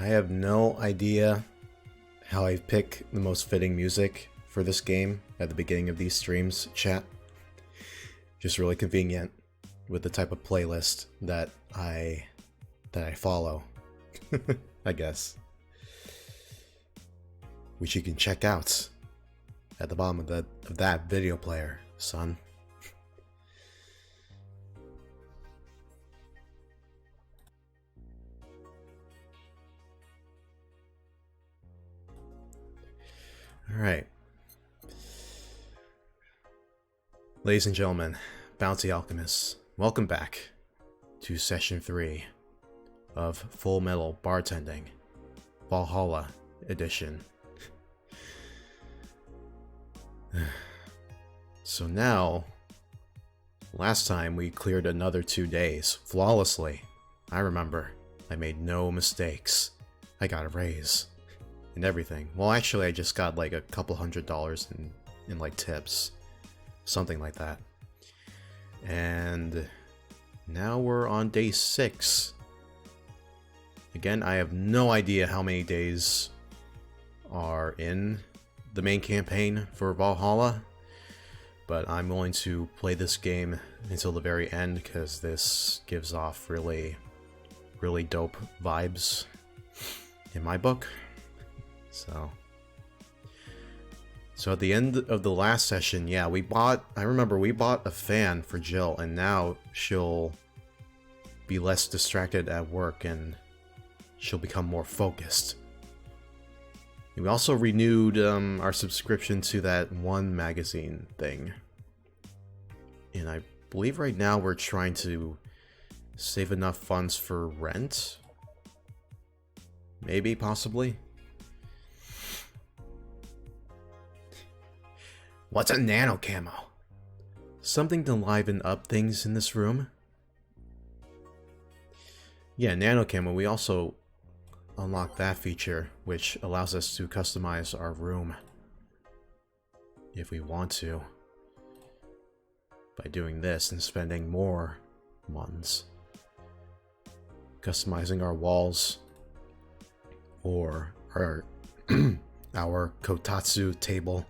I have no idea how I pick the most fitting music for this game at the beginning of these streams, chat. Just really convenient with the type of playlist that I follow, I guess. Which you can check out at the bottom of that video player, son. Alright. Ladies and gentlemen, Bounty Alchemists, welcome back to Session 3 of Fullmetal Bartending, Valhalla Edition. So now, last time we cleared another 2 days, flawlessly. I remember, I made no mistakes. I got a raise. And everything. Well, actually, I just got like a couple $100 in like tips. Something like that. And now we're on day 6. Again, I have no idea how many days are in the main campaign for Valhalla. But I'm willing to play this game until the very end because this gives off really, really dope vibes in my book. So at the end of the last session, yeah, I remember we bought a fan for Jill, and now she'll be less distracted at work and she'll become more focused. And we also renewed our subscription to that one magazine thing. And I believe right now we're trying to save enough funds for rent. Maybe, possibly. What's a nano camo? Something to liven up things in this room? Yeah, nano camo, we also unlocked that feature, which allows us to customize our room if we want to by doing this and spending more ones. Customizing our walls or our our kotatsu table.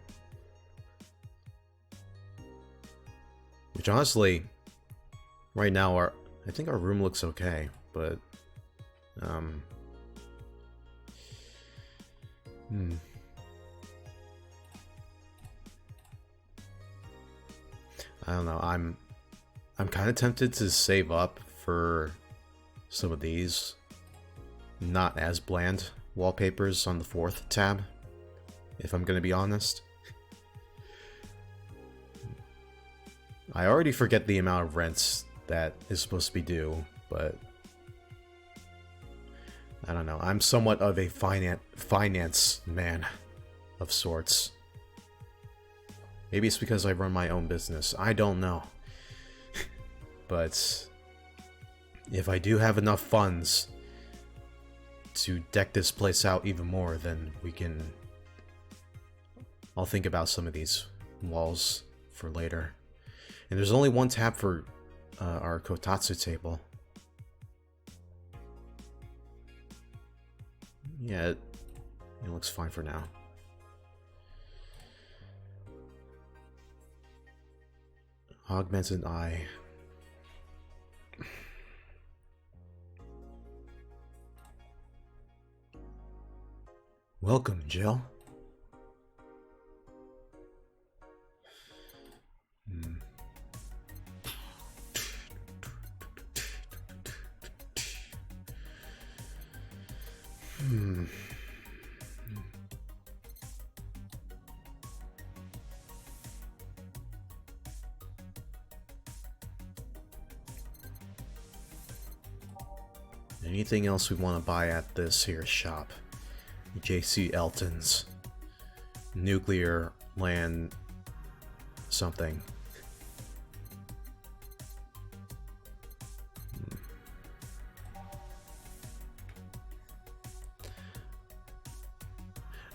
Which honestly, right now I think our room looks okay, but I don't know. I'm kind of tempted to save up for some of these not as bland wallpapers on the 4th tab, if I'm gonna be honest. I already forget the amount of rents that is supposed to be due, but I don't know. I'm somewhat of a finance man of sorts. Maybe it's because I run my own business. I don't know. But if I do have enough funds to deck this place out even more, then I'll think about some of these walls for later. And there's only one tab for our kotatsu table. Yeah, it looks fine for now. Augmented eye. Welcome, Jill. Anything else we want to buy at this here shop? JC Elton's nuclear land something.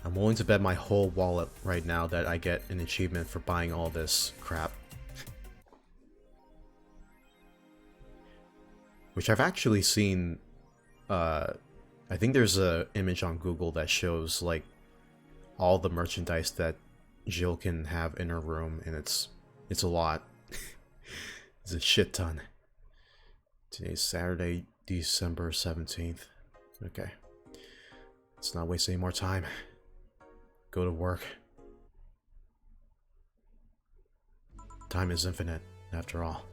I'm willing to bet my whole wallet right now that I get an achievement for buying all this crap. Which I've actually seen I think there's a image on Google that shows like all the merchandise that Jill can have in her room, and it's a lot. It's a shit ton. Today's Saturday, December 17th. Okay. Let's not waste any more time. Go to work. Time is infinite, after all.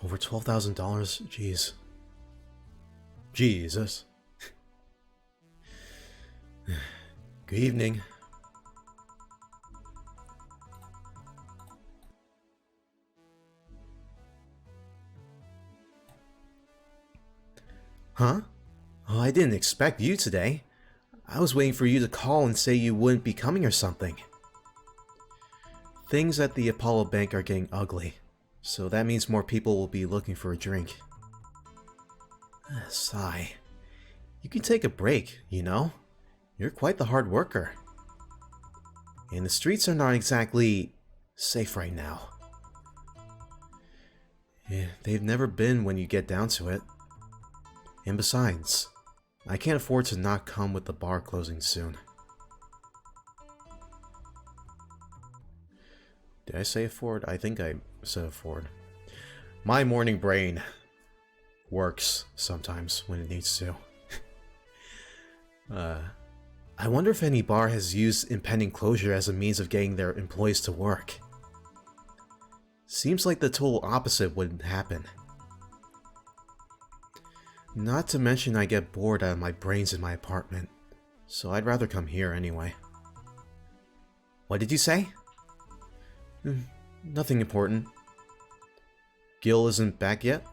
Over $12,000? Jeez. Jesus. Good evening. Huh? Oh, I didn't expect you today. I was waiting for you to call and say you wouldn't be coming or something. Things at the Apollo Bank are getting ugly, so that means more people will be looking for a drink. Sigh. You can take a break, you know? You're quite the hard worker. And the streets are not exactly safe right now. Yeah, they've never been when you get down to it. And besides, I can't afford to not come with the bar closing soon. Did I say afford? I think I said afford. My morning brain works sometimes when it needs to. I wonder if any bar has used impending closure as a means of getting their employees to work. Seems like the total opposite would happen. Not to mention I get bored out of my brains in my apartment, so I'd rather come here anyway. What did you say? Nothing important. Gil isn't back yet?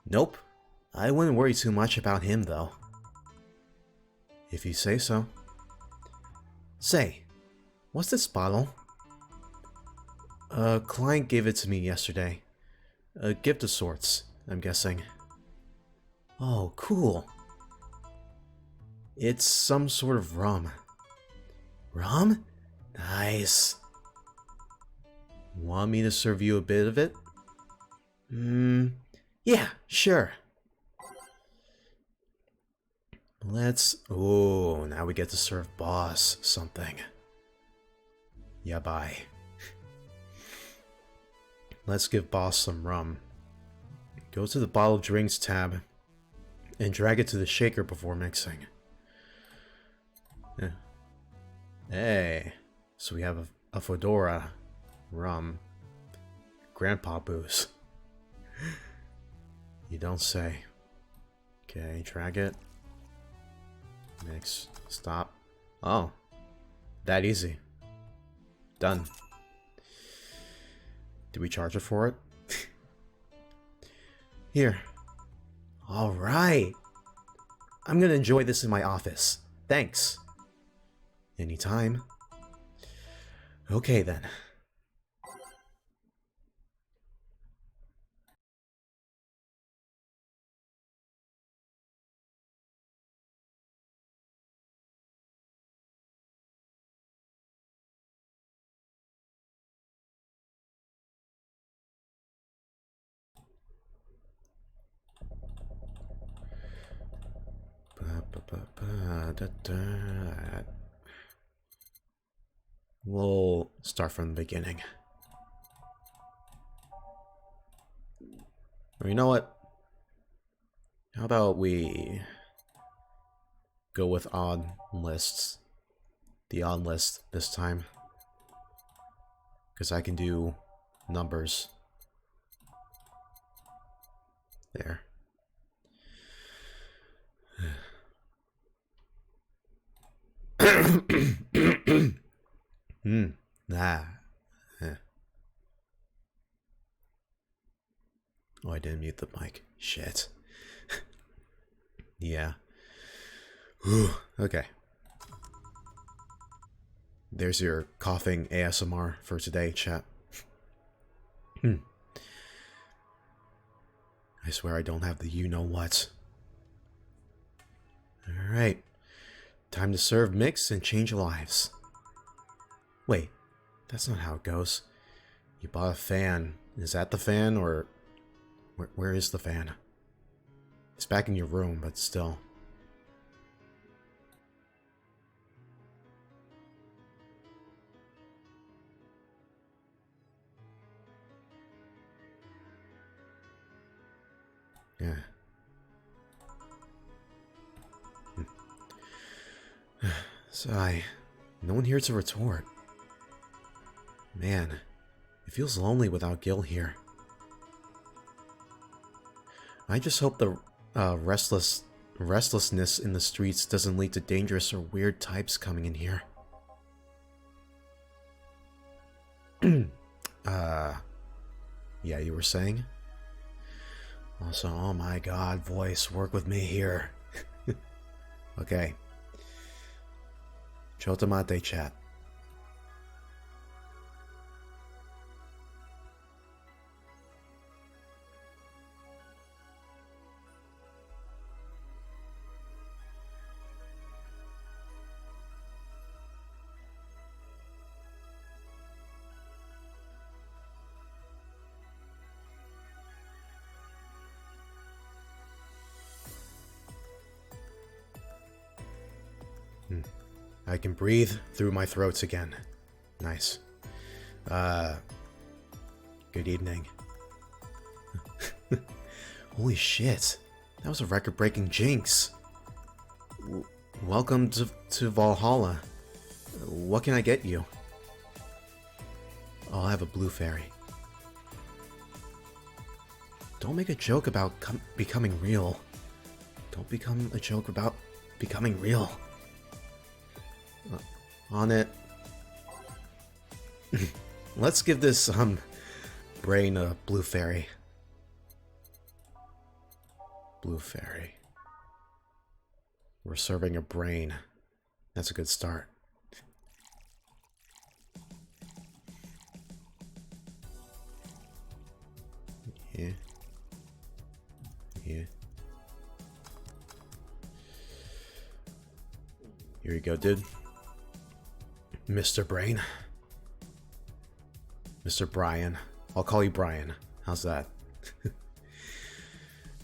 Nope. I wouldn't worry too much about him though. If you say so. Say, what's this bottle? A client gave it to me yesterday. A gift of sorts, I'm guessing. Oh, cool. It's some sort of rum. Rum? Nice. Want me to serve you a bit of it? Yeah, sure. Oh, now we get to serve boss something. Yeah, bye. Let's give boss some rum. Go to the bottle of drinks tab and drag it to the shaker before mixing. Yeah. Hey, so we have a fedora, rum, grandpa booze. You don't say. Okay, drag it. Mix. Stop. Oh, that easy. Done. Did we charge her for it? Here. Alright. I'm gonna enjoy this in my office. Thanks. Anytime. Okay then. We'll start from the beginning. Or you know what? How about we go with odd lists? The odd list this time. Because I can do numbers. There. Oh, I didn't mute the mic. Shit. Yeah. Okay. There's your coughing ASMR for today, chat. I swear I don't have the you-know-what. Alright. Time to serve, mix, and change lives. Wait, that's not how it goes. You bought a fan. Is that the fan, or... Where is the fan? It's back in your room, but still. Yeah. Sigh. No one here to retort. Man, it feels lonely without Gil here. I just hope the restlessness in the streets doesn't lead to dangerous or weird types coming in here. Yeah, you were saying? Also, oh my god, voice, work with me here. Okay. Chotamate chat. I can breathe through my throats again. Nice. Good evening. Holy shit. That was a record-breaking jinx. Welcome to Valhalla. What can I get you? I'll have a blue fairy. Don't make a joke about becoming real. Don't become a joke about becoming real. On it. Let's give this brain a blue fairy. Blue fairy. We're serving a brain. That's a good start. Yeah. Yeah. Here you go, dude. Mr. Brain. Mr. Brian. I'll call you Brian. How's that?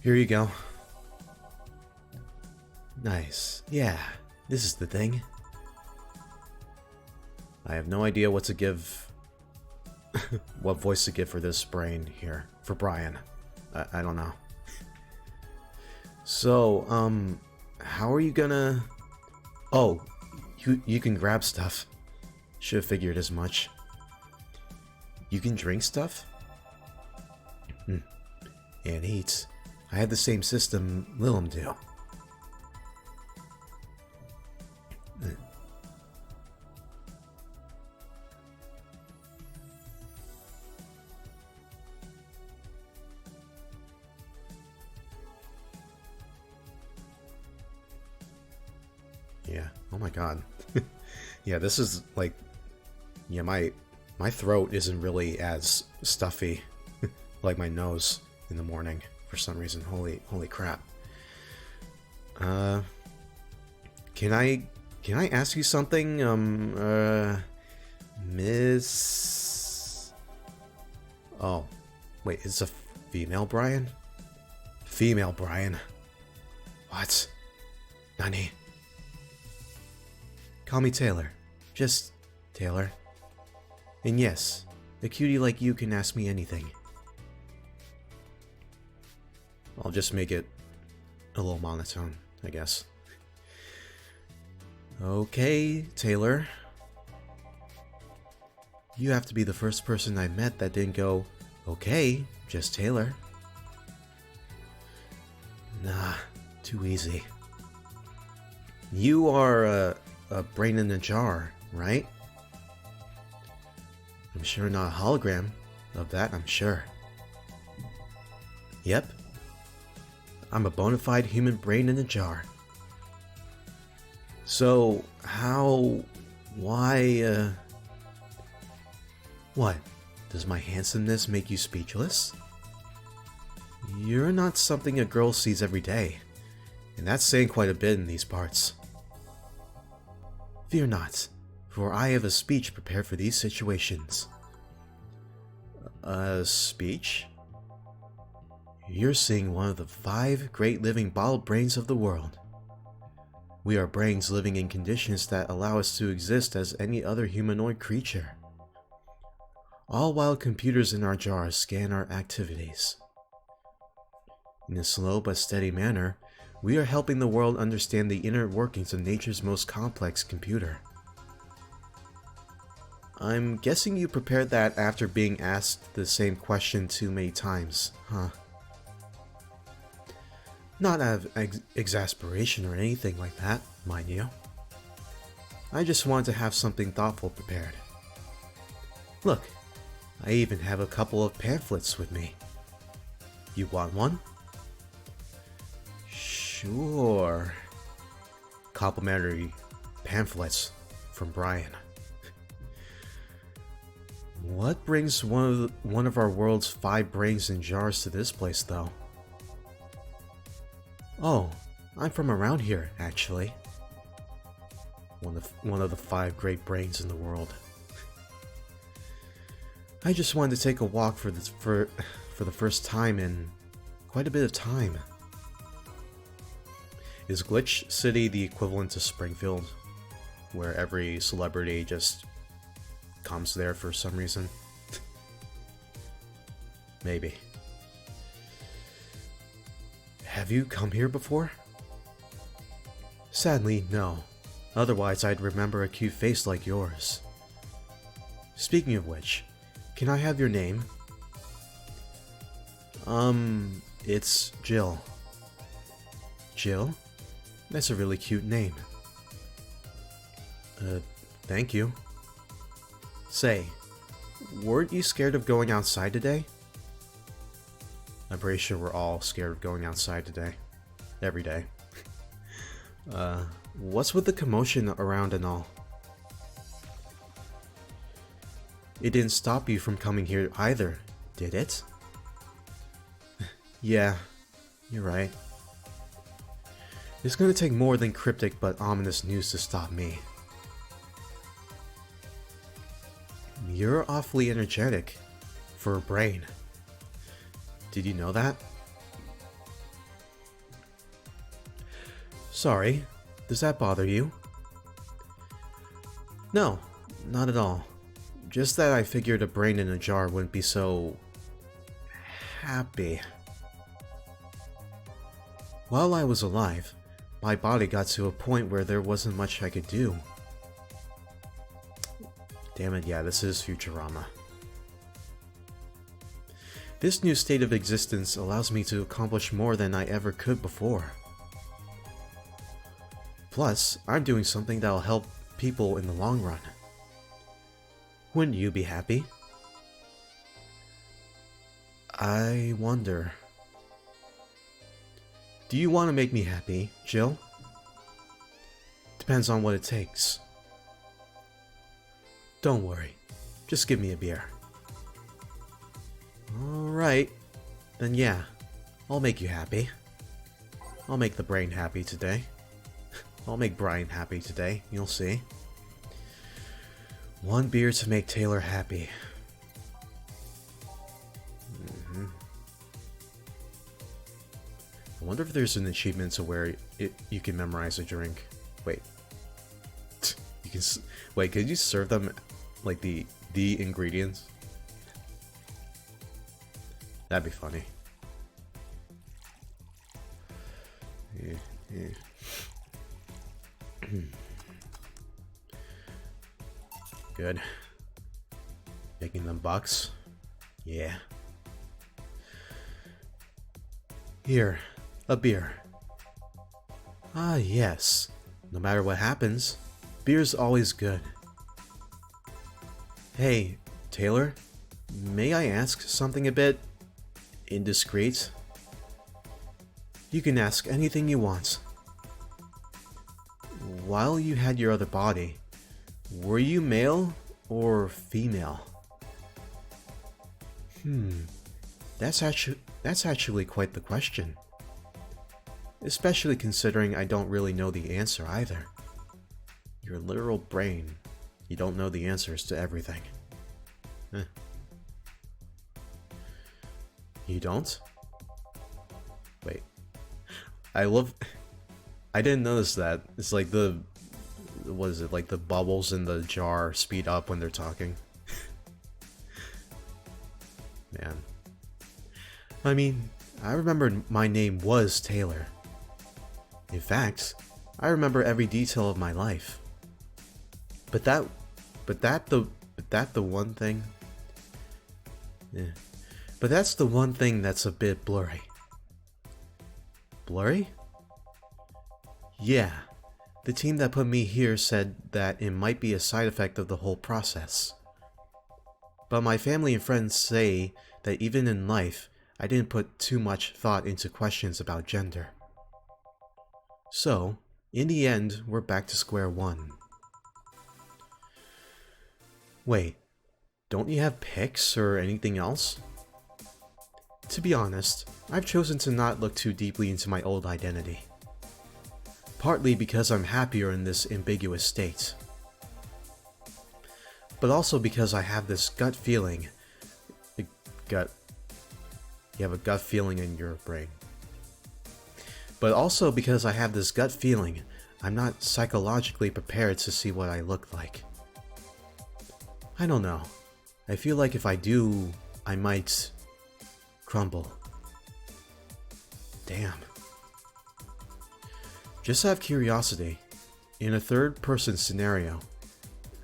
Here you go. Nice. Yeah, this is the thing. I have no idea what to give... what voice to give for this brain here. For Brian. I don't know. So, how are you gonna... Oh, you can grab stuff. Should have figured as much. You can drink stuff? And eat. I had the same system Lilum do. Yeah. Oh my god. Yeah, this is like... Yeah, my throat isn't really as stuffy like my nose in the morning for some reason. Holy crap. Can I ask you something? Miss... Oh, wait, it's a female Brian? Female Brian. What? Nani? Call me Taylor. Just Taylor. And yes, a cutie like you can ask me anything. I'll just make it a little monotone, I guess. Okay, Taylor. You have to be the first person I met that didn't go, okay, just Taylor. Nah, too easy. You are a brain in a jar, right? I'm sure not a hologram. Of that, I'm sure. Yep. I'm a bona fide human brain in a jar. So, why, What? Does my handsomeness make you speechless? You're not something a girl sees every day, and that's saying quite a bit in these parts. Fear not, for I have a speech prepared for these situations. A speech? You're seeing one of the 5 great living bottled brains of the world. We are brains living in conditions that allow us to exist as any other humanoid creature. All while computers in our jars scan our activities. In a slow but steady manner, we are helping the world understand the inner workings of nature's most complex computer. I'm guessing you prepared that after being asked the same question too many times, huh? Not out of exasperation or anything like that, mind you. I just wanted to have something thoughtful prepared. Look, I even have a couple of pamphlets with me. You want one? Sure. Complimentary pamphlets from Brian. What brings one of our world's 5 brains in jars to this place, though? Oh, I'm from around here, actually. One of the 5 great brains in the world. I just wanted to take a walk for the first time in quite a bit of time. Is Glitch City the equivalent to Springfield, where every celebrity just comes there for some reason? Maybe. Have you come here before? Sadly, no. Otherwise, I'd remember a cute face like yours. Speaking of which, can I have your name? It's Jill. Jill? That's a really cute name. Thank you. Say, weren't you scared of going outside today? I'm pretty sure we're all scared of going outside today. Every day. What's with the commotion around and all? It didn't stop you from coming here either, did it? Yeah, you're right. It's gonna take more than cryptic but ominous news to stop me. You're awfully energetic for a brain. Did you know that? Sorry, does that bother you? No, not at all. Just that I figured a brain in a jar wouldn't be so happy. While I was alive, my body got to a point where there wasn't much I could do. Damn it, yeah, this is Futurama. This new state of existence allows me to accomplish more than I ever could before. Plus, I'm doing something that'll help people in the long run. Wouldn't you be happy? I wonder. Do you want to make me happy, Jill? Depends on what it takes. Don't worry, just give me a beer. Alright, then yeah, I'll make you happy. I'll make the brain happy today. I'll make Brian happy today, you'll see. One beer to make Taylor happy. I wonder if there's an achievement to where you can memorize a drink. Wait. You can... Wait, could you serve them, like, the ingredients? That'd be funny. Yeah. Good. Making them bucks? Yeah. Here, a beer. Ah, yes. No matter what happens, beer's always good. Hey, Taylor, may I ask something a bit indiscreet? You can ask anything you want. While you had your other body, were you male or female? That's actually quite the question. Especially considering I don't really know the answer either. Your literal brain, you don't know the answers to everything. You don't? I love... I didn't notice that. It's like the... What is it? Like the bubbles in the jar speed up when they're talking. Man. I mean, I remembered my name was Taylor. In fact, I remember every detail of my life. But that the one thing... Yeah. But that's the one thing that's a bit blurry. Blurry? Yeah. The team that put me here said that it might be a side effect of the whole process. But my family and friends say that even in life, I didn't put too much thought into questions about gender. So, in the end, we're back to square one. Wait, don't you have pics or anything else? To be honest, I've chosen to not look too deeply into my old identity. Partly because I'm happier in this ambiguous state. But also because I have this gut feeling. You have a gut feeling in your brain. But also because I have this gut feeling I'm not psychologically prepared to see what I look like. I don't know. I feel like if I do, I might crumble. Damn. Just out of curiosity, in a third-person scenario,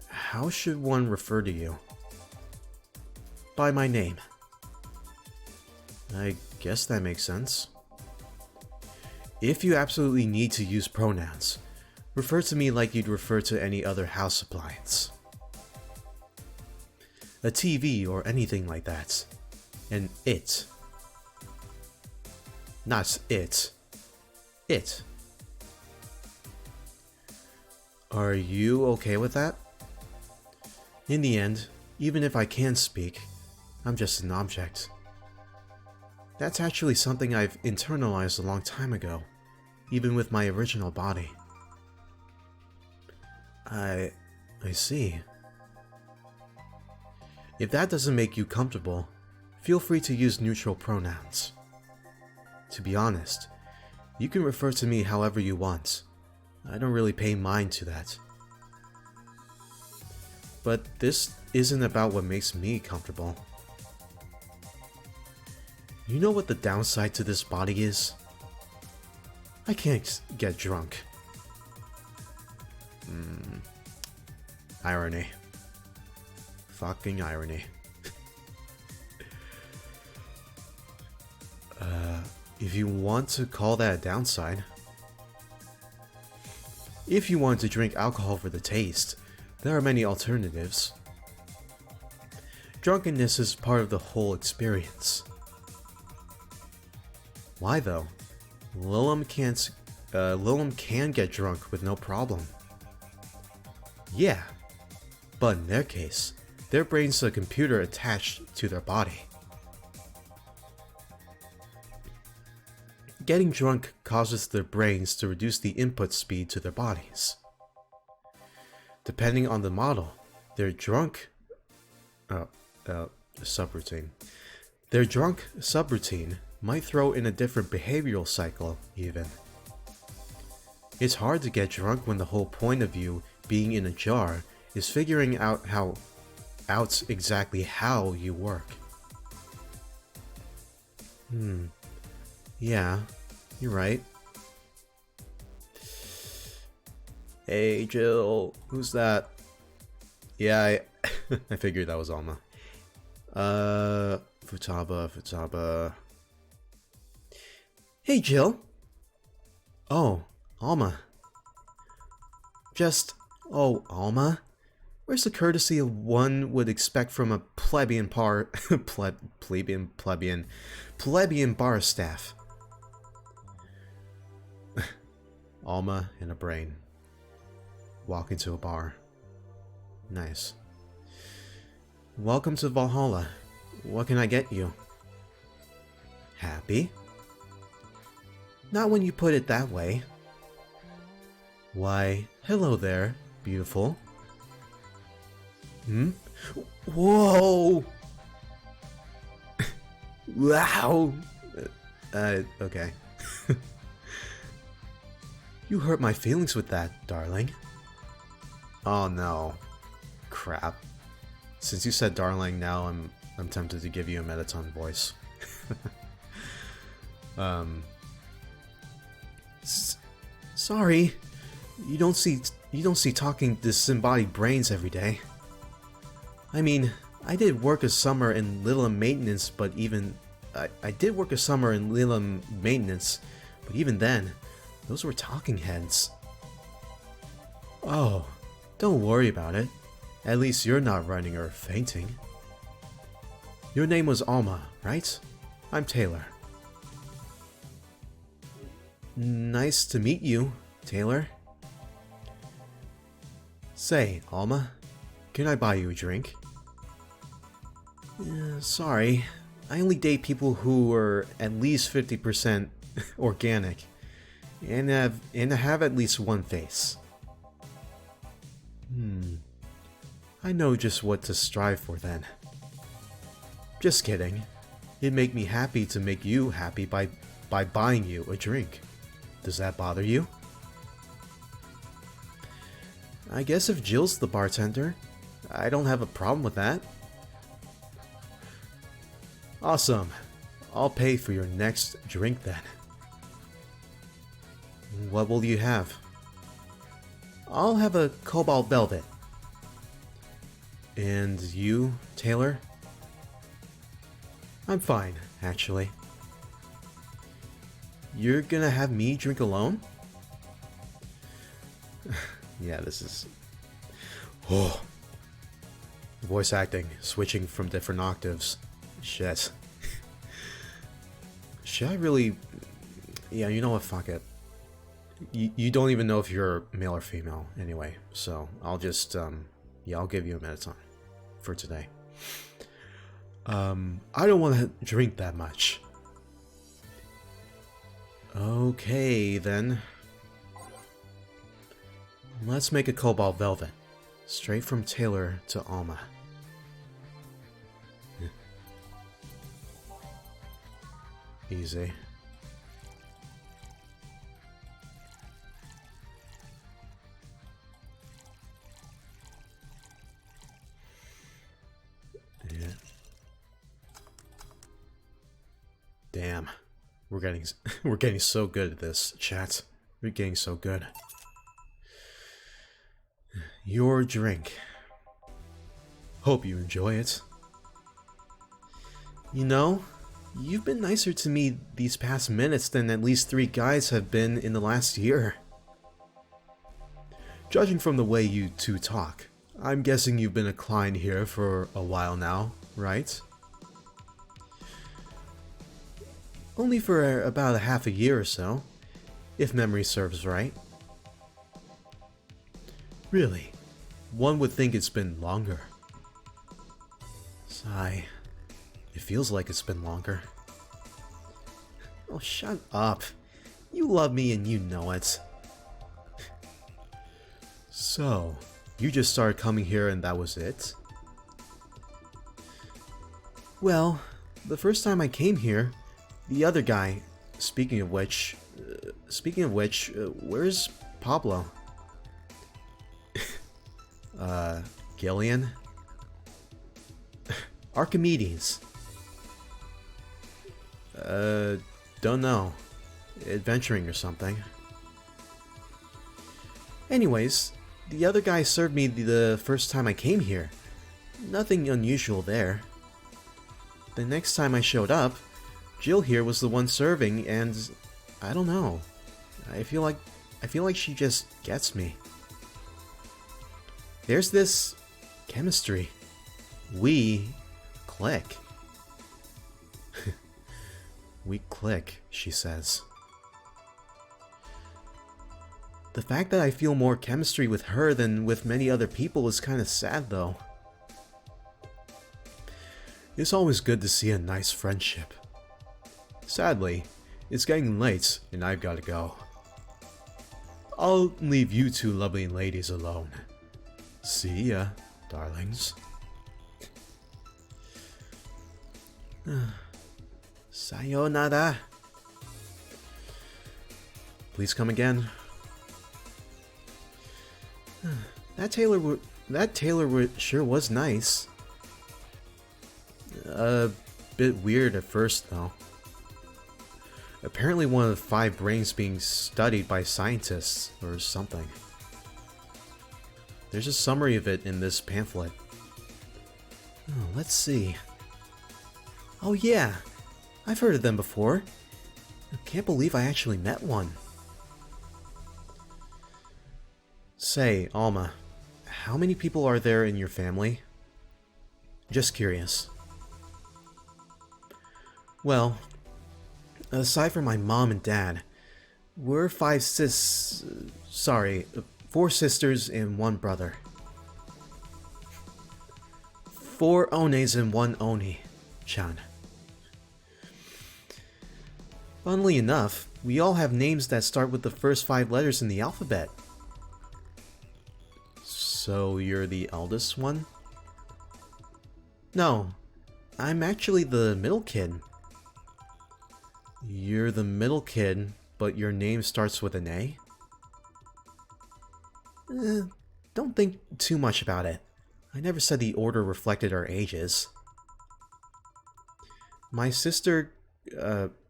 how should one refer to you? By my name. I guess that makes sense. If you absolutely need to use pronouns, refer to me like you'd refer to any other house appliance. A TV or anything like that. And it. Not it. It. Are you okay with that? In the end, even if I can speak, I'm just an object. That's actually something I've internalized a long time ago, even with my original body. I see. If that doesn't make you comfortable, feel free to use neutral pronouns. To be honest, you can refer to me however you want. I don't really pay mind to that. But this isn't about what makes me comfortable. You know what the downside to this body is? I can't get drunk. Irony. Fucking irony. If you want to call that a downside. If you want to drink alcohol for the taste, there are many alternatives. Drunkenness is part of the whole experience. Why though? Lilum can get drunk with no problem. Yeah, but in their case, their brain's a computer attached to their body. Getting drunk causes their brains to reduce the input speed to their bodies. Depending on the model, their drunk subroutine might throw in a different behavioral cycle, even. It's hard to get drunk when the whole point of you being in a jar is figuring out exactly how you work. Yeah, you're right. Hey Jill, who's that? Yeah, I figured that was Alma. Futaba. Hey Jill. Oh, Alma. Alma? Where's the courtesy one would expect from a plebeian bar staff? Alma in a brain. Walk into a bar. Nice. Welcome to Valhalla. What can I get you? Happy? Not when you put it that way. Why, hello there, beautiful. Whoa! Wow! Okay. You hurt my feelings with that, darling. Oh no. Crap. Since you said darling, now I'm tempted to give you a Mettaton voice. Sorry. You don't see talking disembodied brains every day. I mean, I did work a summer in Lilam maintenance, but even I did work a summer in Lilam maintenance, but even then, those were talking heads. Oh, don't worry about it. At least you're not running or fainting. Your name was Alma, right? I'm Taylor. Nice to meet you, Taylor. Say, Alma, can I buy you a drink? Sorry, I only date people who are at least 50% organic and have at least one face. I know just what to strive for then. Just kidding. It'd make me happy to make you happy by buying you a drink. Does that bother you? I guess if Jill's the bartender, I don't have a problem with that. Awesome. I'll pay for your next drink then. What will you have? I'll have a Cobalt Velvet. And you, Taylor? I'm fine, actually. You're gonna have me drink alone? Yeah, this is... Oh. Voice acting, switching from different octaves. Shit. Should I really... Yeah, you know what, fuck it. You don't even know if you're male or female, anyway. So, I'll just, yeah, I'll give you a Mettaton for today. I don't want to drink that much. Okay, then. Let's make a Cobalt Velvet. Straight from Taylor to Alma. Easy. Yeah. Damn. We're getting so good at this, chat. We're getting so good. Your drink. Hope you enjoy it. You know, you've been nicer to me these past minutes than at least 3 guys have been in the last year. Judging from the way you two talk, I'm guessing you've been a client here for a while now, right? Only for about a half a year or so, if memory serves right. Really, one would think it's been longer. Sigh. It feels like it's been longer. Oh, shut up. You love me and you know it. So, you just started coming here and that was it? Well, the first time I came here, the other guy, speaking of which, where's Pablo? Gillian? Archimedes. Don't know. Adventuring or something. Anyways, the other guy served me the first time I came here. Nothing unusual there. The next time I showed up, Jill here was the one serving, and I don't know. I feel like she just gets me. There's this chemistry. We click. We click, she says. The fact that I feel more chemistry with her than with many other people is kind of sad, though. It's always good to see a nice friendship. Sadly, it's getting late and I've got to go. I'll leave you two lovely ladies alone. See ya, darlings. Sayonara. Please come again. That tailor sure was nice. A bit weird at first, though. Apparently one of the 5 brains being studied by scientists, or something. There's a summary of it in this pamphlet. Oh, let's see. Oh yeah, I've heard of them before. I can't believe I actually met one. Say, Alma, how many people are there in your family? Just curious. Well, aside from my mom and dad, we're 4 sisters and 1 brother. 4 Ones and 1 Oni-chan. Funnily enough, we all have names that start with the first 5 letters in the alphabet. So you're the eldest one? No, I'm actually the middle kid. You're the middle kid, but your name starts with an A? Don't think too much about it. I never said the order reflected our ages. My sister,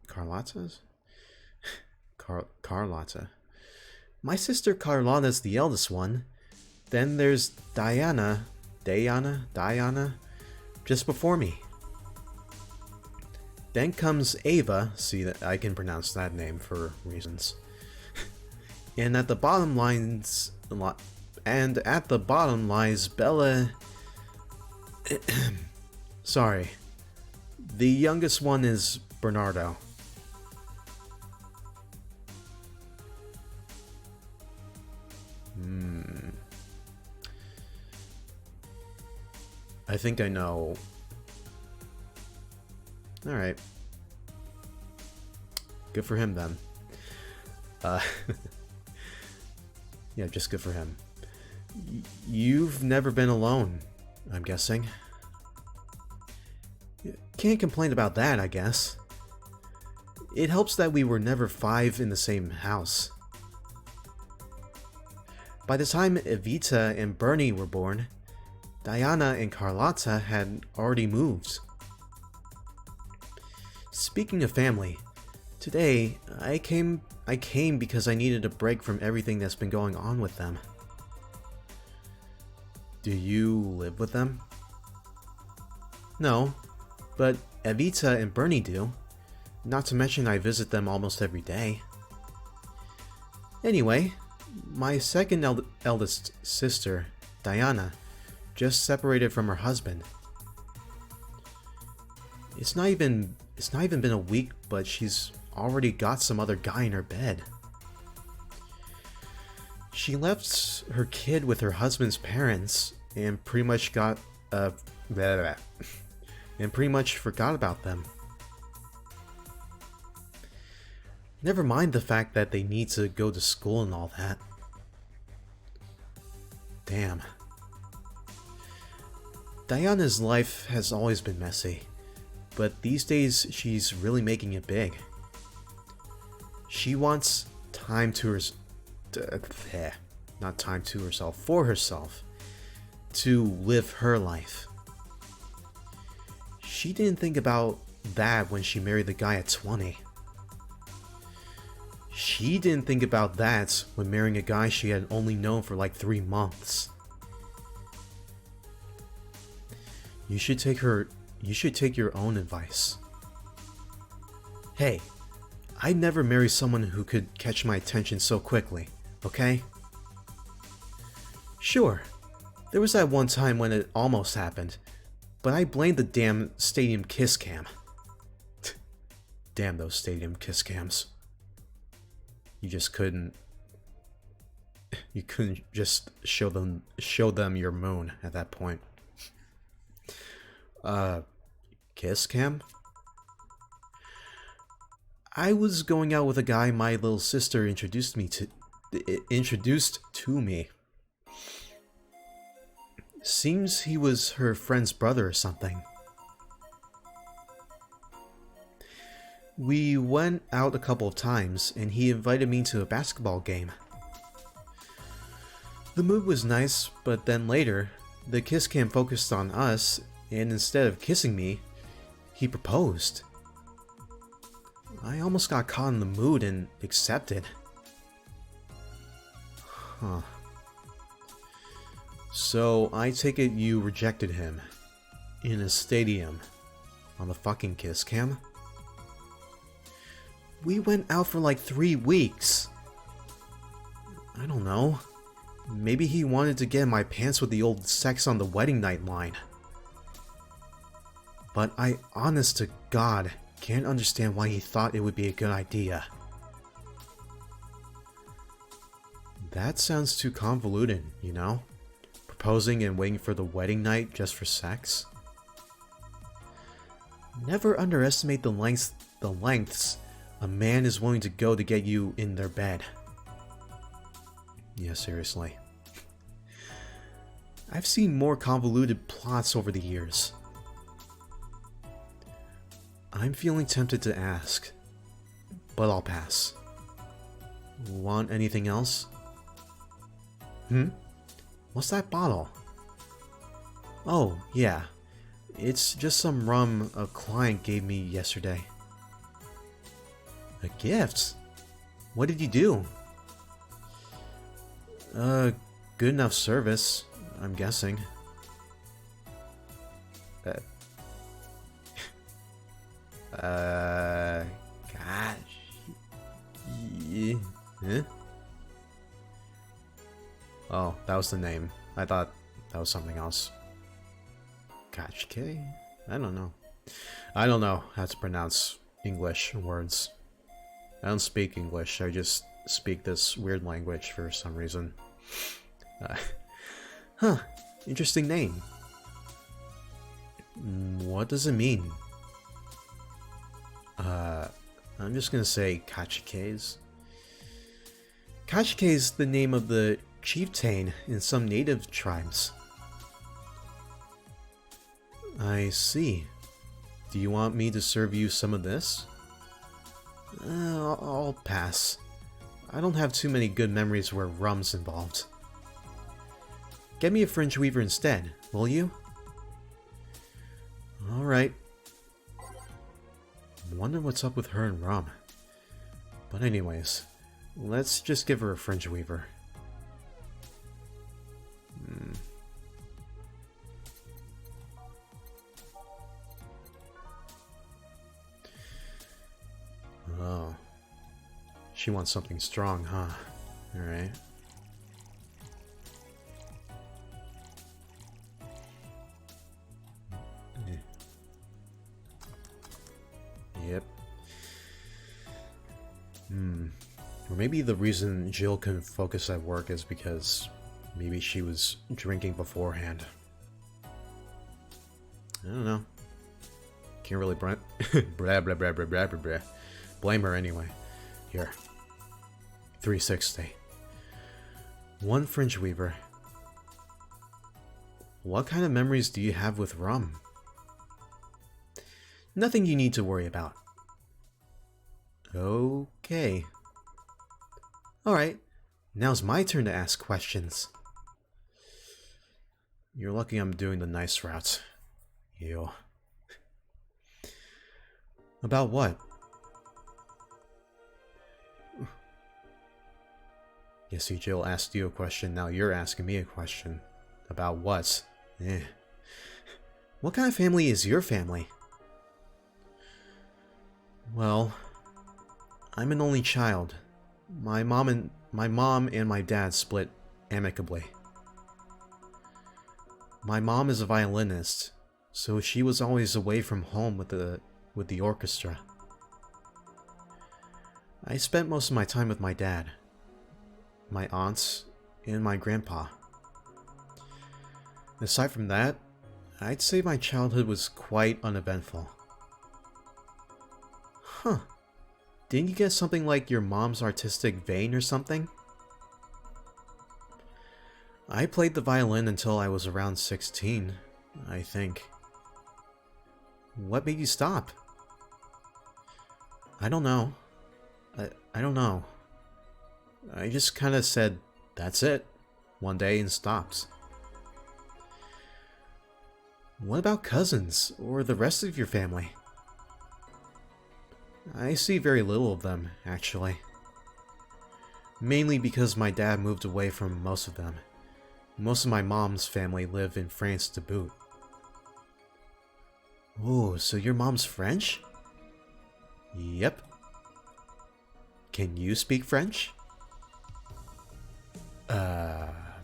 Carlotta's? Carlotta. My sister Carlotta's the eldest one. Then there's Diana, just before me. Then comes Ava, see that I can pronounce that name for reasons. And at the bottom lies Bella. Sorry. The youngest one is Bernardo. I think I know. Alright. Good for him then. Yeah, just good for him. You've never been alone, I'm guessing. Can't complain about that, I guess. It helps that we were never 5 in the same house. By the time Evita and Bernie were born, Diana and Carlotta had already moved. Speaking of family, today I came because I needed a break from everything that's been going on with them. Do you live with them? No, but Evita and Bernie do. Not to mention I visit them almost every day. Anyway, my second eldest sister, Diana, just separated from her husband. It's not even been a week, but she's already got some other guy in her bed. She left her kid with her husband's parents and pretty much forgot about them. Never mind the fact that they need to go to school and all that. Damn. Diana's life has always been messy, but these days she's really making it big. She wants time to herself, for herself, to live her life. She didn't think about that when she married the guy at 20. She didn't think about that when marrying a guy she had only known for like 3 months. You should take your own advice. Hey, I'd never marry someone who could catch my attention so quickly, okay? Sure, there was that one time when it almost happened, but I blamed the damn stadium kiss cam. Damn those stadium kiss cams. You couldn't just show them your moon at that point. Kiss cam? I was going out with a guy my little sister introduced to me. Seems he was her friend's brother or something. We went out a couple of times, and he invited me to a basketball game. The mood was nice, but then later, the kiss cam focused on us, and instead of kissing me, he proposed. I almost got caught in the mood and accepted. Huh. So, I take it you rejected him. In a stadium. On the fucking kiss cam? We went out for like 3 weeks. I don't know. Maybe he wanted to get in my pants with the old sex on the wedding night line. But I, honest to God, can't understand why he thought it would be a good idea. That sounds too convoluted, you know? Proposing and waiting for the wedding night just for sex? Never underestimate the lengths a man is willing to go to get you in their bed. Yeah, seriously. I've seen more convoluted plots over the years. I'm feeling tempted to ask, but I'll pass. Want anything else? What's that bottle? Oh, yeah. It's just some rum a client gave me yesterday. A gift? What did you do? Good enough service, I'm guessing. Gosh. Yeah. Huh? Oh, that was the name. I thought that was something else. Kachke? I don't know. I don't know how to pronounce English words. I don't speak English, I just speak this weird language for some reason. Interesting name. What does it mean? I'm just gonna say Kachikes. Kachike is the name of the chieftain in some native tribes. I see. Do you want me to serve you some of this? I'll pass. I don't have too many good memories where rum's involved. Get me a fringe weaver instead, will you? Alright. Wonder what's up with her and rum. But anyways, let's just give her a fringe weaver. Oh. She wants something strong, huh? Alright. Yep. Or maybe the reason Jill couldn't focus at work is because maybe she was drinking beforehand. I don't know. Can't really blame her anyway. Here. 360. One fringe weaver. What kind of memories do you have with rum? Nothing you need to worry about. Okay. Alright, now's my turn to ask questions. You're lucky I'm doing the nice route. Ew. About what? Yeah, see, Jill asked you a question, now you're asking me a question. About what? Eh. What kind of family is your family? Well, I'm an only child. My mom and my dad split amicably. My mom is a violinist, so she was always away from home with the orchestra. I spent most of my time with my dad, my aunts, and my grandpa. Aside from that, I'd say my childhood was quite uneventful. Huh. Didn't you get something like your mom's artistic vein or something? I played the violin until I was around 16, I think. What made you stop? I don't know. I don't know. I just kinda said, that's it. one day and stopped. What about cousins, or the rest of your family? I see very little of them, actually. Mainly because my dad moved away from most of them. Most of my mom's family live in France to boot. Oh, so your mom's French? Yep. Can you speak French?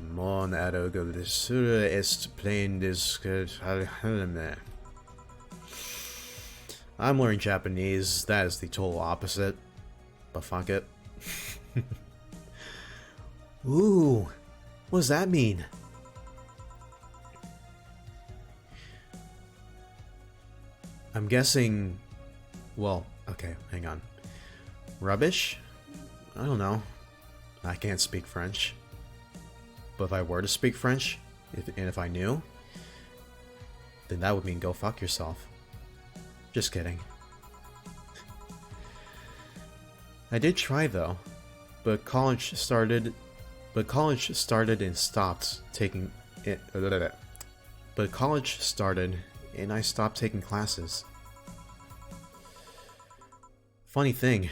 Mon adolescente est plein de... I'm learning Japanese. That is the total opposite. But fuck it. Ooh, what does that mean? I'm guessing... Well, okay, hang on. Rubbish? I don't know. I can't speak French. But if I were to speak French, if I knew, then that would mean go fuck yourself. Just kidding. I did try though, but college started and stopped taking it. But college started and I stopped taking classes. Funny thing,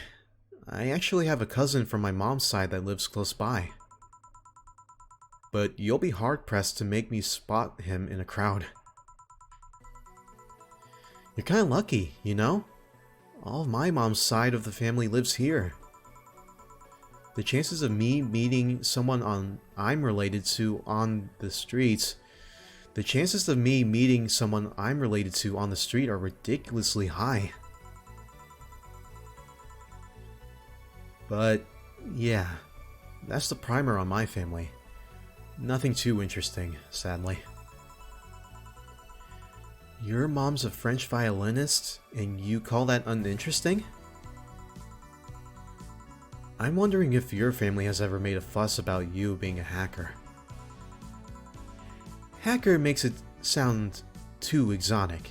I actually have a cousin from my mom's side that lives close by. But you'll be hard-pressed to make me spot him in a crowd. You're kinda lucky, you know? All of my mom's side of the family lives here. The chances of me meeting someone I'm related to on the street are ridiculously high. But, yeah, that's the primer on my family. Nothing too interesting, sadly. Your mom's a French violinist, and you call that uninteresting? I'm wondering if your family has ever made a fuss about you being a hacker. Hacker makes it sound too exotic.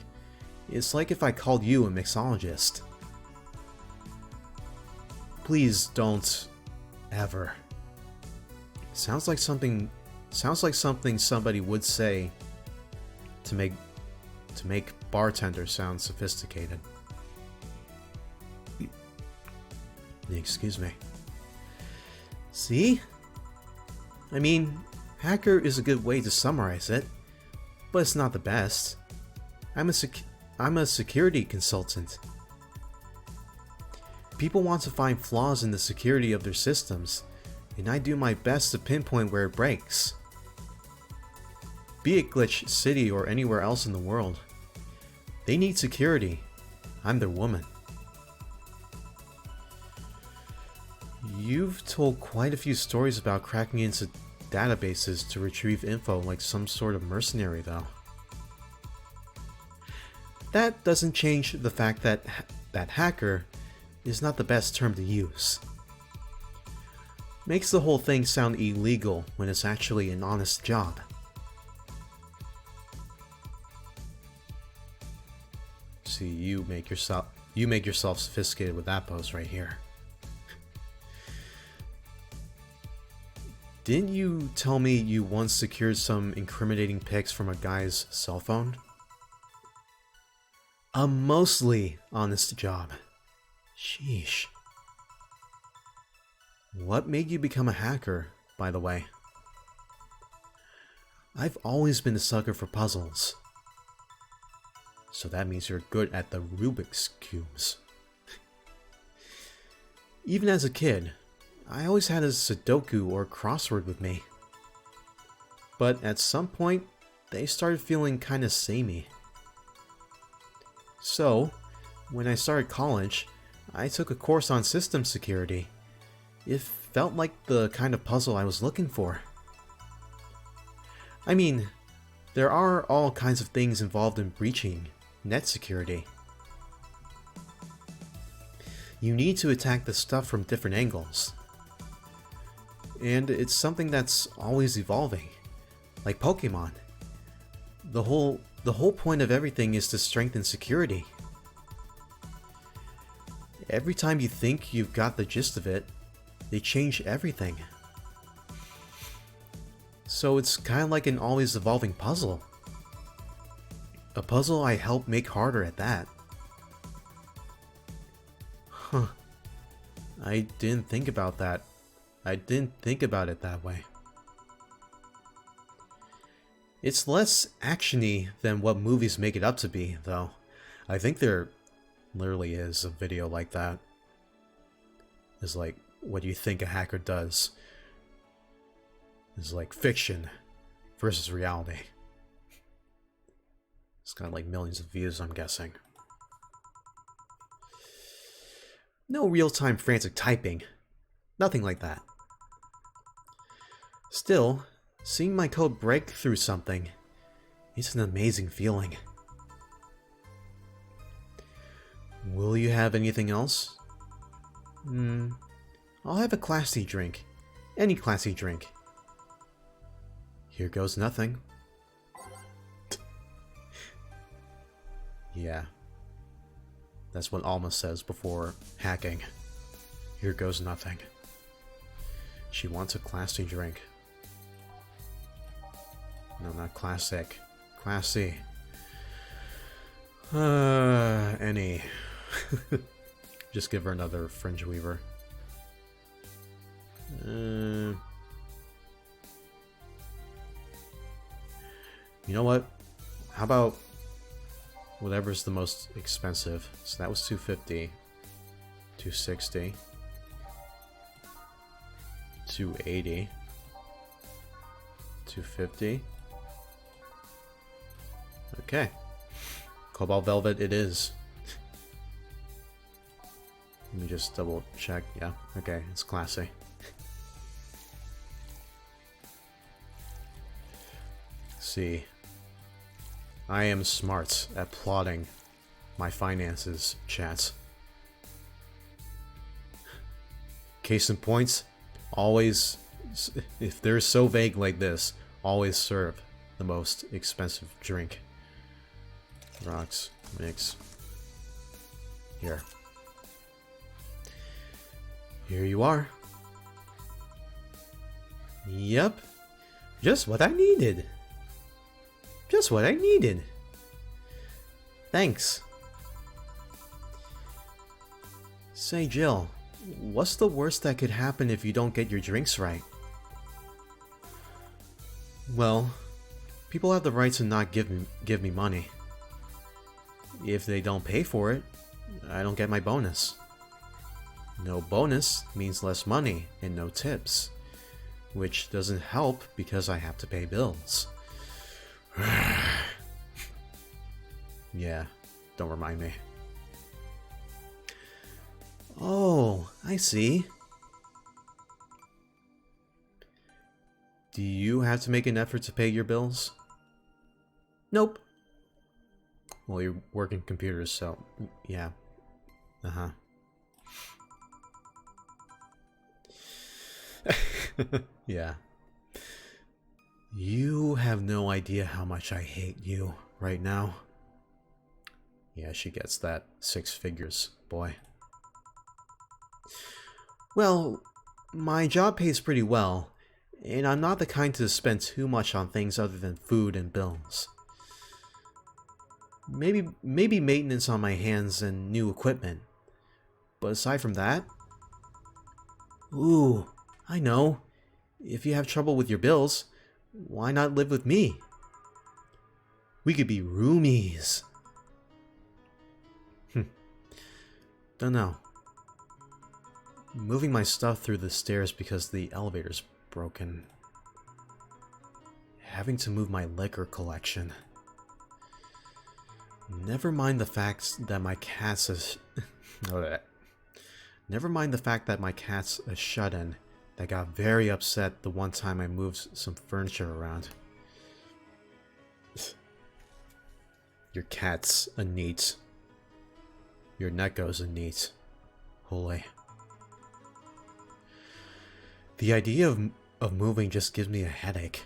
It's like if I called you a mixologist. Please don't ever. Sounds like something somebody would say to make bartender sound sophisticated. Excuse me. See? I mean, hacker is a good way to summarize it, but it's not the best. I'm a security consultant. People want to find flaws in the security of their systems, and I do my best to pinpoint where it breaks. Be it Glitch City or anywhere else in the world. They need security. I'm their woman. You've told quite a few stories about cracking into databases to retrieve info like some sort of mercenary, though. That doesn't change the fact that hacker is not the best term to use. Makes the whole thing sound illegal when it's actually an honest job. See, you make yourself sophisticated with that pose right here. Didn't you tell me you once secured some incriminating pics from a guy's cell phone? A mostly honest job. Sheesh. What made you become a hacker, by the way? I've always been a sucker for puzzles. So that means you're good at the Rubik's Cubes. Even as a kid, I always had a Sudoku or crossword with me. But at some point, they started feeling kinda samey. So, when I started college, I took a course on system security. It felt like the kind of puzzle I was looking for. I mean, there are all kinds of things involved in breaching net security. You need to attack the stuff from different angles. And it's something that's always evolving, like Pokemon. The whole point of everything is to strengthen security. Every time you think you've got the gist of it, they change everything. So it's kind of like an always evolving puzzle. A puzzle I help make harder at that. Huh. I didn't think about that. I didn't think about it that way. It's less actiony than what movies make it up to be, though. I think there literally is a video like that. It's like, what do you think a hacker does? It's like fiction versus reality. It's got like millions of views, I'm guessing. No real-time frantic typing. Nothing like that. Still, seeing my code break through something, it's an amazing feeling. Will you have anything else? I'll have a classy drink. Any classy drink. Here goes nothing. Yeah. That's what Alma says before hacking. Here goes nothing. She wants a classy drink. No, not classic. Classy. Any. Just give her another fringe weaver. You know what? How about whatever's the most expensive? So that was $250, $260, $280, $250. Okay. Cobalt Velvet it is. Let me just double check. Yeah, okay, it's classy. See. I am smart at plotting my finances, chat. Case in point, always, if they're so vague like this, always serve the most expensive drink. Rocks, mix. Here. Here you are. Yep. Just what I needed. Just what I needed. Thanks. Say, Jill, what's the worst that could happen if you don't get your drinks right? Well, people have the right to not give me money. If they don't pay for it, I don't get my bonus. No bonus means less money and no tips, which doesn't help because I have to pay bills. Yeah, don't remind me. Oh, I see. Do you have to make an effort to pay your bills? Nope. Well, you're working computers, so yeah. Uh-huh. Yeah. You have no idea how much I hate you right now. Yeah, she gets that 6 figures, boy. Well, my job pays pretty well, and I'm not the kind to spend too much on things other than food and bills. Maybe maintenance on my hands and new equipment. But aside from that... Ooh, I know. If you have trouble with your bills, why not live with me? We could be roomies. Don't know. Moving my stuff through the stairs because the elevator's broken. Having to move my liquor collection. Never mind the fact that my cat's Never mind the fact that my cat's a shut-in that got very upset the one time I moved some furniture around. Your cat's a neat. Your Neko's a neat. Holy. The idea of moving just gives me a headache.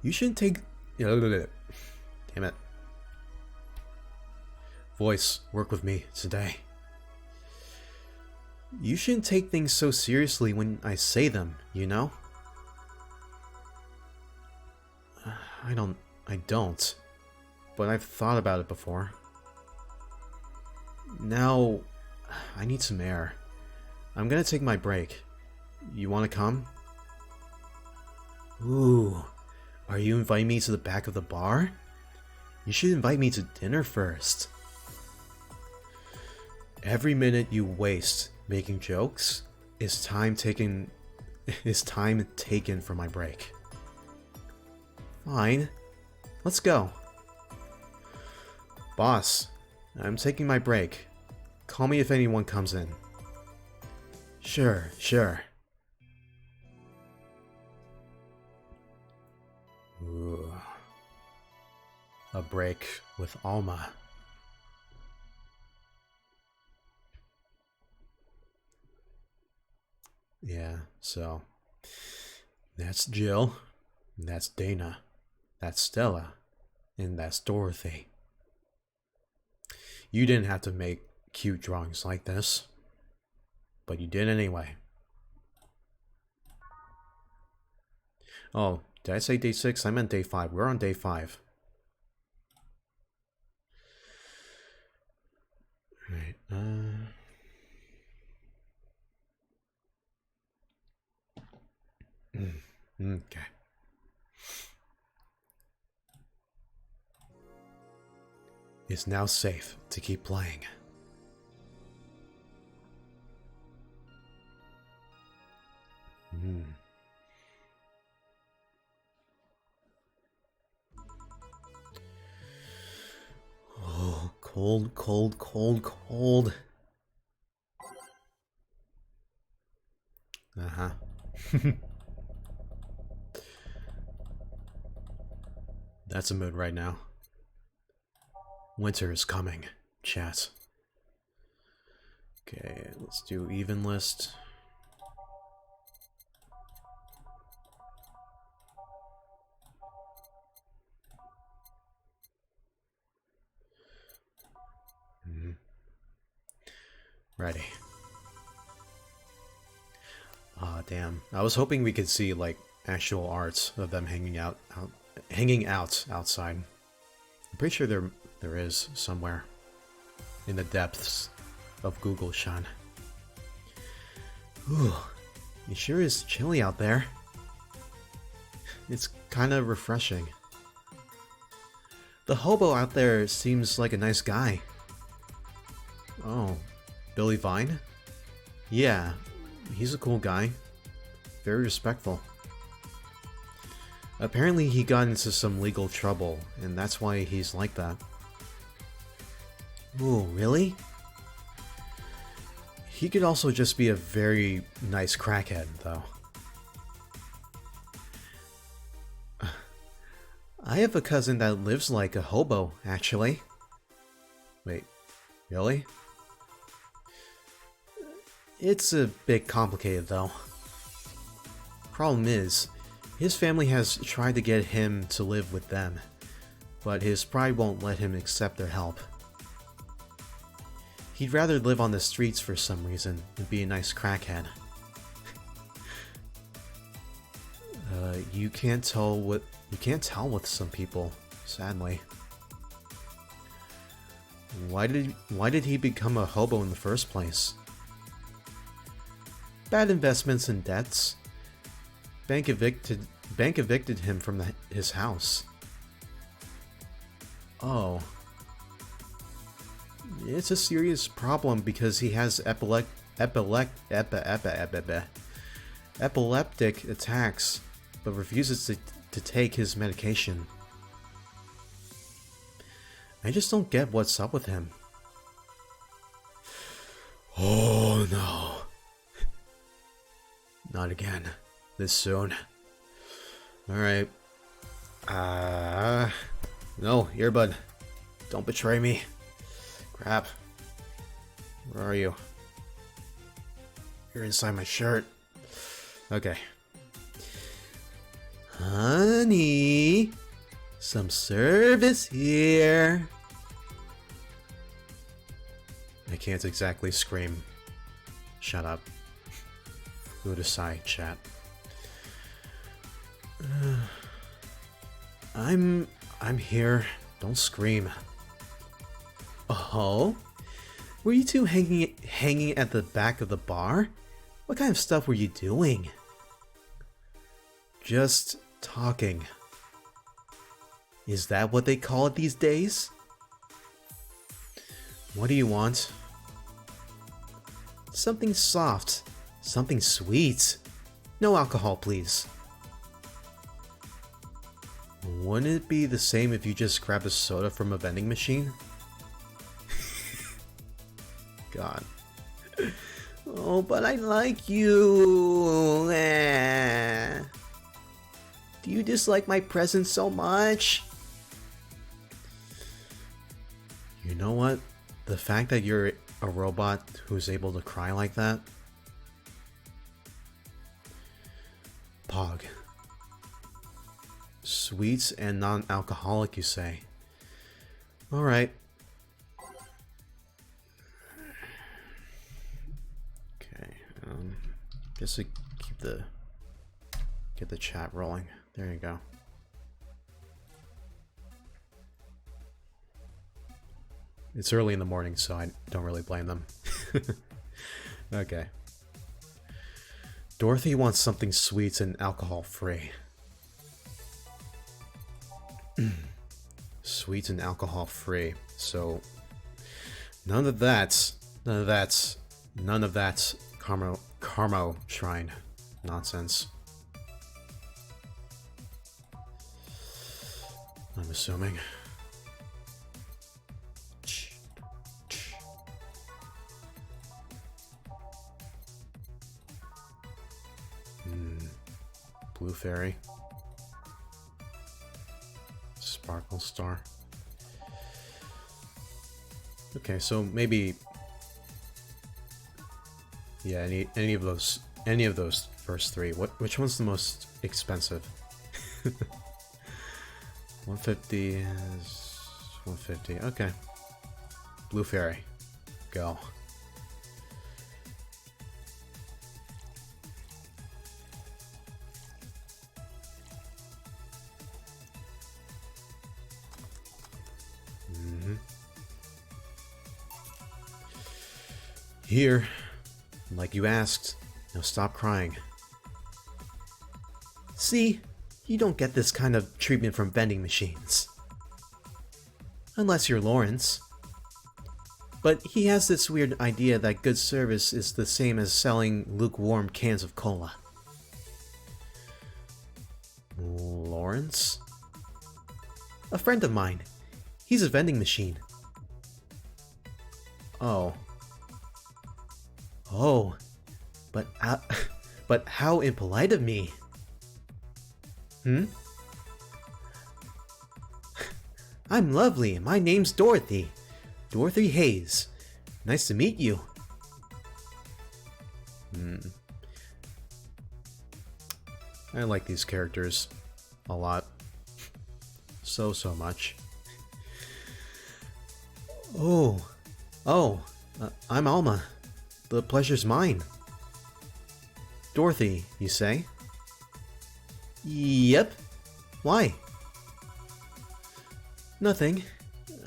You shouldn't take... Damn it. Voice, work with me today. You shouldn't take things so seriously when I say them, you know? I don't. But I've thought about it before. Now, I need some air. I'm gonna take my break. You wanna come? Ooh, are you inviting me to the back of the bar? You should invite me to dinner first. Every minute you waste making jokes is time taken from my break. Fine. Let's go. Boss, I'm taking my break. Call me if anyone comes in. Sure. Ooh. A break with Alma. Yeah, so that's Jill, that's Dana, that's Stella, and that's Dorothy. You didn't have to make cute drawings like this, but you did anyway. Oh, did I say day 6? I meant day 5. We're on day 5. Alright, okay. It's now safe to keep playing. Oh, cold. Uh-huh. That's a mood right now. Winter is coming, chat. Okay, let's do even list. Ready. Ah, damn. I was hoping we could see like actual art of them hanging out outside. I'm pretty sure there is somewhere in the depths of Google, Sean. Ooh, it sure is chilly out there. It's kind of refreshing. The hobo out there seems like a nice guy. Oh, Billy Vine? Yeah, he's a cool guy. Very respectful. Apparently he got into some legal trouble, and that's why he's like that. Ooh, really? He could also just be a very nice crackhead, though. I have a cousin that lives like a hobo, actually. Wait, really? It's a bit complicated, though. Problem is, his family has tried to get him to live with them, but his pride won't let him accept their help. He'd rather live on the streets for some reason than be a nice crackhead. You can't tell with some people, sadly. Why did he become a hobo in the first place? Bad investments and debts. Bank evicted him from his house. Oh. It's a serious problem because he has epileptic attacks, but refuses to take his medication. I just don't get what's up with him. Oh no. Not again. This soon. Alright. No, earbud. Don't betray me. Crap. Where are you? You're inside my shirt. Okay. Honey, some service here. I can't exactly scream Shut up. Go to side chat. I'm here. Don't scream. Oh? Were you two hanging at the back of the bar? What kind of stuff were you doing? Just talking. Is that what they call it these days? What do you want? Something soft. Something sweet. No alcohol, please. Wouldn't it be the same if you just grabbed a soda from a vending machine? God. Oh, but I like you. Do you dislike my presence so much? You know what? The fact that you're a robot who's able to cry like that? Pog. Sweets and non-alcoholic, you say? Alright. Okay, just to get the chat rolling. There you go. It's early in the morning, so I don't really blame them. Okay. Dorothy wants something sweet and alcohol-free. Sweet and alcohol-free. So none of that Carmo Shrine nonsense. I'm assuming. Blue Fairy. Sparkle Star. Okay, so maybe, yeah, any of those first three. Which one's the most expensive? 150 is 150. Okay. Blue Fairy. Go. Here, like you asked. Now stop crying. See, you don't get this kind of treatment from vending machines. Unless you're Lawrence. But he has this weird idea that good service is the same as selling lukewarm cans of cola. Lawrence? A friend of mine. He's a vending machine. Oh. Oh, but how impolite of me. I'm lovely. My name's Dorothy. Dorothy Hayes. Nice to meet you. I like these characters a lot. So much. I'm Alma. The pleasure's mine. Dorothy, you say? Yep. Why? Nothing.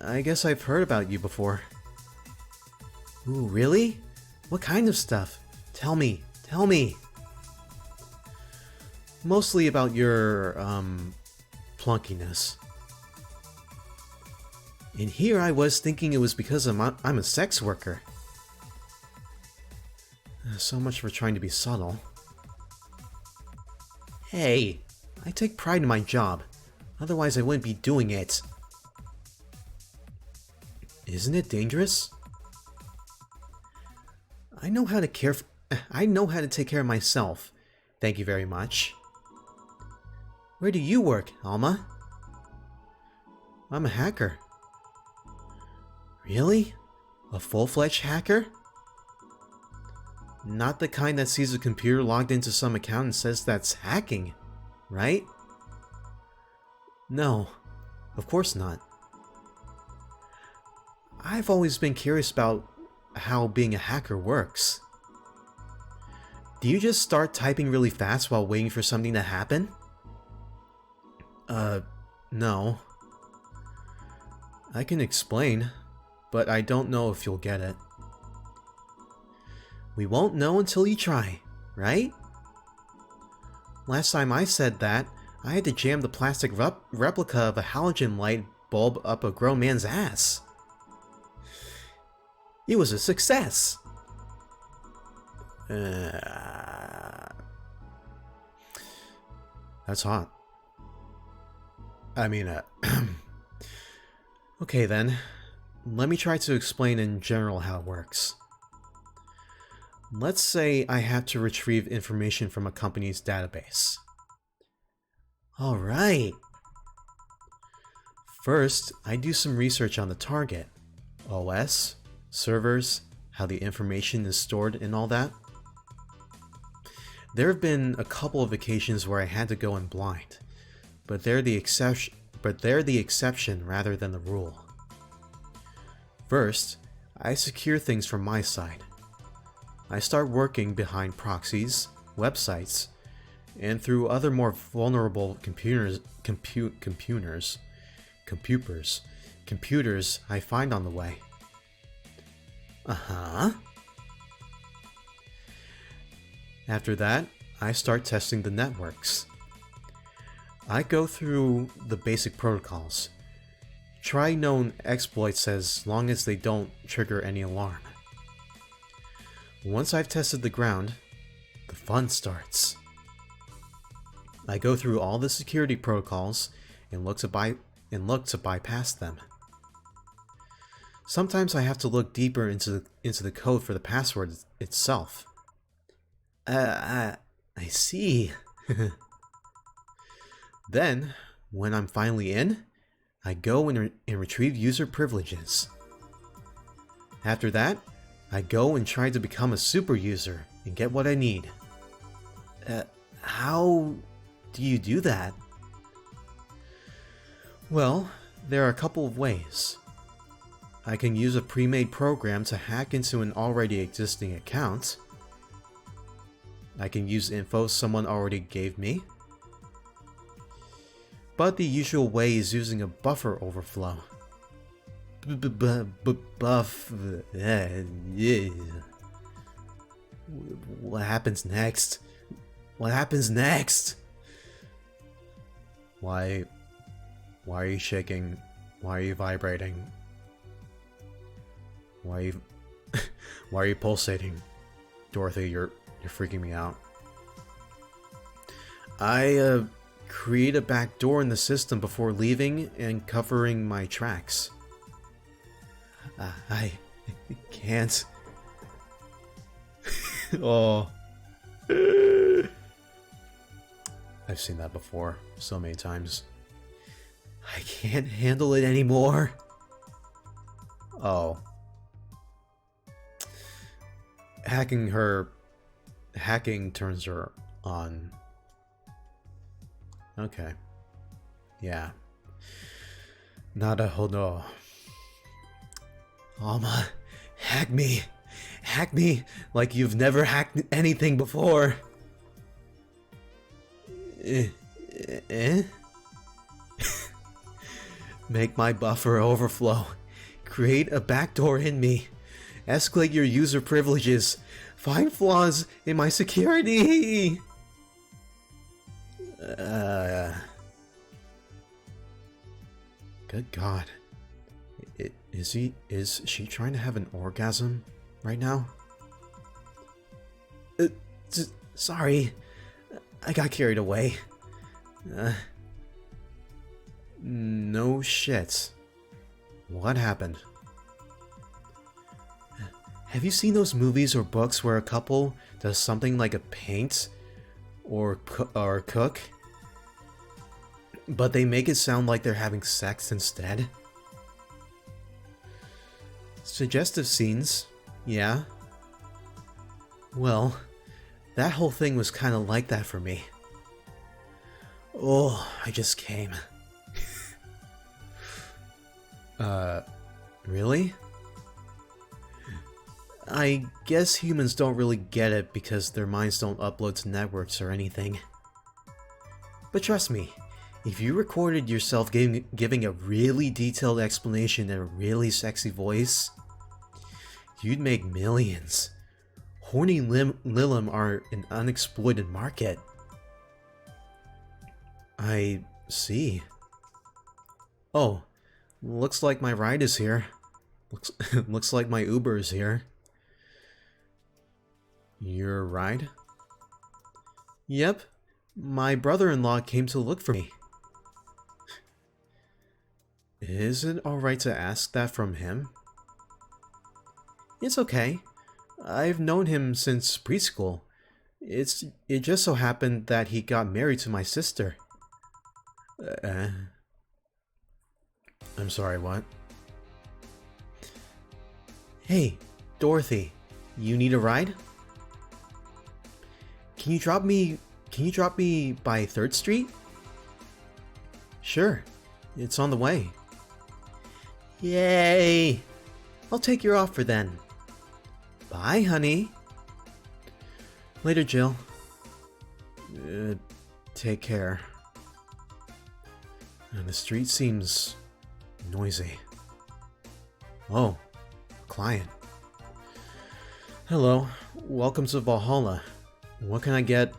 I guess I've heard about you before. Ooh, really? What kind of stuff? Tell me. Mostly about your, plunkiness. And here I was thinking it was because I'm a sex worker. So much for trying to be subtle. Hey, I take pride in my job. Otherwise I wouldn't be doing it. Isn't it dangerous? I know how to take care of myself. Thank you very much. Where do you work, Alma? I'm a hacker. Really? A full-fledged hacker? Not the kind that sees a computer logged into some account and says that's hacking, right? No, of course not. I've always been curious about how being a hacker works. Do you just start typing really fast while waiting for something to happen? No. I can explain, but I don't know if you'll get it. We won't know until you try, right? Last time I said that, I had to jam the plastic replica of a halogen light bulb up a grown man's ass. It was a success! That's hot. I mean, okay then. Let me try to explain in general how it works. Let's say I have to retrieve information from a company's database. Alright. First, I do some research on the target. OS, servers, how the information is stored and all that. There have been a couple of occasions where I had to go in blind, but they're the exception rather than the rule. First, I secure things from my side. I start working behind proxies, websites, and through other more vulnerable computers I find on the way. After that, I start testing the networks. I go through the basic protocols. Try known exploits as long as they don't trigger any alarm. Once I've tested the ground, the fun starts. I go through all the security protocols and look to bypass them. Sometimes I have to look deeper into the code for the password itself. I see. Then, when I'm finally in, I go and retrieve user privileges. After that, I go and try to become a super user and get what I need. How do you do that? Well, there are a couple of ways. I can use a pre-made program to hack into an already existing account. I can use info someone already gave me. But the usual way is using a buffer overflow. What happens next? What happens next? Why are you shaking? Why are you vibrating? Why are you pulsating? Dorothy, you're freaking me out. I create a back door in the system before leaving and covering my tracks. I can't. Oh. I've seen that before so many times. I can't handle it anymore. Oh. Hacking turns her on. Okay. Yeah. Nada hodo. Alma, hack me. Hack me like you've never hacked anything before. Make my buffer overflow. Create a backdoor in me. Escalate your user privileges. Find flaws in my security. Good God. Is she trying to have an orgasm right now? Sorry. I got carried away. No shit. What happened? Have you seen those movies or books where a couple does something like a paint or cook, but they make it sound like they're having sex instead? Suggestive scenes, yeah. Well, that whole thing was kind of like that for me. Oh, I just came. Really? I guess humans don't really get it because their minds don't upload to networks or anything. But trust me, if you recorded yourself giving a really detailed explanation in a really sexy voice, you'd make millions. Horny Lilim are an unexploited market. I see. Oh, looks like my ride is here. Looks like my Uber is here. Your ride? Yep. My brother-in-law came to look for me. Is it alright to ask that from him? It's okay. I've known him since preschool. It just so happened that he got married to my sister. I'm sorry, what? Hey, Dorothy, you need a ride? Can you drop me by 3rd Street? Sure, it's on the way. Yay! I'll take your offer then. Bye, honey. Later, Jill. Take care. The street seems noisy. Oh, client. Hello, welcome to Valhalla. What can I get?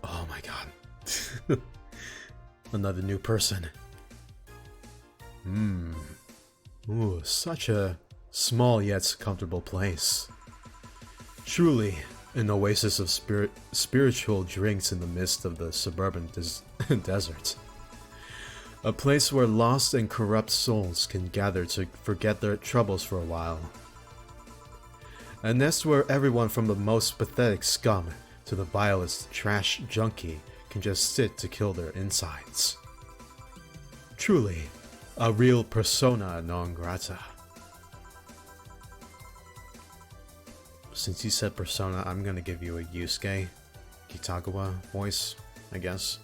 Oh my god. Another new person. Ooh, such a small yet comfortable place. Truly, an oasis of spiritual drinks in the midst of the suburban desert. A place where lost and corrupt souls can gather to forget their troubles for a while. A nest where everyone from the most pathetic scum to the vilest trash junkie can just sit to kill their insides. Truly, a real persona non grata. Since you said persona, I'm gonna give you a Yusuke Kitagawa voice, I guess.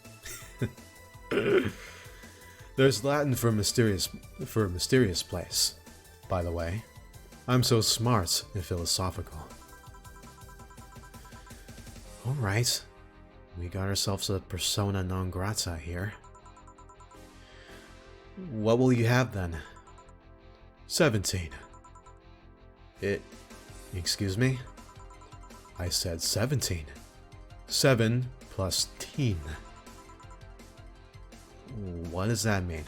There's Latin for mysterious place, by the way. I'm so smart and philosophical. Alright, we got ourselves a persona non grata here. What will you have then? 17. Excuse me? I said 17. 7 plus teen. What does that mean?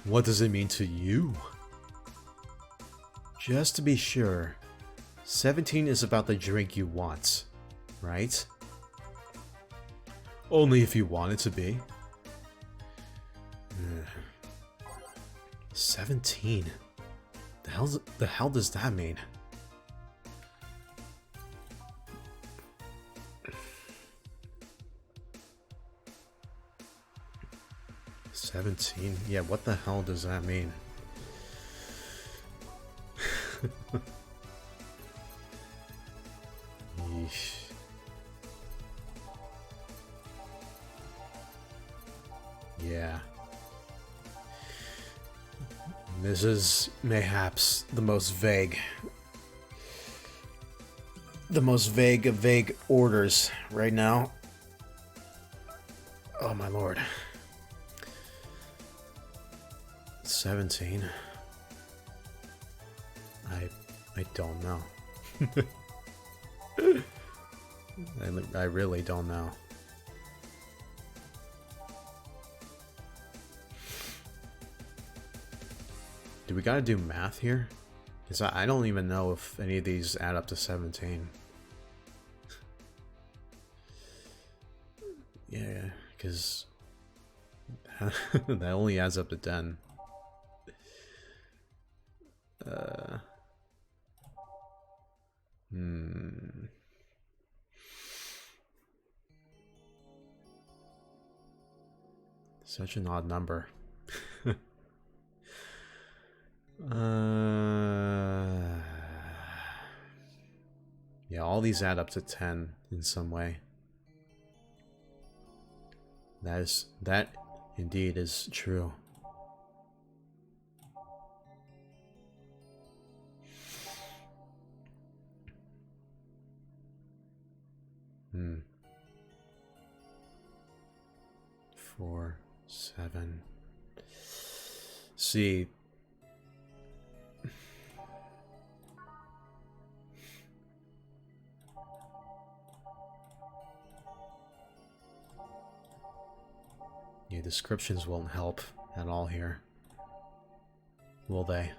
What does it mean to you? Just to be sure, 17 is about the drink you want, right? Only if you want it to be. 17? The hell does that mean? $17? Yeah, what the hell does that mean? Yeesh. Yeah. This is mayhaps the most vague of vague orders right now. Oh my lord. 17. I don't know. I really don't know. Do we gotta do math here? Because I don't even know if any of these add up to 17. Yeah, because that only adds up to 10. Such an odd number. Yeah, all these add up to 10 in some way. That indeed is true. 4, 7. See. Yeah, descriptions won't help at all here. Will they?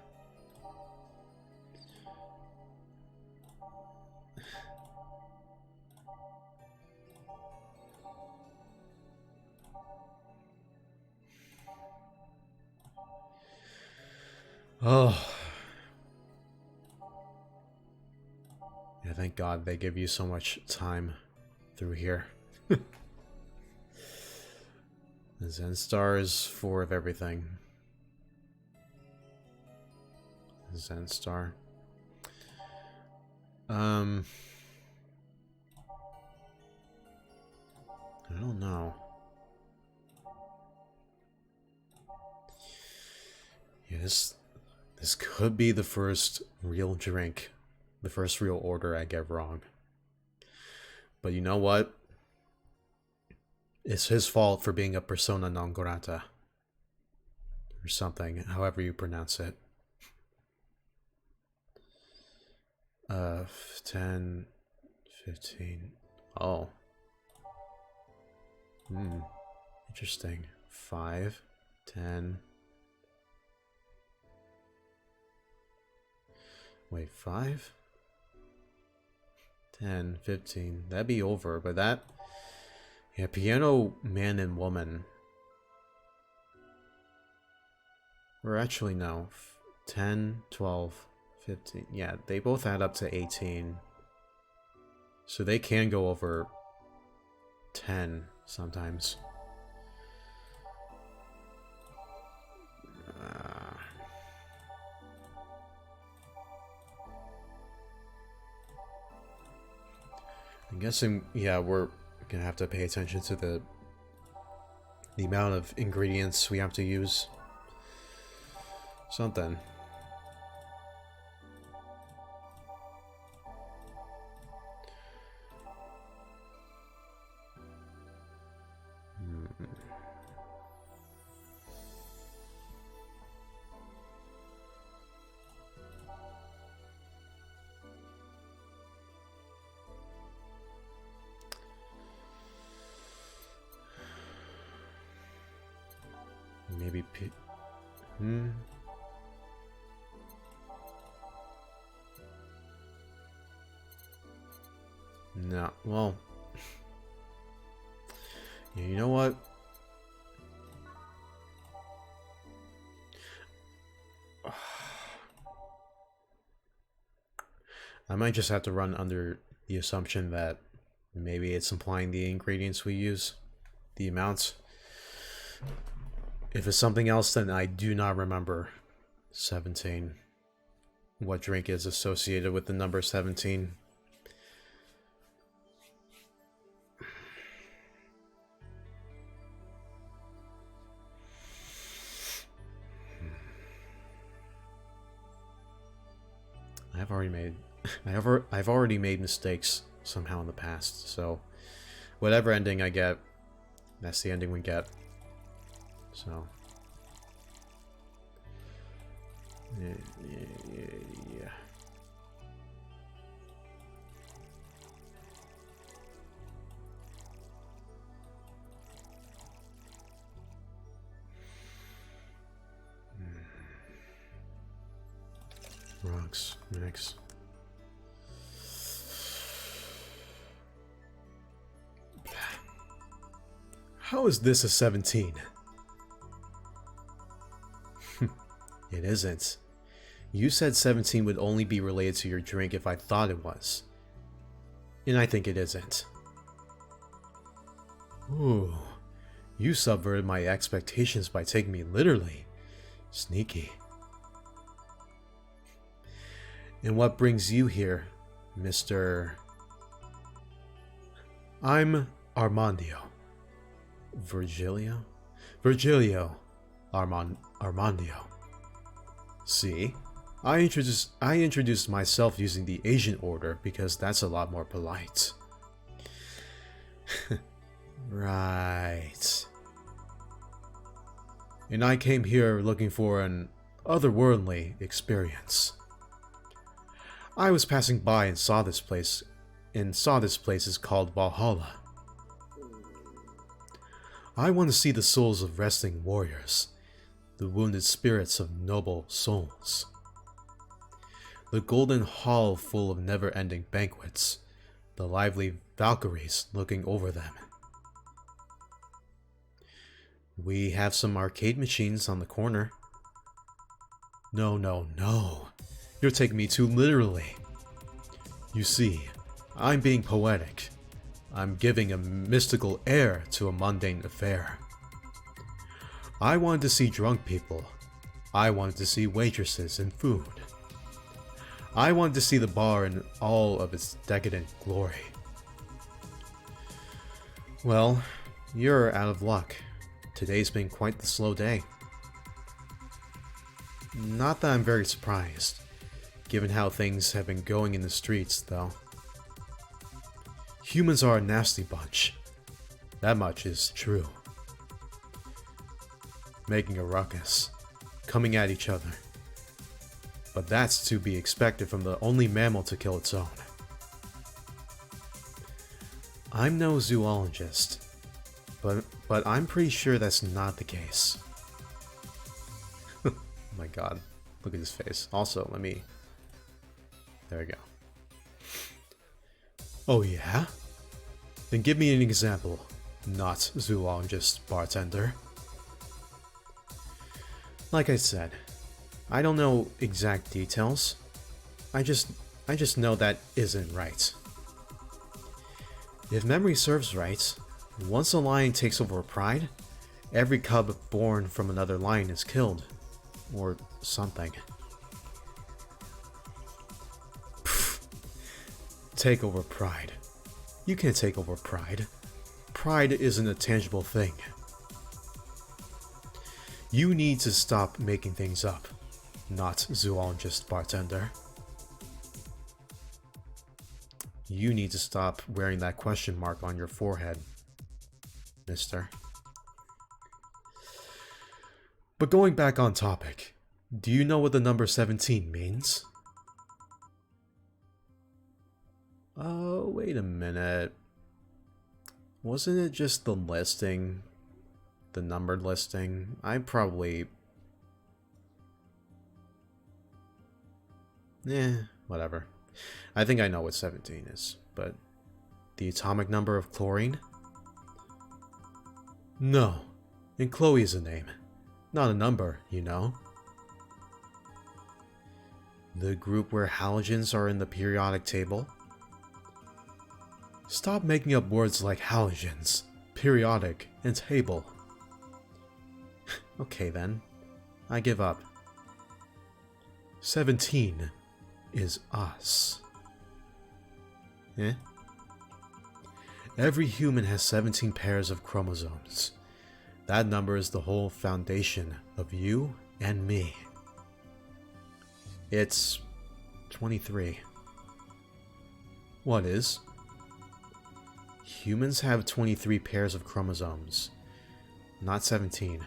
Oh. Yeah, thank God they give you so much time through here. The Zen Star is 4 of everything. The Zen Star. I don't know. Yeah, this could be the first real drink. The first real order I get wrong. But you know what? It's his fault for being a persona non grata. Or something, however you pronounce it. 10, 15. Oh. Interesting. 5, 10. Wait, 5? 10, 15. That'd be over, but that... Yeah, piano man and woman. Or actually, no. 10, 12, 15. Yeah, they both add up to 18. So they can go over 10 sometimes. I'm guessing, yeah, we're gonna have to pay attention to the amount of ingredients we have to use. Something. Maybe No, well... Yeah, you know what? I might just have to run under the assumption that maybe it's implying the ingredients we use, the amounts. If it's something else, then I do not remember 17. What drink is associated with the number 17? I've already made mistakes somehow in the past, so whatever ending I get, that's the ending we get. So yeah. Rocks mix. How is this a 17? It isn't. You said 17 would only be related to your drink if I thought it was. And I think it isn't. Ooh. You subverted my expectations by taking me literally. Sneaky. And what brings you here, Mr. I'm Armandio. Virgilio? Virgilio Armandio. See? I introduced myself using the Asian order because that's a lot more polite. Right. And I came here looking for an otherworldly experience. I was passing by and saw this place is called Valhalla. I want to see the souls of resting warriors, the wounded spirits of noble souls. The golden hall full of never-ending banquets, the lively Valkyries looking over them. We have some arcade machines on the corner. No, no, no. You're taking me too literally. You see, I'm being poetic. I'm giving a mystical air to a mundane affair. I wanted to see drunk people. I wanted to see waitresses and food. I wanted to see the bar in all of its decadent glory. Well, you're out of luck. Today's been quite the slow day. Not that I'm very surprised, given how things have been going in the streets, though. Humans are a nasty bunch. That much is true. Making a ruckus, coming at each other. But that's to be expected from the only mammal to kill its own. I'm no zoologist, but I'm pretty sure that's not the case. Oh my god, look at his face. Also, there we go. Oh yeah? Then give me an example, not zoologist bartender. Like I said, I don't know exact details. I just know that isn't right. If memory serves right, once a lion takes over a pride, every cub born from another lion is killed. Or something. Pfft. Take over pride. You can't take over pride. Pride isn't a tangible thing. You need to stop making things up, not zoologist bartender. You need to stop wearing that question mark on your forehead, mister. But going back on topic, do you know what the number 17 means? Oh, wait a minute. Wasn't it just the listing? The numbered listing? Whatever. I think I know what 17 is, but the atomic number of chlorine? No. And Chloe is a name. Not a number, you know. The group where halogens are in the periodic table? Stop making up words like halogens, periodic, and table. Okay then, I give up. 17 is us. Eh? Every human has 17 pairs of chromosomes. That number is the whole foundation of you and me. It's 23. What is? Humans have 23 pairs of chromosomes, not 17.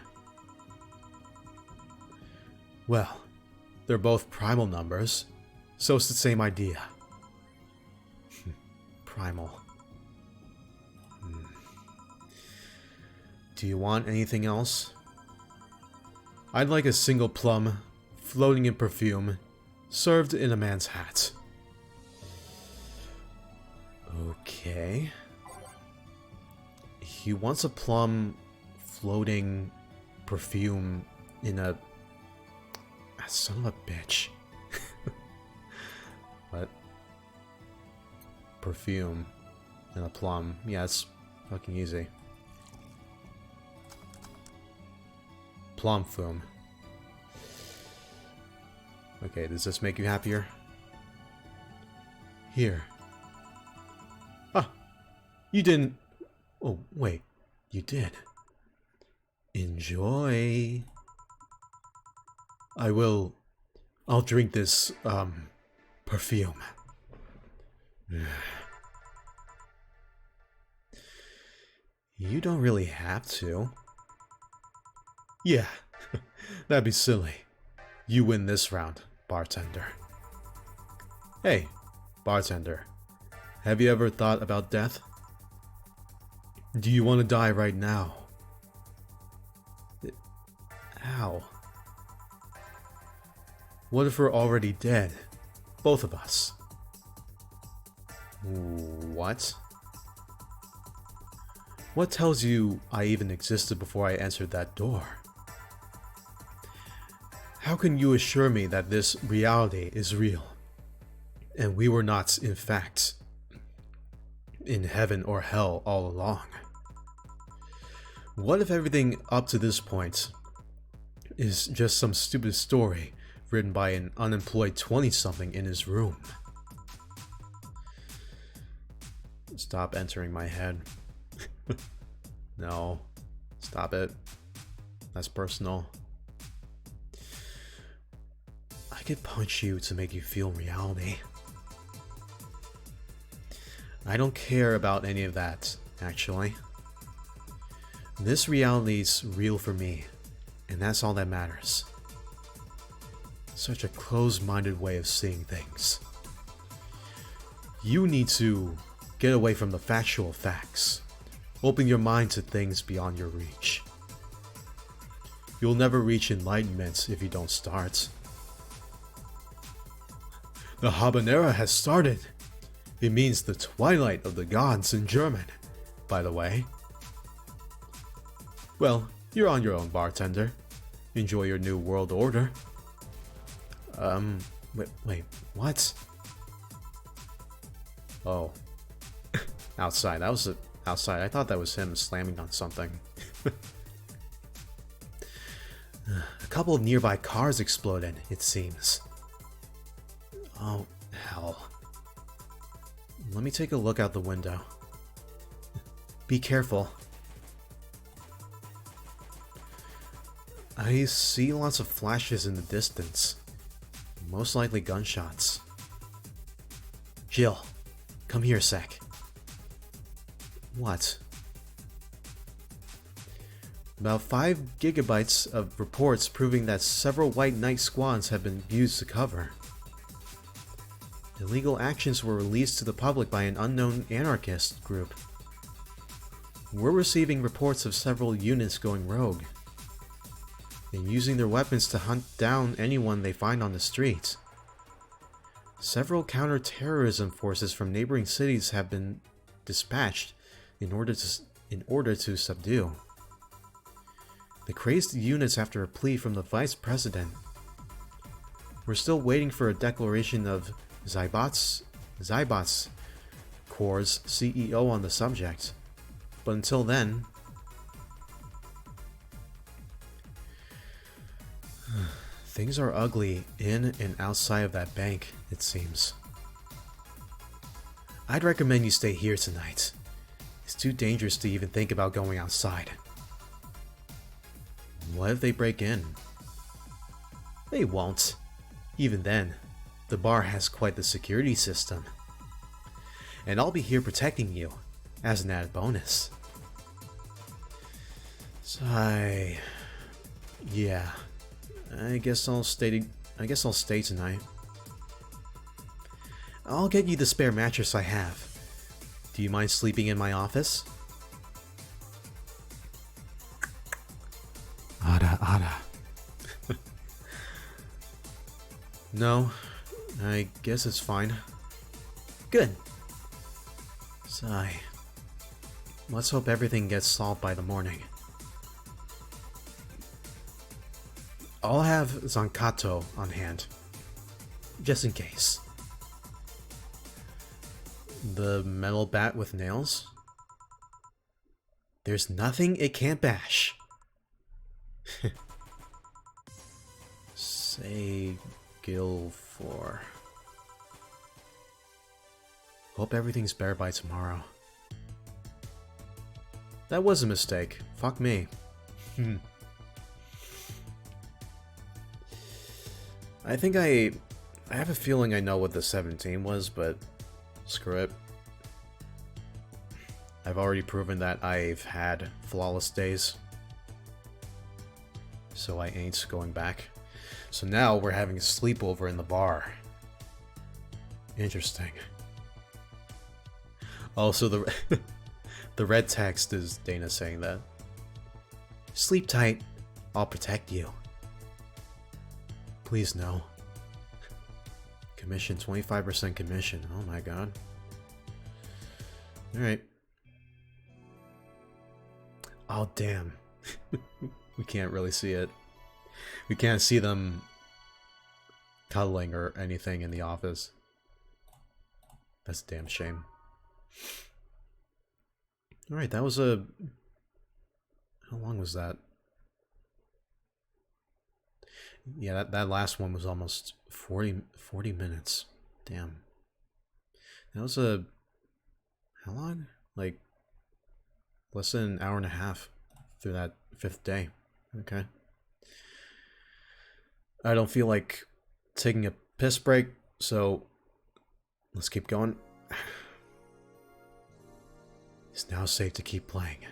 Well, they're both primal numbers, so it's the same idea. Primal. Do you want anything else? I'd like a single plum, floating in perfume, served in a man's hat. Okay. He wants a plum, floating perfume in a... Son of a bitch. What? Perfume and a plum. Yeah, it's fucking easy. Plum foam. Okay, does this make you happier? Here. Ah! You didn't... Oh, wait. You did. Enjoy. I'll drink this, perfume. You don't really have to. Yeah, that'd be silly. You win this round, bartender. Hey, bartender. Have you ever thought about death? Do you want to die right now? Ow. What if we're already dead? Both of us. What? What tells you I even existed before I entered that door? How can you assure me that this reality is real? And we were not, in fact, in heaven or hell all along? What if everything up to this point is just some stupid story written by an unemployed 20-something in his room? Stop entering my head. No. Stop it. That's personal. I could punch you to make you feel reality. I don't care about any of that, actually. This reality's real for me, and that's all that matters. Such a closed-minded way of seeing things. You need to get away from the factual facts. Open your mind to things beyond your reach. You'll never reach enlightenment if you don't start. The habanera has started. It means the twilight of the gods in German, by the way. Well, you're on your own, bartender. Enjoy your new world order. Wait, what? Oh. Outside. That was outside. I thought that was him slamming on something. A couple of nearby cars exploded, it seems. Oh, hell. Let me take a look out the window. Be careful. I see lots of flashes in the distance. Most likely gunshots. Jill, come here a sec. What? About 5 gigabytes of reports proving that several White Knight squads have been used to cover. Illegal actions were released to the public by an unknown anarchist group. We're receiving reports of several units going rogue and using their weapons to hunt down anyone they find on the streets. Several counter-terrorism forces from neighboring cities have been dispatched in order to subdue the crazed units after a plea from the Vice President. We're still waiting for a declaration of Zybot's Corps' CEO on the subject, but until then, things are ugly in and outside of that bank, it seems. I'd recommend you stay here tonight. It's too dangerous to even think about going outside. What if they break in? They won't. Even then, the bar has quite the security system. And I'll be here protecting you, as an added bonus. So yeah. I guess I'll stay tonight. I'll get you the spare mattress I have. Do you mind sleeping in my office? Ada. No, I guess it's fine. Good. Sigh. Let's hope everything gets solved by the morning. I'll have Zancato on hand, just in case. The metal bat with nails? There's nothing it can't bash. Say Gil 4. Hope everything's better by tomorrow. That was a mistake. Fuck me. I think I have a feeling I know what the 17 was, but screw it. I've already proven that I've had flawless days. So I ain't going back. So now we're having a sleepover in the bar. Interesting. Oh, so the the red text is Dana saying that. Sleep tight. I'll protect you. Please no. Commission, 25% commission. Oh my god. Alright. Oh damn. We can't really see it. We can't see them cuddling or anything in the office. That's a damn shame. Alright, that was a... How long was that? Yeah, that last one was almost 40 minutes. Damn. That was a... How long? Like, less than an hour and a half through that 5th day. Okay. I don't feel like taking a piss break, so let's keep going. It's now safe to keep playing.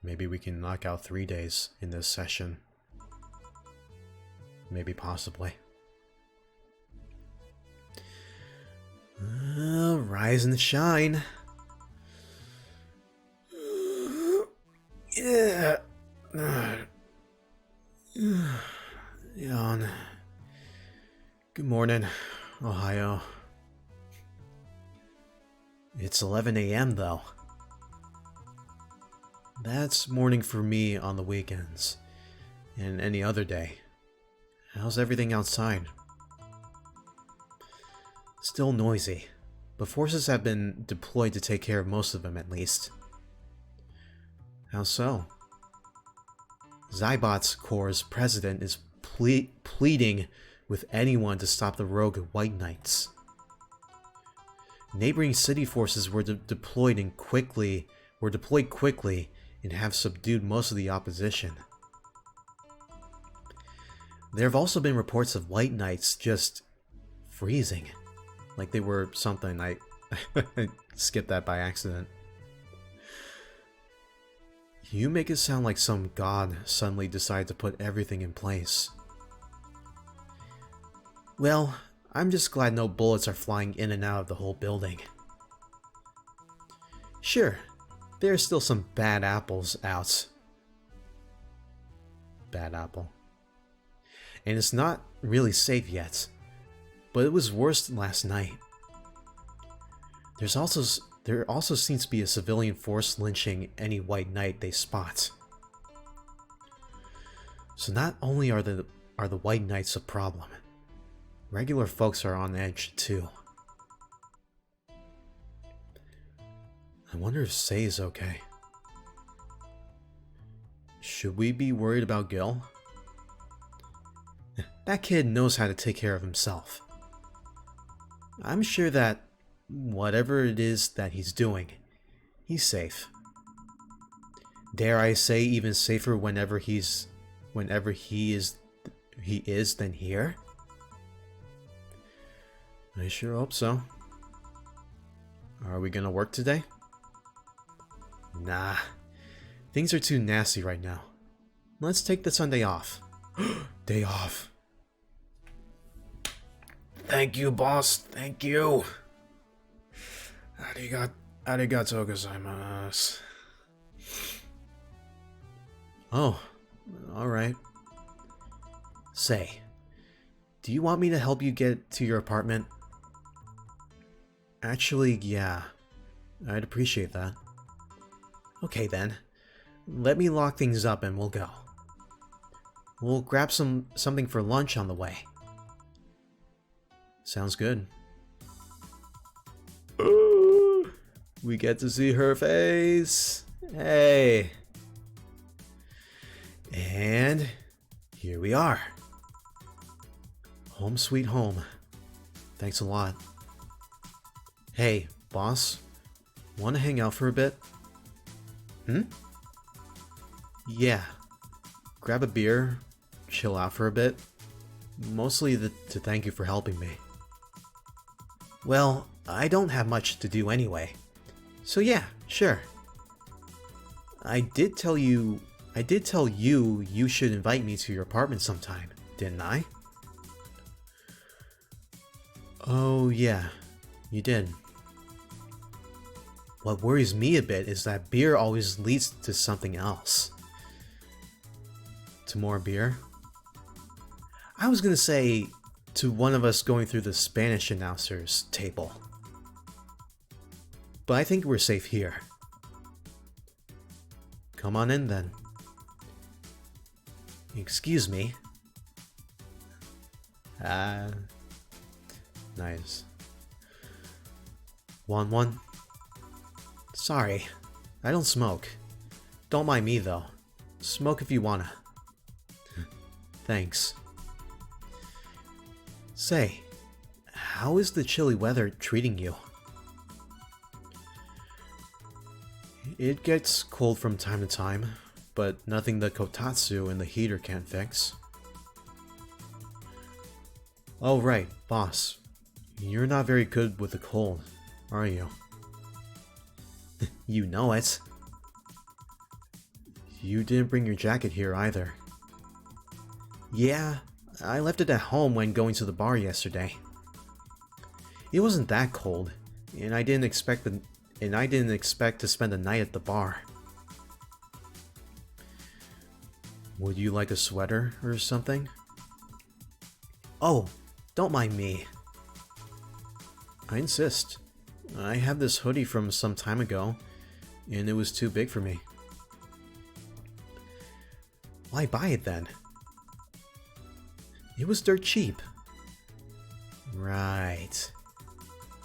Maybe we can knock out 3 days in this session. Maybe, possibly. Rise and shine. Yeah. Yawn. Good morning, Ohio. It's 11 a.m. though. That's morning for me on the weekends. And any other day. How's everything outside? Still noisy, but forces have been deployed to take care of most of them at least. How so? Zybot's Corps' president is pleading with anyone to stop the rogue White Knights. Neighboring city forces were deployed quickly and have subdued most of the opposition. There have also been reports of White Knights just freezing, like they were something. I skipped that by accident. You make it sound like some god suddenly decided to put everything in place. Well, I'm just glad no bullets are flying in and out of the whole building. Sure, there are still some bad apples out. Bad apple. And it's not really safe yet, but it was worse last night. There also seems to be a civilian force lynching any White Knight they spot. So not only are the White Knights a problem, regular folks are on edge too. I wonder if Sei is okay. Should we be worried about Gil? That kid knows how to take care of himself. I'm sure that whatever it is that he's doing, he's safe. Dare I say even safer whenever he is than here? I sure hope so. Are we gonna work today? Nah. Things are too nasty right now. Let's take the Sunday off. Day off. Thank you, boss. Thank you. Arigatou gozaimasu. Oh, alright. Say, do you want me to help you get to your apartment? Actually, yeah. I'd appreciate that. Okay then. Let me lock things up and we'll go. We'll grab something for lunch on the way. Sounds good. We get to see her face. Hey. And here we are. Home sweet home. Thanks a lot. Hey, boss. Want to hang out for a bit? Yeah. Grab a beer, chill out for a bit. Mostly to thank you for helping me. Well, I don't have much to do anyway. So yeah, sure. I did tell you you should invite me to your apartment sometime, didn't I? Oh yeah, you did. What worries me a bit is that beer always leads to something else. To more beer? I was gonna say to one of us going through the Spanish announcer's table. But I think we're safe here. Come on in then. Excuse me. Nice. Want one? Sorry, I don't smoke. Don't mind me though. Smoke if you wanna. Thanks. Say, how is the chilly weather treating you? It gets cold from time to time, but nothing the kotatsu and the heater can't fix. Oh right, boss. You're not very good with the cold, are you? You know it. You didn't bring your jacket here either. Yeah, I left it at home when going to the bar yesterday. It wasn't that cold, and I didn't expect to spend the night at the bar. Would you like a sweater or something? Oh, don't mind me. I insist. I have this hoodie from some time ago, and it was too big for me. Why buy it then? It was dirt cheap. Right.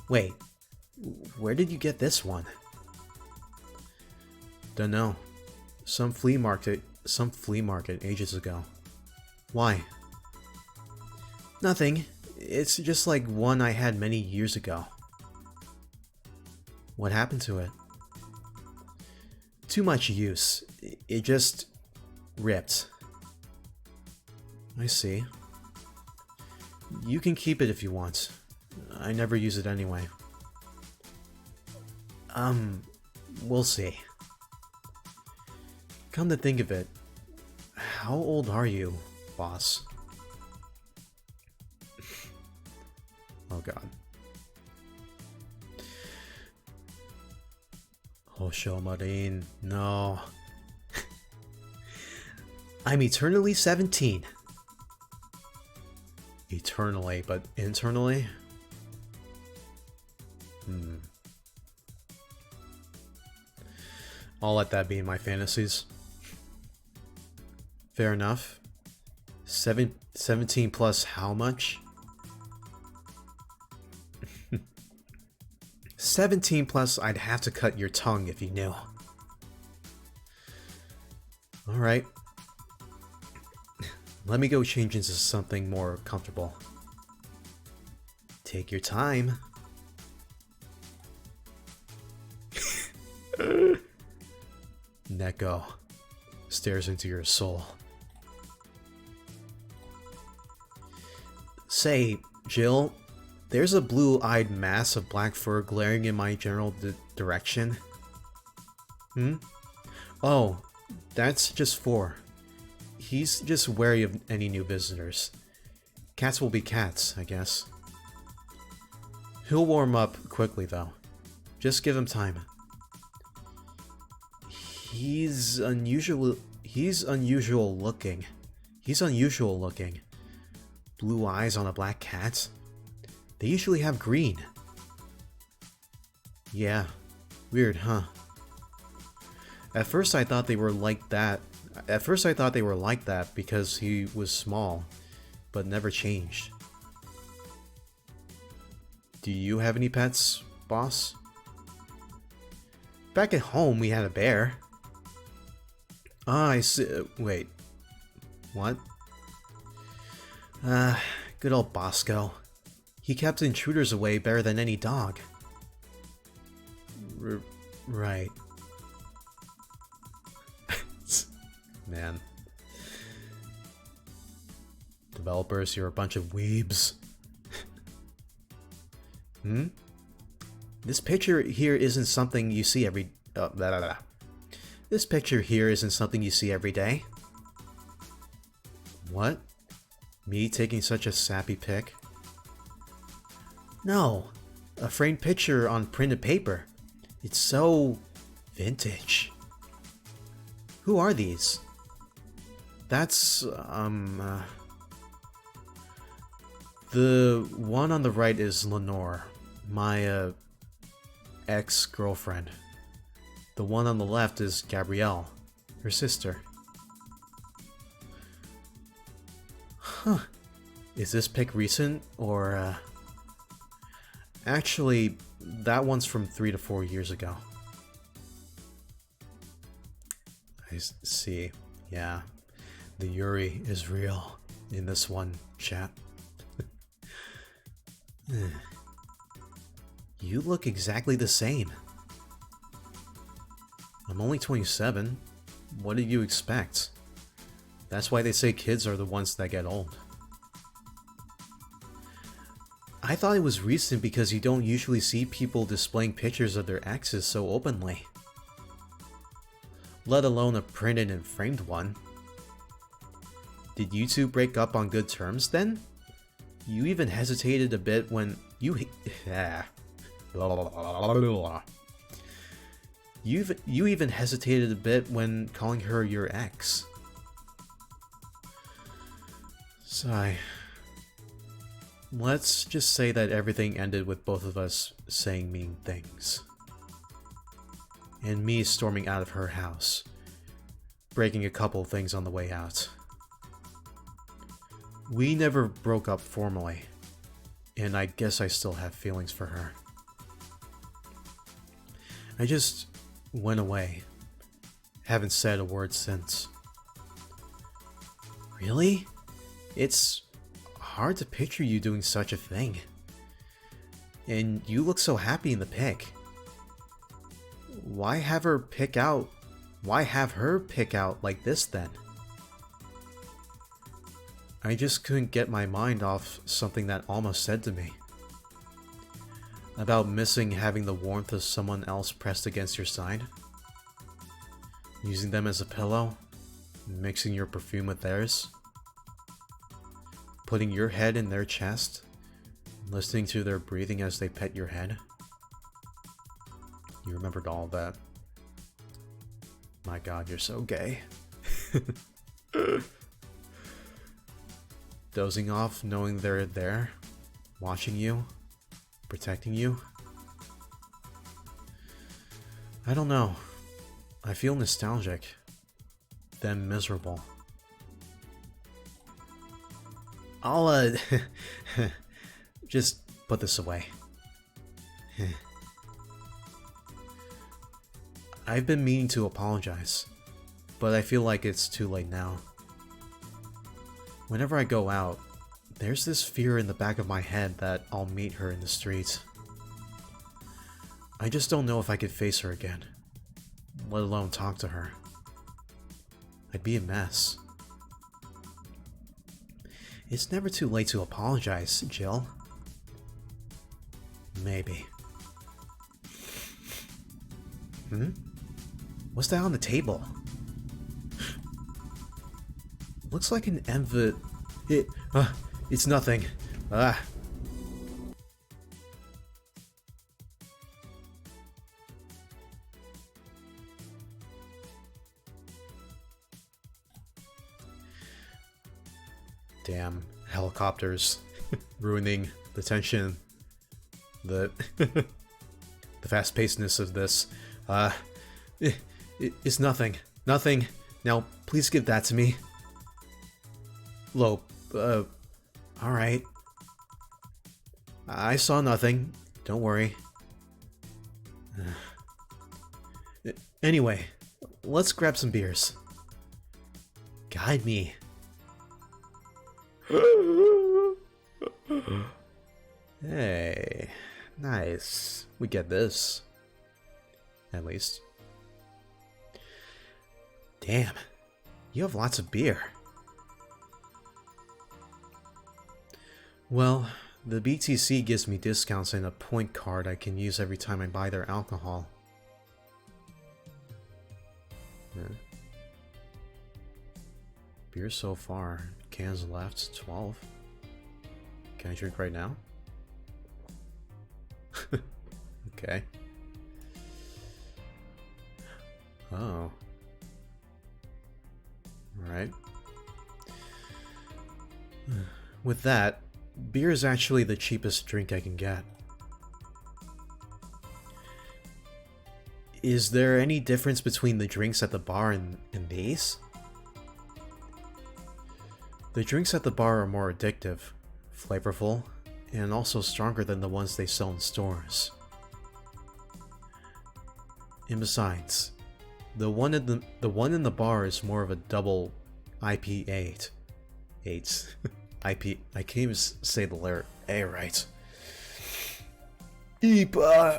Wait, where did you get this one? Dunno. Some flea market ages ago. Why? Nothing. It's just like one I had many years ago. What happened to it? Too much use. It just ripped. I see. You can keep it if you want. I never use it anyway. We'll see. Come to think of it, how old are you, boss? Oh god. Hoshomarin, no. I'm eternally 17. Eternally, but internally? I'll let that be in my fantasies. Fair enough. 17 plus how much? 17 plus I'd have to cut your tongue if you knew. Alright. Let me go change into something more comfortable. Take your time. Neko stares into your soul. Say, Jill, there's a blue-eyed mass of black fur glaring in my general direction. Oh, that's just 4. He's just wary of any new visitors. Cats will be cats, I guess. He'll warm up quickly, though. Just give him time. He's unusual looking. Blue eyes on a black cat? They usually have green. Yeah. Weird, huh? At first I thought they were like that because he was small, but never changed. Do you have any pets, boss? Back at home we had a bear. Ah, I see. Wait. What? Good old Bosco. He kept intruders away better than any dog. Right. Man. Developers, you're a bunch of weebs. Hmm? This picture here isn't something you see every... This picture here isn't something you see every day. What? Me taking such a sappy pic? No, a framed picture on printed paper. It's so... vintage. Who are these? That's, the one on the right is Lenore, my, ex-girlfriend. The one on the left is Gabrielle, her sister. Huh. Is this pic recent, or, Actually, that one's from 3 to 4 years ago. I see. Yeah. The Yuri is real in this one, chat. You look exactly the same. I'm only 27. What did you expect? That's why they say kids are the ones that get old. I thought it was recent because you don't usually see people displaying pictures of their exes so openly. Let alone a printed and framed one. Did you two break up on good terms then? You even hesitated a bit when you even hesitated a bit when calling her your ex. Sigh. Let's just say that everything ended with both of us saying mean things. And me storming out of her house, breaking a couple things on the way out. We never broke up formally, and I guess I still have feelings for her. I just went away. Haven't said a word since. Really? It's hard to picture you doing such a thing. And you look so happy in the pic. Why have her pick out like this then? I just couldn't get my mind off something that Alma said to me. About missing having the warmth of someone else pressed against your side. Using them as a pillow. Mixing your perfume with theirs. Putting your head in their chest. Listening to their breathing as they pet your head. You remembered all that. My god, you're so gay. Dozing off, knowing they're there, watching you, protecting you. I don't know. I feel nostalgic, then miserable. I'll, just put this away. I've been meaning to apologize, but I feel like it's too late now. Whenever I go out, there's this fear in the back of my head that I'll meet her in the street. I just don't know if I could face her again, let alone talk to her. I'd be a mess. It's never too late to apologize, Jill. Maybe. What's that on the table? Looks like an envelope. It's nothing. Damn, helicopters ruining the tension, the fast-pacedness of this. It's nothing. Nothing. Now, please give that to me. Lope, alright. I saw nothing. Don't worry. Anyway, let's grab some beers. Guide me. Hey, nice. We get this. At least. Damn, you have lots of beer. Well, The BTC gives me discounts and a point card I can use every time I buy their alcohol. Yeah. Beer so far. Cans left, 12. Can I drink right now? Okay. Oh. Alright. With that, beer is actually the cheapest drink I can get. Is there any difference between the drinks at the bar and these? The drinks at the bar are more addictive, flavorful, and also stronger than the ones they sell in stores. And besides, the one in the bar is more of a double IPA. IP. I can't even say the letter A right. IPA.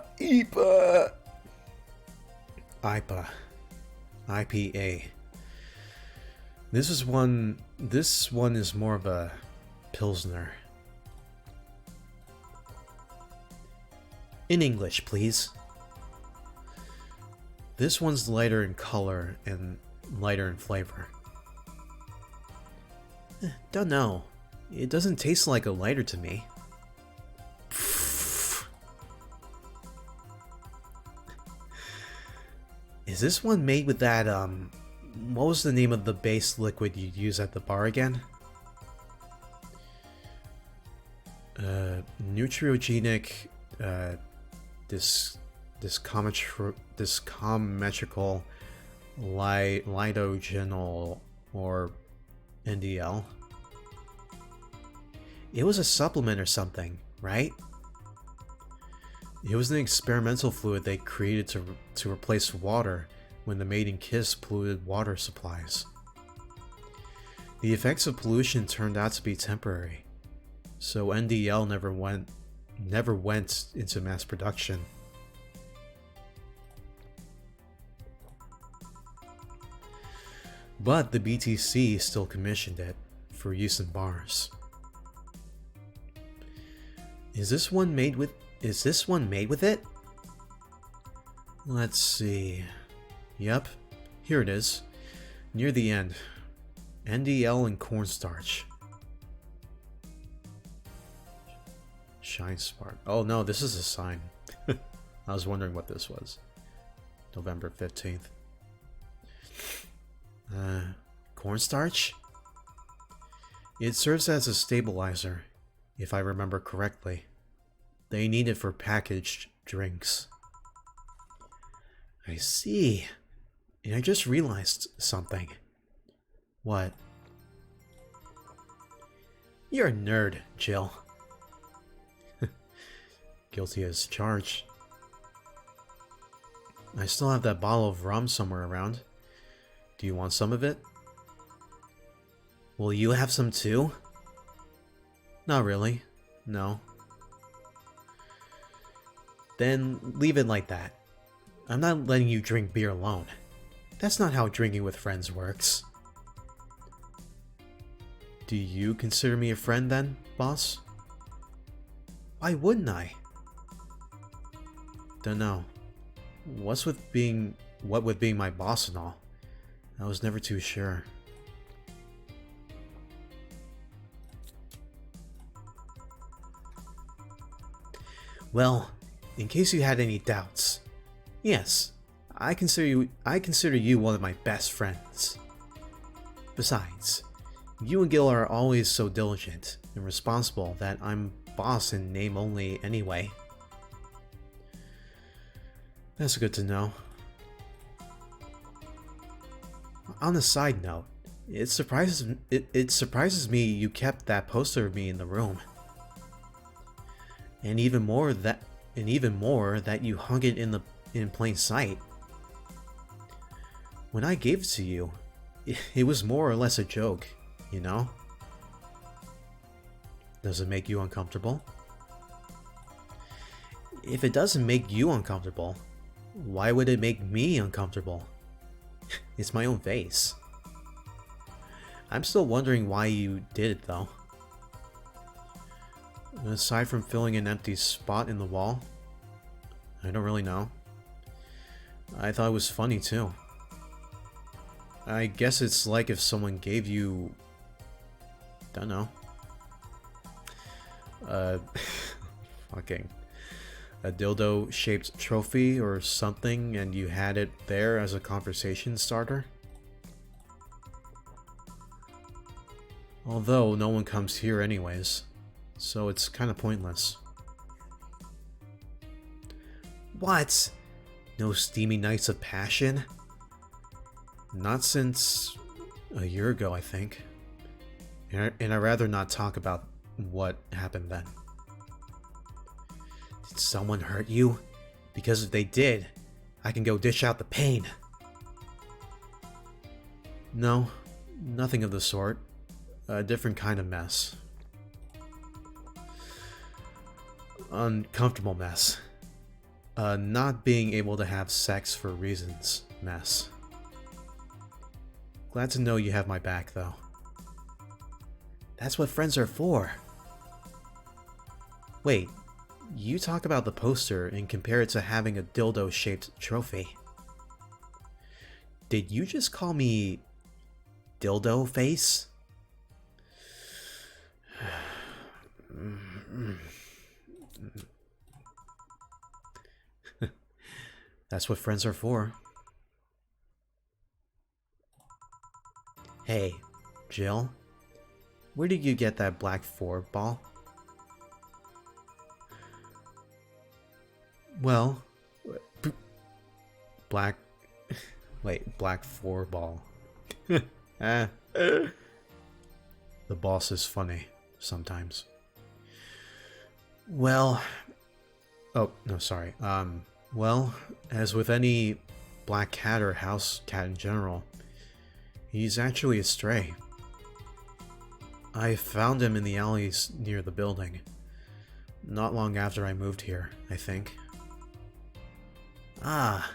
This one is more of a Pilsner. In English, please. This one's lighter in color and lighter in flavor. Don't know. It doesn't taste like a lighter to me. Is this one made with that, what was the name of the base liquid you'd use at the bar again? Neutrogenic, discometrical lidogenol, or NDL. It was a supplement or something, right? It was an experimental fluid they created to replace water when the maiden kiss polluted water supplies. The effects of pollution turned out to be temporary, so NDL never went into mass production. But the BTC still commissioned it for use in bars. Is this one made with it? Let's see. Yep, here it is. Near the end. NDL and cornstarch. Shine Spark. Oh no, this is a sign. I was wondering what this was. November 15th. Cornstarch? It serves as a stabilizer, if I remember correctly. They need it for packaged drinks. I see. And I just realized something. What? You're a nerd, Jill. Guilty as charged. I still have that bottle of rum somewhere around. Do you want some of it? Will you have some too? Not really. No. Then leave it like that. I'm not letting you drink beer alone. That's not how drinking with friends works. Do you consider me a friend then, boss? Why wouldn't I? Dunno. What with being my boss and all? I was never too sure. Well, in case you had any doubts, yes, I consider you one of my best friends. Besides, you and Gil are always so diligent and responsible that I'm boss in name only anyway. That's good to know. On a side note, it surprises me you kept that poster of me in the room. And even more that you hung it in plain sight. When I gave it to you, it was more or less a joke, you know? Does it make you uncomfortable? If it doesn't make you uncomfortable, why would it make me uncomfortable? It's my own face. I'm still wondering why you did it though. Aside from filling an empty spot in the wall, I don't really know. I thought it was funny too. I guess it's like if someone gave you... don't know. Fucking... a dildo-shaped trophy or something, and you had it there as a conversation starter? Although, no one comes here anyways, so it's kind of pointless. What? No steamy nights of passion? Not since a year ago, I think. And I'd rather not talk about what happened then. Did someone hurt you? Because if they did, I can go dish out the pain. No, nothing of the sort. A different kind of mess. Uncomfortable mess. Not being able to have sex for reasons mess. Glad to know you have my back, though. That's what friends are for. Wait, you talk about the poster and compare it to having a dildo-shaped trophy. Did you just call me... dildo face? That's what friends are for. Hey, Jill, where did you get that black 4 ball? Well, black... wait, black 4 ball. The boss is funny, sometimes. Well... oh, no, sorry. Well, as with any black cat or house cat in general, he's actually a stray. I found him in the alleys near the building. Not long after I moved here, I think. Ah,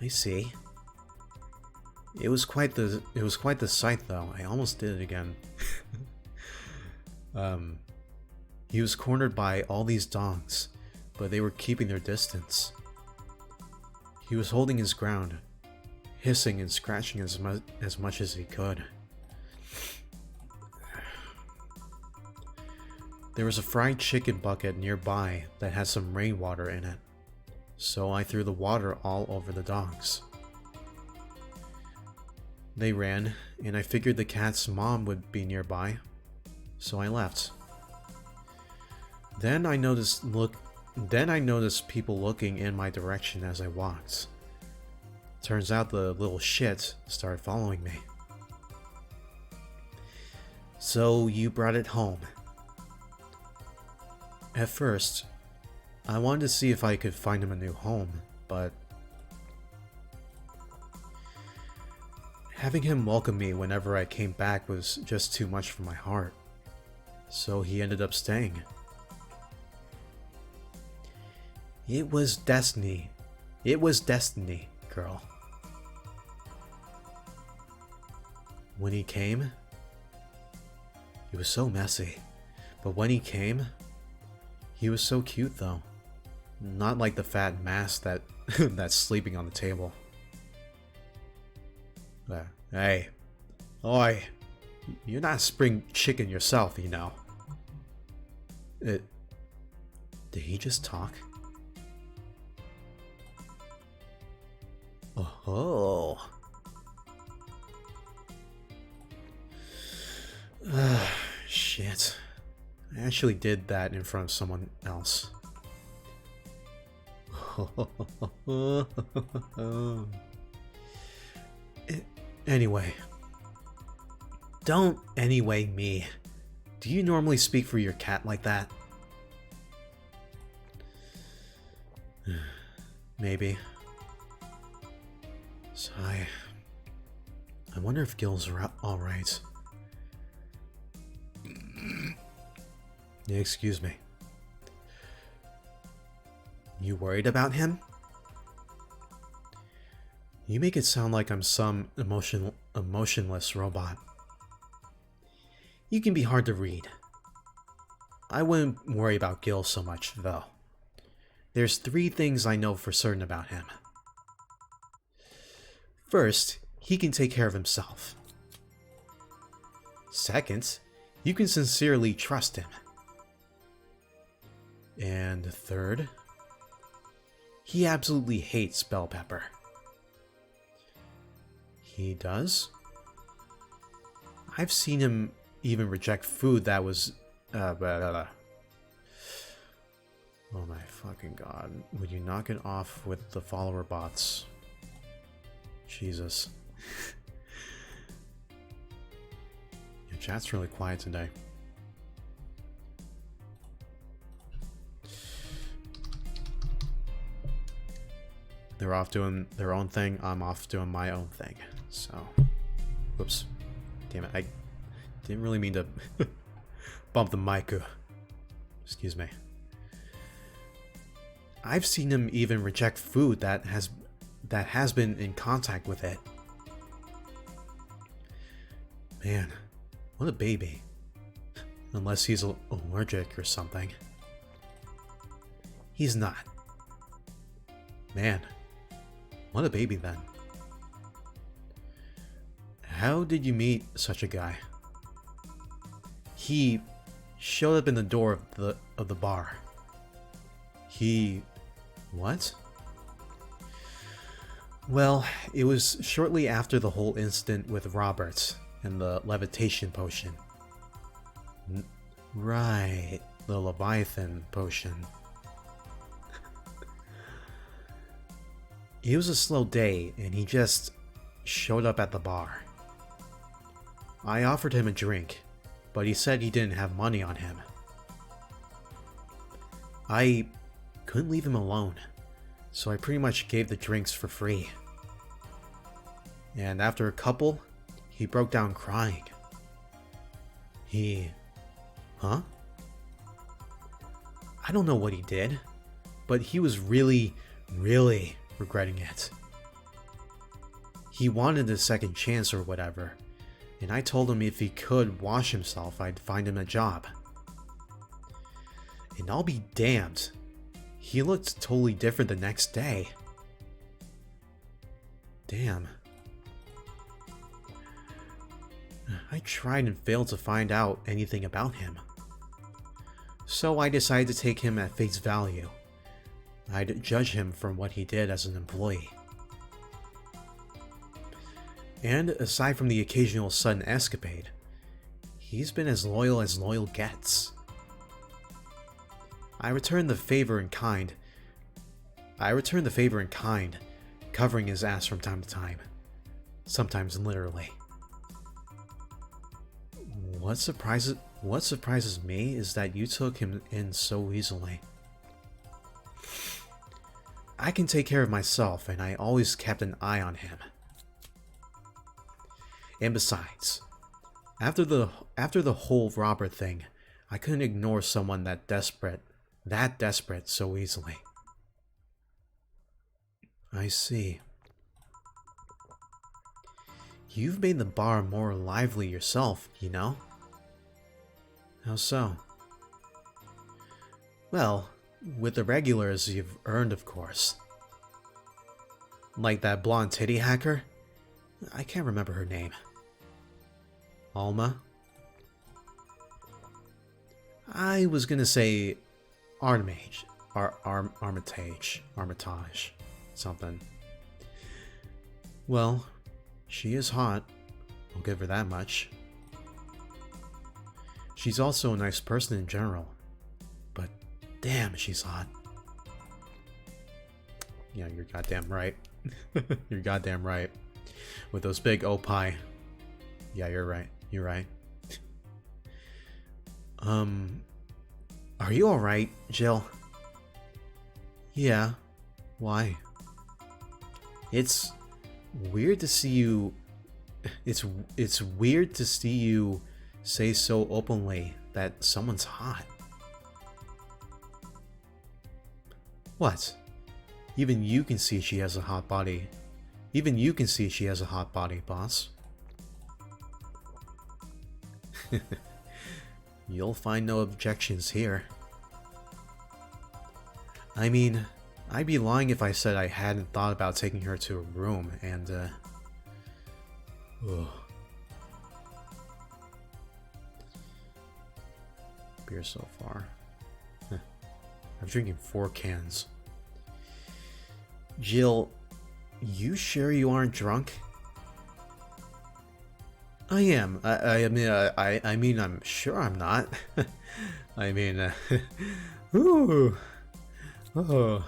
I see. It was quite the sight, though. I almost did it again. He was cornered by all these dongs, but they were keeping their distance. He was holding his ground, hissing and scratching as much as he could. There was a fried chicken bucket nearby that had some rainwater in it, so I threw the water all over the dogs. They ran, and I figured the cat's mom would be nearby, so I left. Then I noticed people looking in my direction as I walked. Turns out the little shit started following me. So you brought it home. At first, I wanted to see if I could find him a new home, but having him welcome me whenever I came back was just too much for my heart. So he ended up staying. It was destiny. It was destiny, girl. When he came, it was so messy. But when he came, he was so cute though. Not like the fat mass that's sleeping on the table. Hey. Oi. You're not spring chicken yourself, you know. Did he just talk? Oh. Shit. I actually did that in front of someone else. Anyway. Don't anyway me. Do you normally speak for your cat like that? Maybe. So I wonder if Gil's alright. Yeah, excuse me. You worried about him? You make it sound like I'm some emotionless robot. You can be hard to read. I wouldn't worry about Gil so much, though. There's 3 things I know for certain about him. First, he can take care of himself. Second, you can sincerely trust him. And third, he absolutely hates bell pepper. He does? I've seen him even reject food that was... Oh my fucking god. Would you knock it off with the follower bots? Jesus. Your chat's really quiet today. They're off doing their own thing, I'm off doing my own thing. So, whoops. Damn it, I didn't really mean to bump the mic. Excuse me. I've seen him even reject food that has been in contact with it. Man, what a baby. Unless he's allergic or something. He's not. Man, what a baby then. How did you meet such a guy? He showed up in the door of the bar. He... what? Well, it was shortly after the whole incident with Robert and the levitation potion. Right, the Leviathan potion. It was a slow day, and he just showed up at the bar. I offered him a drink, but he said he didn't have money on him. I couldn't leave him alone, so I pretty much gave the drinks for free. And after a couple, he broke down crying. Huh? I don't know what he did, but he was really, really regretting it. He wanted a second chance or whatever, and I told him if he could wash himself, I'd find him a job. And I'll be damned, he looked totally different the next day. Damn. I tried and failed to find out anything about him. So I decided to take him at face value. I'd judge him from what he did as an employee. And aside from the occasional sudden escapade, he's been as loyal gets. I returned the favor in kind, covering his ass from time to time, sometimes literally. What surprises me is that you took him in so easily. I can take care of myself, and I always kept an eye on him. And besides, after the whole Robert thing, I couldn't ignore someone that desperate so easily. I see. You've made the bar more lively yourself, you know? How so? Well, with the regulars you've earned, of course. Like that blonde titty hacker? I can't remember her name. Alma? I was gonna say Armitage. Armitage. Something. Well, she is hot. I'll give her that much. She's also a nice person in general. But damn, she's hot. Yeah, you're goddamn right. You're goddamn right. With those big opie. Yeah, you're right. You're right. Are you alright, Jill? Yeah. Why? It's weird to see you... It's weird to see you say so openly that someone's hot. What? Even you can see she has a hot body. Even you can see she has a hot body, boss. You'll find no objections here. I mean, I'd be lying if I said I hadn't thought about taking her to a room and, ugh. Beer so far. I'm drinking 4 cans. Jill, you sure you aren't drunk? I am. I mean, I'm sure I'm not. I mean, ooh, oh.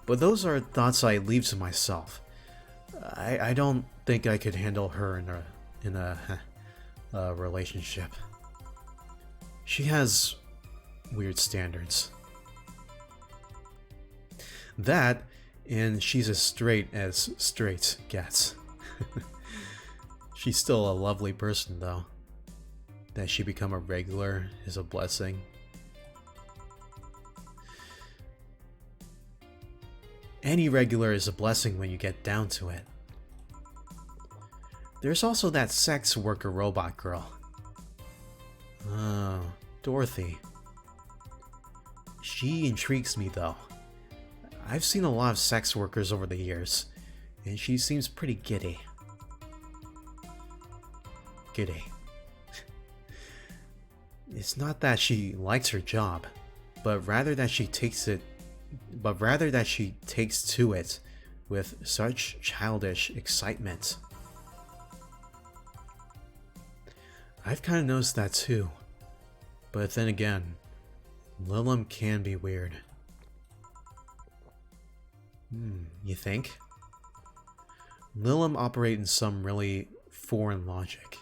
But those are thoughts I leave to myself. I don't think I could handle her in a relationship. She has weird standards. That, and she's as straight gets. She's still a lovely person, though. That she become a regular is a blessing. Any regular is a blessing when you get down to it. There's also that sex worker robot girl. Oh, Dorothy. She intrigues me, though. I've seen a lot of sex workers over the years, and she seems pretty giddy. Giddy. It's not that she likes her job, but rather that she takes to it with such childish excitement. I've kind of noticed that too, but then again, Lilum can be weird. You think? Lilum operate in some really foreign logic.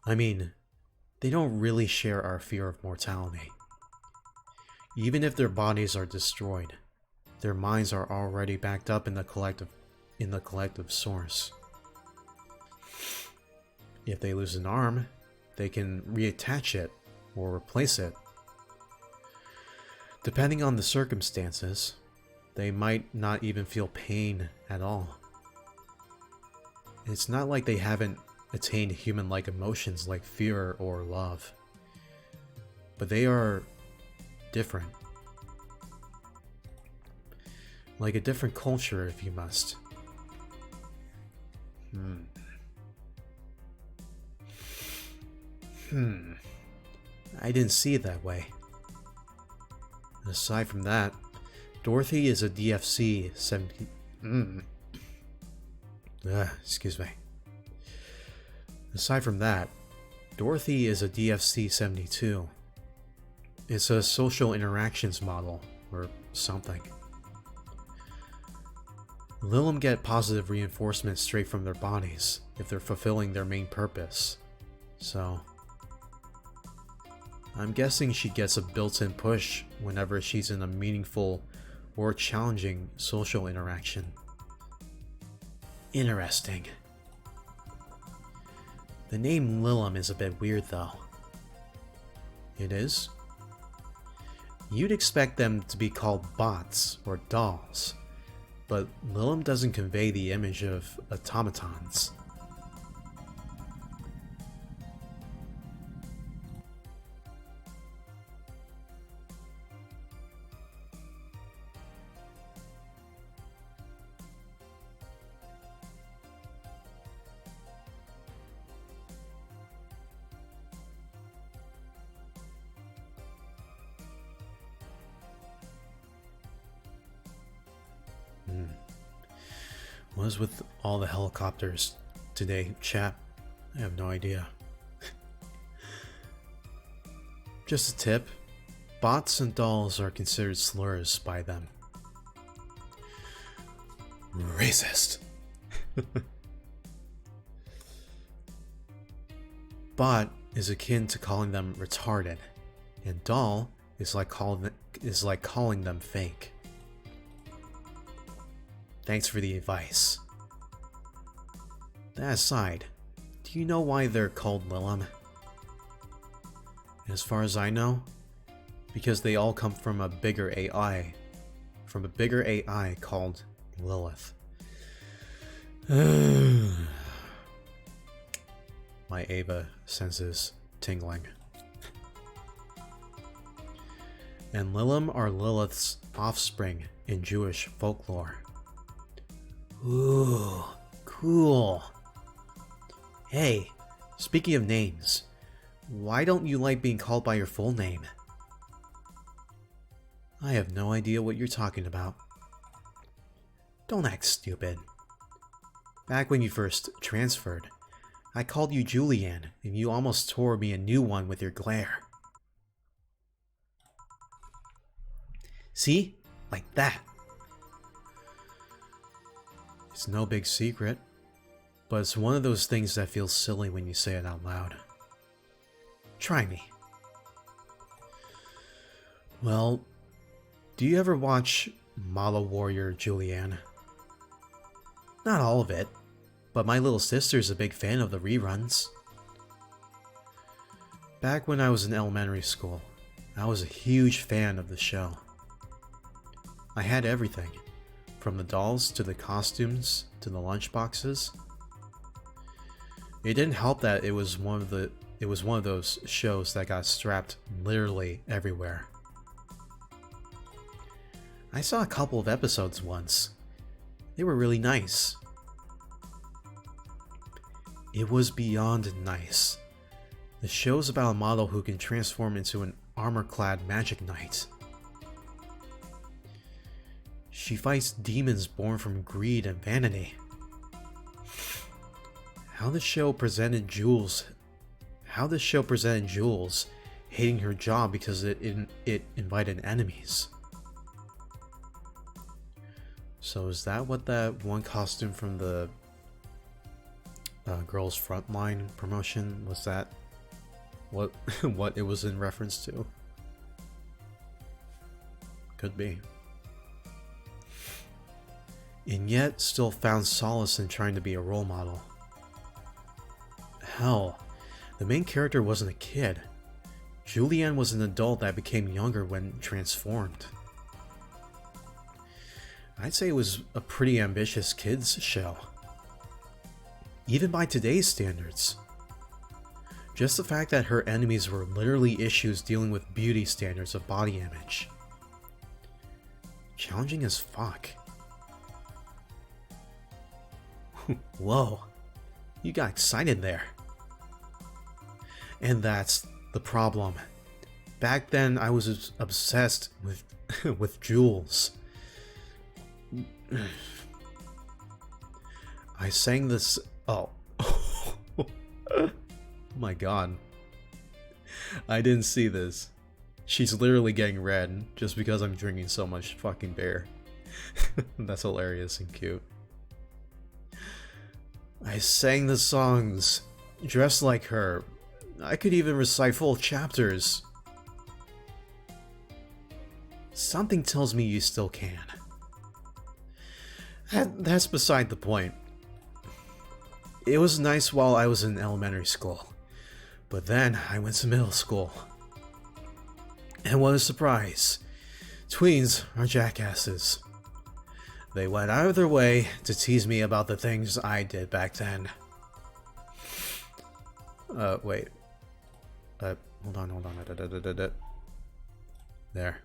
I mean, they don't really share our fear of mortality. Even if their bodies are destroyed, their minds are already backed up in the collective source. If they lose an arm, they can reattach it or replace it. Depending on the circumstances, they might not even feel pain at all. It's not like they haven't attained human-like emotions like fear or love. But they are different. Like a different culture, if you must. I didn't see it that way. Aside from that, Dorothy is a DFC 70. Excuse me. Aside from that, Dorothy is a DFC 72. It's a social interactions model, or something. Lilum get positive reinforcement straight from their bodies if they're fulfilling their main purpose. So, I'm guessing she gets a built-in push whenever she's in a meaningful or challenging social interaction. Interesting. The name Lilum is a bit weird though. It is? You'd expect them to be called bots or dolls, but Lilum doesn't convey the image of automatons. What is with all the helicopters today, chat? I have no idea. Just a tip, bots and dolls are considered slurs by them. Racist. Bot is akin to calling them retarded, and doll is like calling them fake. Thanks for the advice. That aside, do you know why they're called Lilum? As far as I know, because they all come from a bigger AI, called Lilith. My Ava senses tingling. And Lilim are Lilith's offspring in Jewish folklore. Ooh, cool. Hey, speaking of names, why don't you like being called by your full name? I have no idea what you're talking about. Don't act stupid. Back when you first transferred, I called you Julianne, and you almost tore me a new one with your glare. See? Like that. It's no big secret, but it's one of those things that feels silly when you say it out loud. Try me. Well, do you ever watch Model Warrior Julianne? Not all of it, but my little sister's a big fan of the reruns. Back when I was in elementary school, I was a huge fan of the show. I had everything, from the dolls to the costumes to the lunchboxes. It didn't help that it was one of those shows that got strapped literally everywhere. I saw a couple of episodes once. They were really nice. It was beyond nice. The show's about a model who can transform into an armor-clad magic knight. She fights demons born from greed and vanity. How the show presented Jules hating her job because it invited enemies. So is that what that one costume from the Girls Frontline promotion, was that what it was in reference to? Could be. And yet still found solace in trying to be a role model. Hell, the main character wasn't a kid. Julianne was an adult that became younger when transformed. I'd say it was a pretty ambitious kids show. Even by today's standards. Just the fact that her enemies were literally issues dealing with beauty standards of body image. Challenging as fuck. Whoa, you got excited there. And that's the problem. Back then I was obsessed with Jules. I sang this. Oh. Oh my god. I didn't see this. She's literally getting red just because I'm drinking so much fucking beer. That's hilarious and cute. I sang the songs, dressed like her. I could even recite full chapters. Something tells me you still can. That's beside the point. It was nice while I was in elementary school, but then I went to middle school. And what a surprise! Tweens are jackasses. They went out of their way to tease me about the things I did back then. Wait. Hold on. There.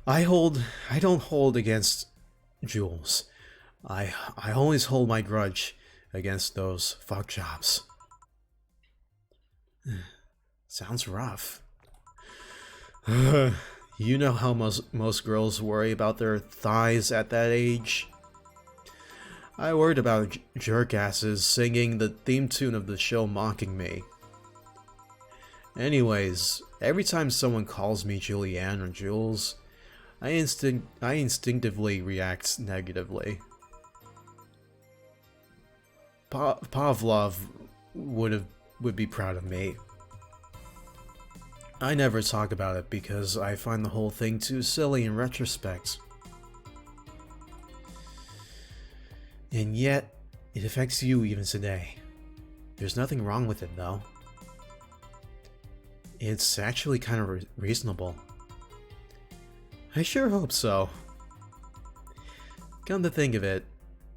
I don't hold against Jules. I always hold my grudge against those fuck jobs. Sounds rough. You know how most girls worry about their thighs at that age. I worried about jerkasses singing the theme tune of the show mocking me. Anyways, every time someone calls me Julianne or Jules, I instinctively react negatively. Pavlov would be proud of me. I never talk about it because I find the whole thing too silly in retrospect. And yet, it affects you even today. There's nothing wrong with it though. It's actually kind of reasonable. I sure hope so. Come to think of it,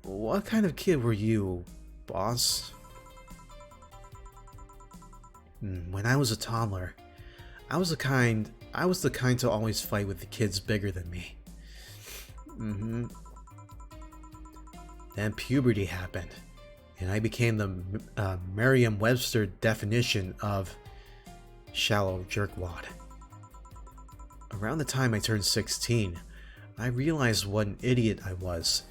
what kind of kid were you, boss? When I was a toddler, I was the kind to always fight with the kids bigger than me. Then puberty happened, and I became the Merriam-Webster definition of shallow jerkwad. Around the time I turned 16, I realized what an idiot I was,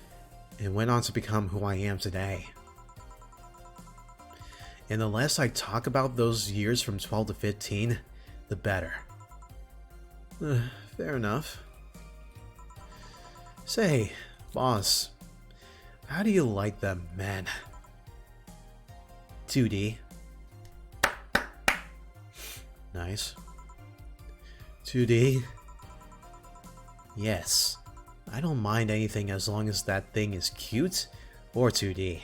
and went on to become who I am today. And the less I talk about those years from 12 to 15, the better. Fair enough. Say, boss, how do you like them, man? 2D. Nice. 2D. Yes. I don't mind anything as long as that thing is cute or 2D.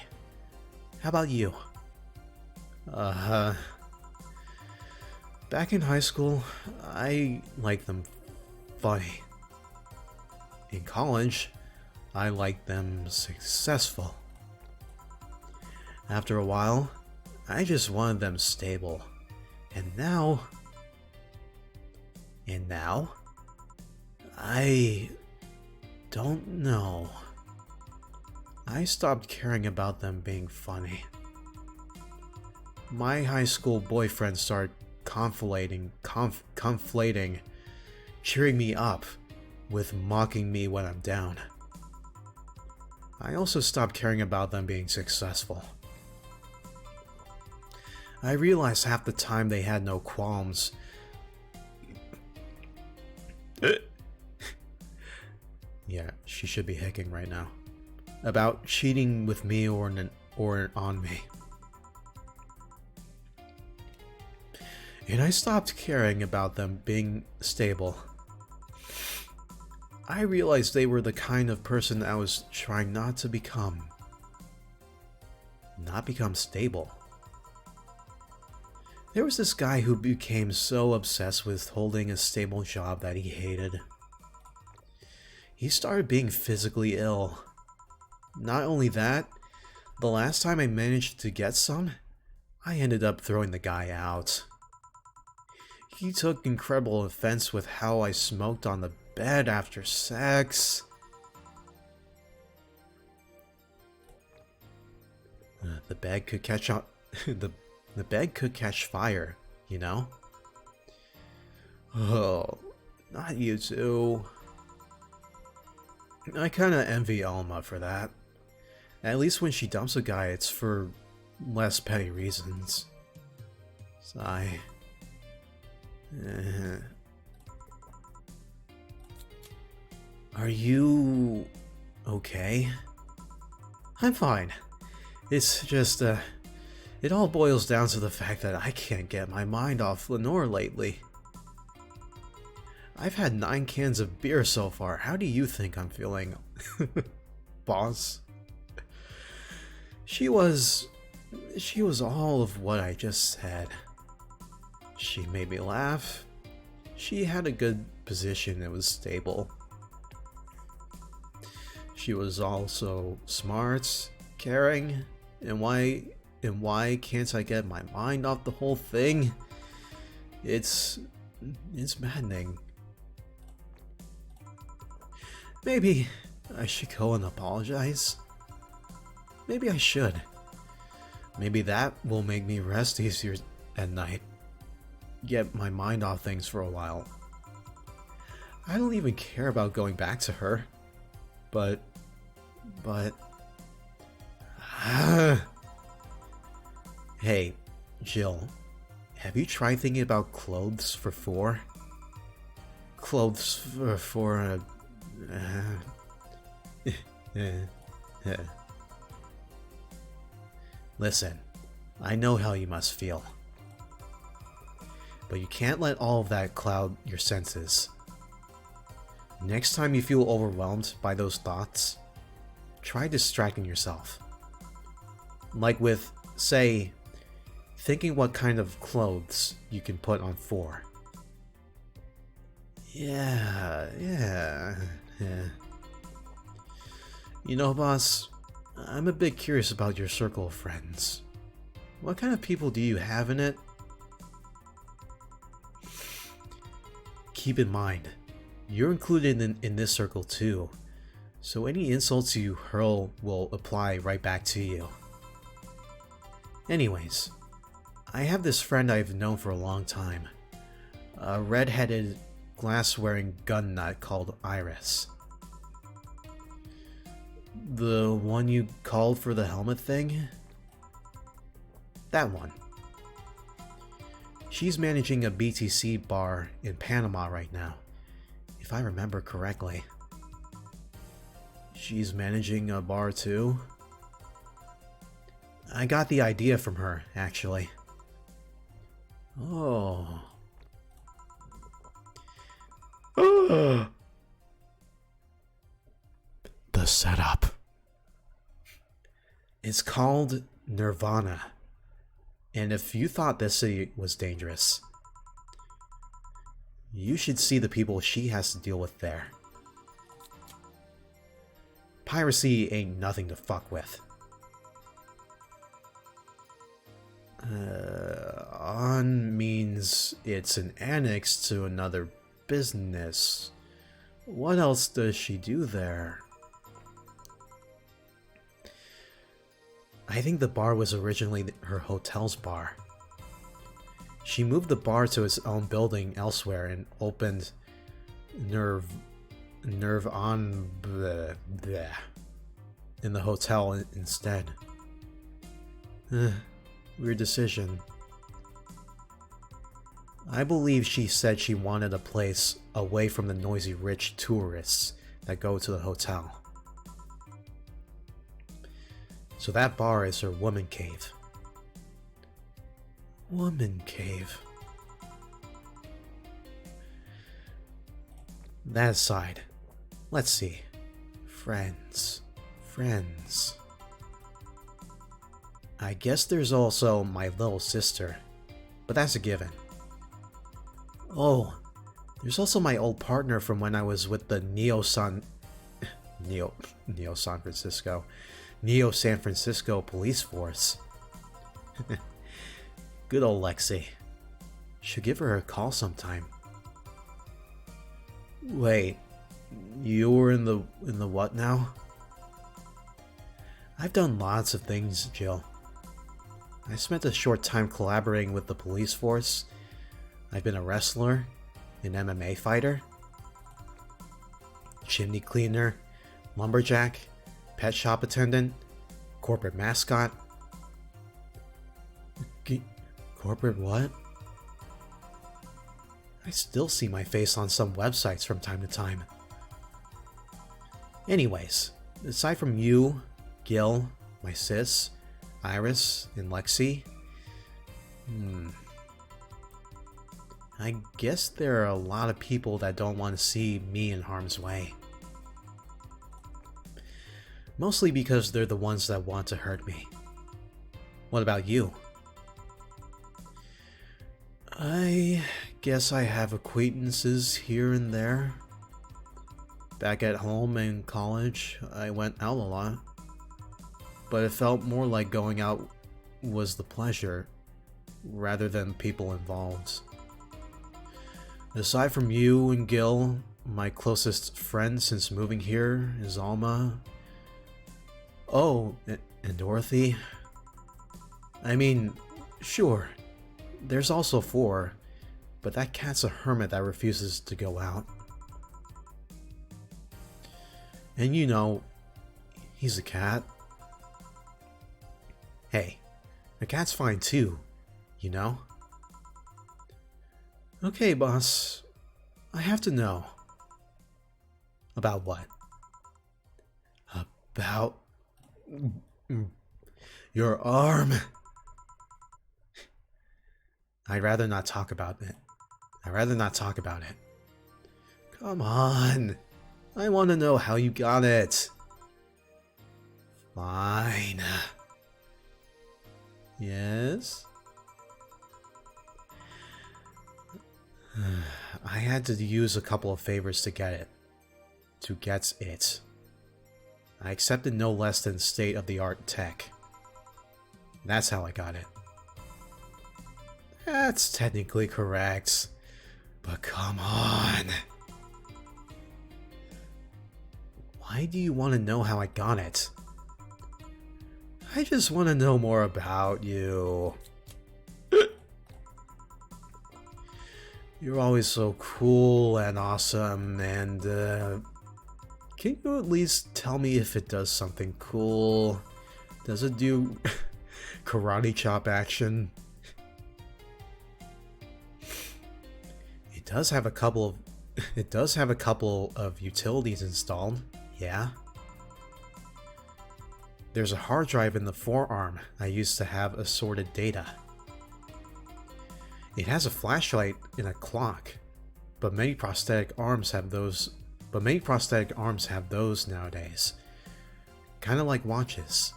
How about you? Back in high school, I liked them funny. In college, I liked them successful. After a while, I just wanted them stable. And now, I don't know. I stopped caring about them being funny. My high school boyfriend started conflating, cheering me up with mocking me when I'm down. I also stopped caring about them being successful. I realized half the time they had no qualms. Yeah, she should be hicking right now. About cheating with me or on me. And I stopped caring about them being stable. I realized they were the kind of person I was trying not to become. Not become stable. There was this guy who became so obsessed with holding a stable job that he hated. He started being physically ill. Not only that, the last time I managed to get some, I ended up throwing the guy out. He took incredible offense with how I smoked on the bed after sex. The bed could catch on. The bed could catch fire, you know? Oh, not you two. I kinda envy Alma for that. At least when she dumps a guy, it's for less petty reasons. Sigh. Are you okay? I'm fine. It's just, it all boils down to the fact that I can't get my mind off Lenore lately. I've had 9 cans of beer so far. How do you think I'm feeling, boss? She was all of what I just said. She made me laugh. She had a good position that was stable. She was also smart, caring, and why can't I get my mind off the whole thing? It's maddening. Maybe I should go and apologize. Maybe I should. Maybe that will make me rest easier at night. Get my mind off things for a while. I don't even care about going back to her. But... Hey, Jill. Have you tried thinking about clothes for 4? Clothes for Listen, I know how you must feel. But you can't let all of that cloud your senses. Next time you feel overwhelmed by those thoughts, try distracting yourself. Like with, say, thinking what kind of clothes you can put on 4. Yeah. You know, boss, I'm a bit curious about your circle of friends. What kind of people do you have in it? keep in mind, you're included in this circle too, so any insults you hurl will apply right back to you. Anyways, I have this friend I've known for a long time. A red-headed, glass-wearing gun nut called Iris. The one you called for the helmet thing? That one. She's managing a BTC bar in Panama right now, if I remember correctly. She's managing a bar too? I got the idea from her, actually. Oh. The setup. It's called Nirvana. And if you thought this city was dangerous, you should see the people she has to deal with there. Piracy ain't nothing to fuck with. On means it's an annex to another business. What else does she do there? I think the bar was originally her hotel's bar. She moved the bar to its own building elsewhere and opened Nerve on bleh, bleh, in the hotel instead. Weird decision. I believe she said she wanted a place away from the noisy rich tourists that go to the hotel. So that bar is her woman cave. Woman cave. That aside, let's see. Friends. I guess there's also my little sister, but that's a given. Oh, there's also my old partner from when I was with the Neo San Francisco police force. Good old Lexi. Should give her a call sometime. Wait, you were in the what now? I've done lots of things, Jill. I spent a short time collaborating with the police force. I've been a wrestler, an MMA fighter, chimney cleaner, lumberjack, pet shop attendant, corporate mascot. Corporate what? I still see my face on some websites from time to time. Anyways, aside from you, Gil, my sis, Iris, and Lexi, I guess there are a lot of people that don't want to see me in harm's way. Mostly because they're the ones that want to hurt me. What about you? I guess I have acquaintances here and there. Back at home and college, I went out a lot. But it felt more like going out was the pleasure, rather than people involved. Aside from you and Gil, my closest friend since moving here is Alma. Oh, and Dorothy. I mean, sure, there's also Four, but that cat's a hermit that refuses to go out. And you know, he's a cat. Hey, a cat's fine too, you know? Okay, boss. I have to know. About what? About your arm. I'd rather not talk about it. Come on. I want to know how you got it. Fine. Yes? I had to use a couple of favors to get it. I accepted no less than state-of-the-art tech. That's how I got it. That's technically correct. But come on. Why do you want to know how I got it? I just want to know more about you. You're always so cool and awesome, and can you at least tell me if it does something cool? Does it do karate chop action? It does have a couple of utilities installed. Yeah. There's a hard drive in the forearm I used to have assorted data. It has a flashlight and a clock, but many prosthetic arms have those nowadays. Kind of like watches.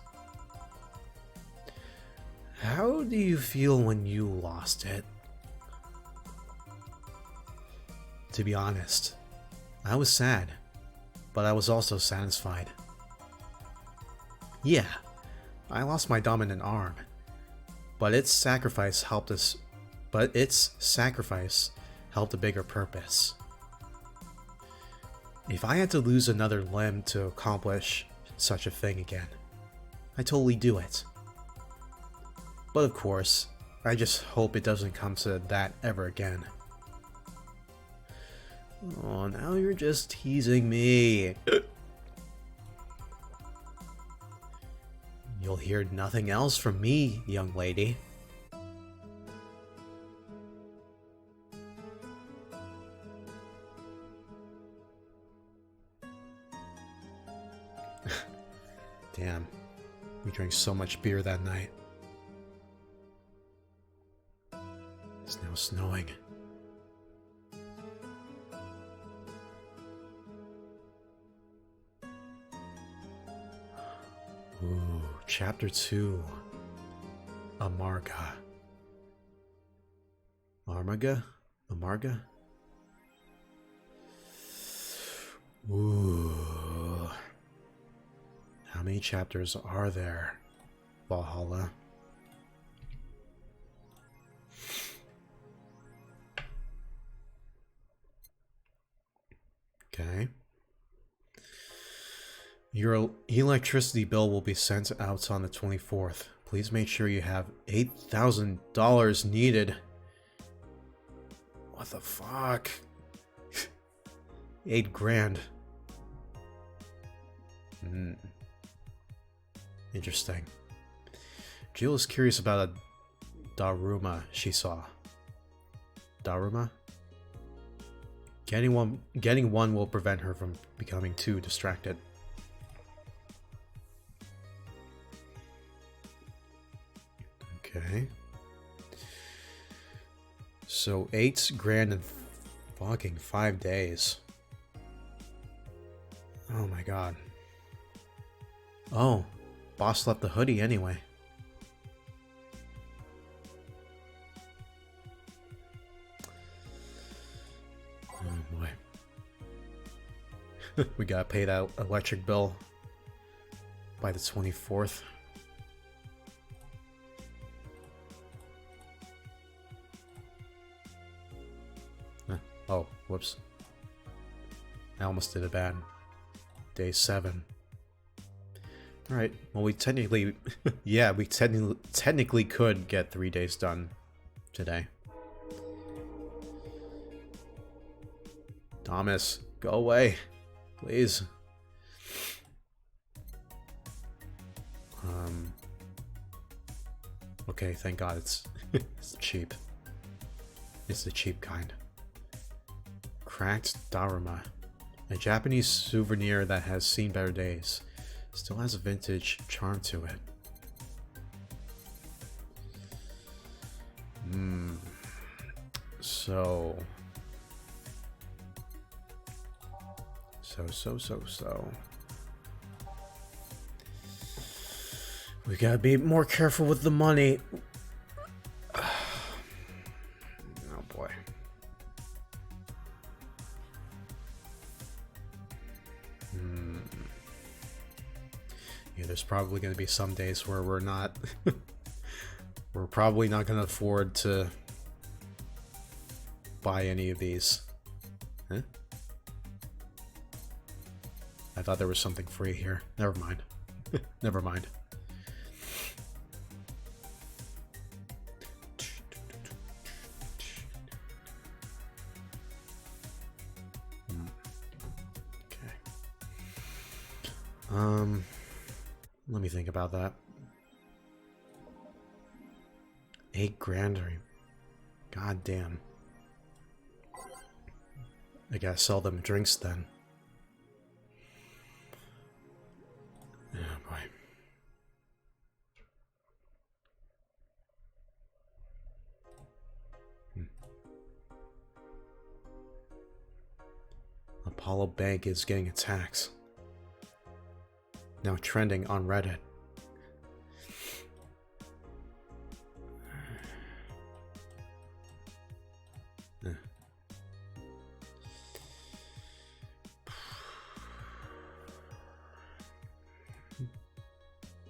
How do you feel when you lost it? To be honest, I was sad, but I was also satisfied. Yeah, I lost my dominant arm, but its sacrifice helped a bigger purpose. If I had to lose another limb to accomplish such a thing again, I'd totally do it. But of course, I just hope it doesn't come to that ever again. Oh, now you're just teasing me. You'll hear nothing else from me, young lady. Damn, we drank so much beer that night. It's now snowing. Ooh, Chapter 2. Amarga. Amarga? Ooh. How many chapters are there, Valhalla? Okay. Your electricity bill will be sent out on the 24th. Please make sure you have $8,000 needed. What the fuck? 8 grand. Interesting. Jill is curious about a Daruma she saw. Daruma? Getting one will prevent her from becoming too distracted. Okay. So 8 grand in fucking 5 days. Oh my god. Oh, boss left the hoodie anyway. Oh boy. We gotta pay that electric bill by the 24th. Oh, whoops. I almost did it bad. Day 7. Alright, well we technically... yeah, we technically could get 3 days done today. Thomas, go away. Please. Okay, thank God it's cheap. It's the cheap kind. Cracked Daruma. A Japanese souvenir that has seen better days. Still has a vintage charm to it. So. We gotta be more careful with the money. Oh boy. Yeah, there's probably gonna be some days where we're not... we're probably not gonna afford to buy any of these. Huh? I thought there was something free here. Never mind. Never mind. Let me think about that. $8,000. God damn. I gotta sell them drinks then. Oh boy. Apollo Bank is getting attacked. Now trending on Reddit.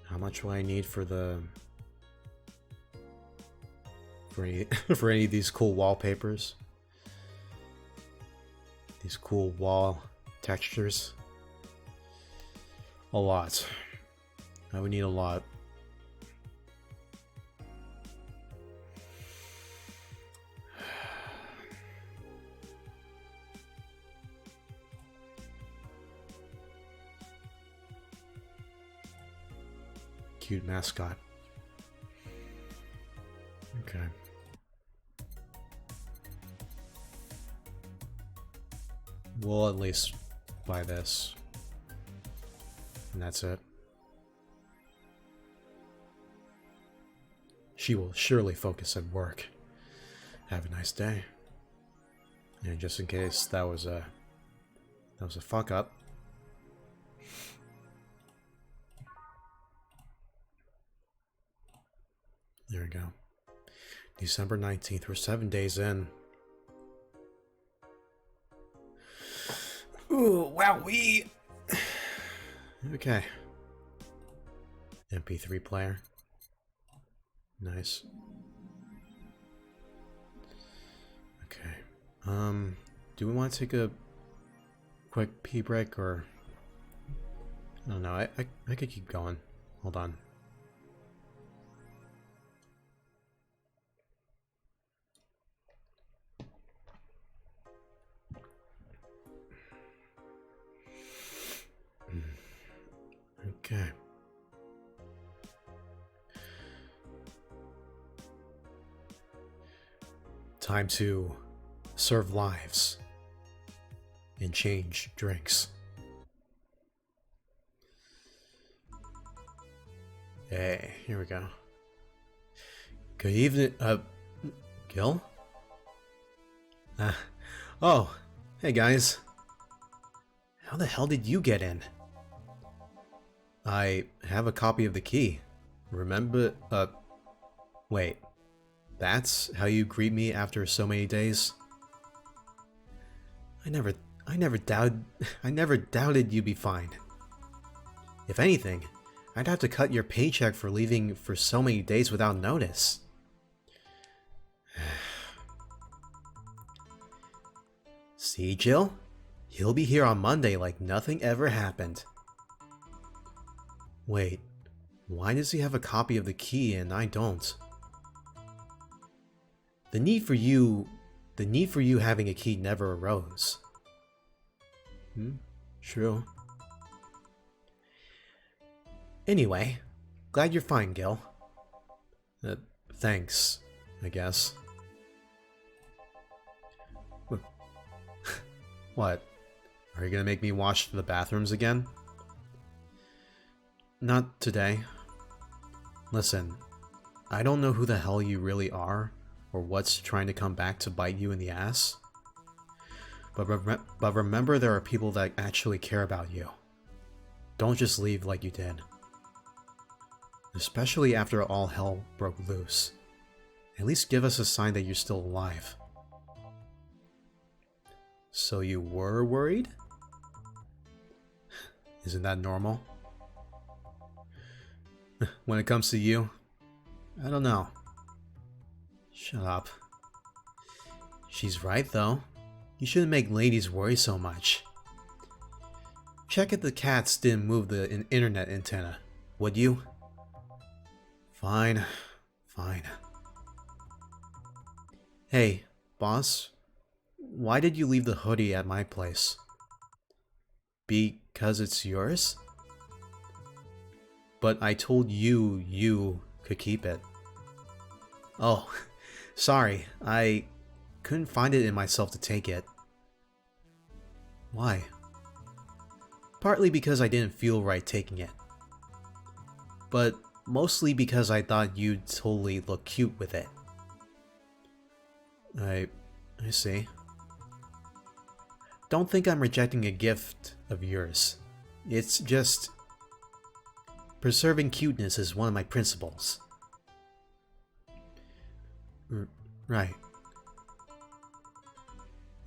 How much will I need for the for any of these cool wallpapers? These cool wall textures? A lot. I would need a lot. Cute mascot. Okay. We'll at least buy this. And that's it. She will surely focus at work. Have a nice day. And just in case that was a fuck up. There we go. December 19th. We're 7 days in. Ooh, wowee! Okay. MP3 player. Nice. Okay. Do we want to take a quick pee break or... I don't know. I could keep going. Hold on. Okay. Time to serve lives and change drinks. Hey, here we go. Good evening, Gil? Oh, hey guys. How the hell did you get in? I have a copy of the key. Remember, wait. That's how you greet me after so many days? I never doubted you'd be fine. If anything, I'd have to cut your paycheck for leaving for so many days without notice. See, Jill? He'll be here on Monday like nothing ever happened. Wait, why does he have a copy of the key and I don't? The need for you having a key never arose. True. Anyway, glad you're fine, Gil. Thanks, I guess. What? Are you gonna make me wash the bathrooms again? Not today. Listen, I don't know who the hell you really are, or what's trying to come back to bite you in the ass. But remember there are people that actually care about you. Don't just leave like you did. Especially after all hell broke loose. At least give us a sign that you're still alive. So you were worried? Isn't that normal? When it comes to you, I don't know. Shut up. She's right, though. You shouldn't make ladies worry so much. Check if the cats didn't move the internet antenna, would you? Fine. Fine. Hey, boss. Why did you leave the hoodie at my place? Because it's yours? But I told you could keep it. Oh, sorry. I couldn't find it in myself to take it. Why? Partly because I didn't feel right taking it. But mostly because I thought you'd totally look cute with it. I see. Don't think I'm rejecting a gift of yours. It's just... preserving cuteness is one of my principles. Right.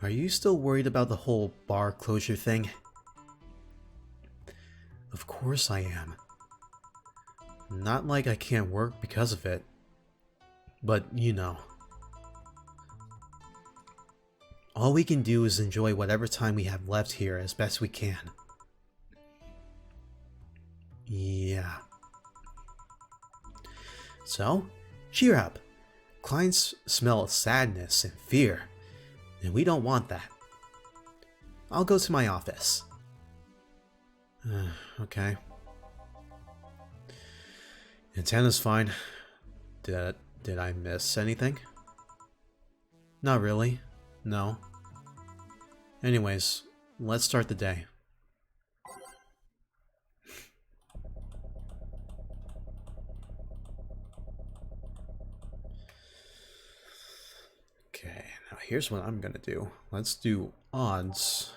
Are you still worried about the whole bar closure thing? Of course I am. Not like I can't work because of it. But, you know. All we can do is enjoy whatever time we have left here as best we can. Yeah. So, cheer up. Clients smell sadness and fear, and we don't want that. I'll go to my office. Okay. Antenna's fine. Did I miss anything? Not really. No. Anyways, let's start the day. Okay, now here's what I'm gonna do. Let's do odds,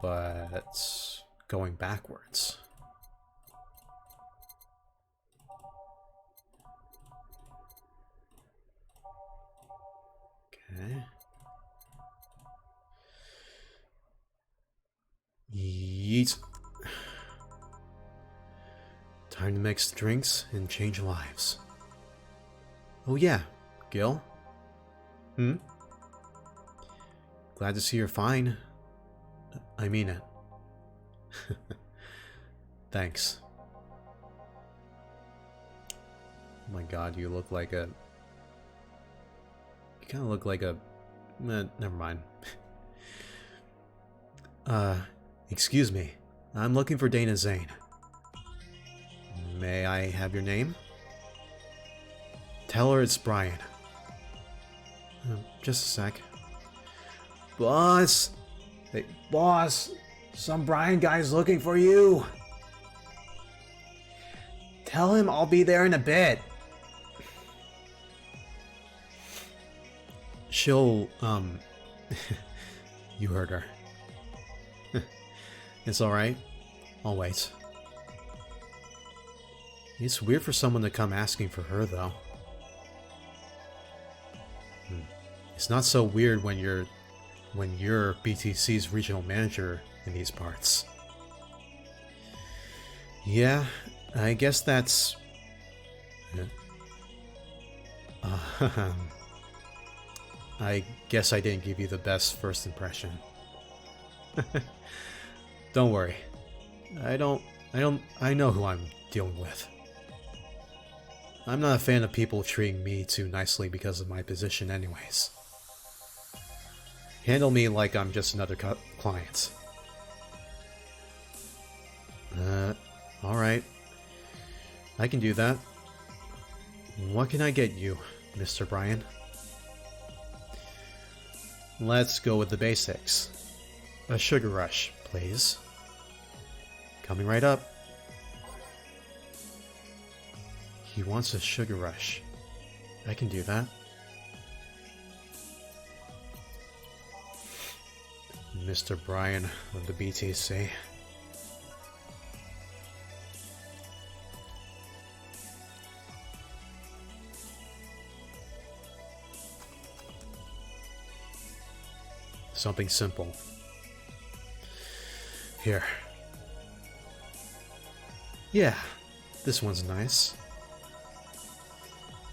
but going backwards. Okay. Yeet. Time to mix drinks and change lives. Oh yeah, Gil? Glad to see you're fine. I mean it. Thanks. Oh my god, you look like a... You kind of look like a... never mind. Excuse me. I'm looking for Dana Zane. May I have your name? Tell her it's Brian. Just a sec. Boss! Hey, boss! Some Brian guy's looking for you! Tell him I'll be there in a bit. She'll, you heard her. It's alright. I'll wait. It's weird for someone to come asking for her, though. It's not so weird when you're BTC's regional manager in these parts. Yeah, I guess that's... I guess I didn't give you the best first impression. Don't worry. I know who I'm dealing with. I'm not a fan of people treating me too nicely because of my position anyways. Handle me like I'm just another client. Alright. I can do that. What can I get you, Mr. Brian? Let's go with the basics. A sugar rush, please. Coming right up. He wants a sugar rush. I can do that. Mr. Brian of the BTC. Something simple. Here. Yeah, this one's nice.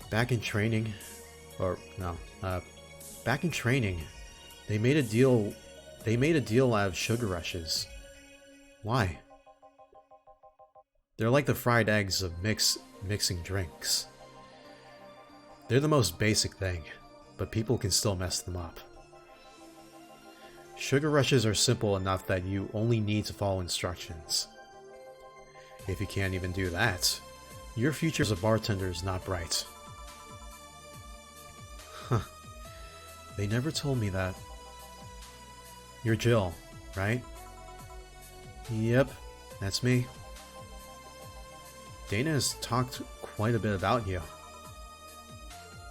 Back in training. Or, no, Back in training, they made a deal out of sugar rushes. Why? They're like the fried eggs of mixing drinks. They're the most basic thing, but people can still mess them up. Sugar rushes are simple enough that you only need to follow instructions. If you can't even do that, your future as a bartender is not bright. Huh. They never told me that. You're Jill, right? Yep, that's me. Dana has talked quite a bit about you.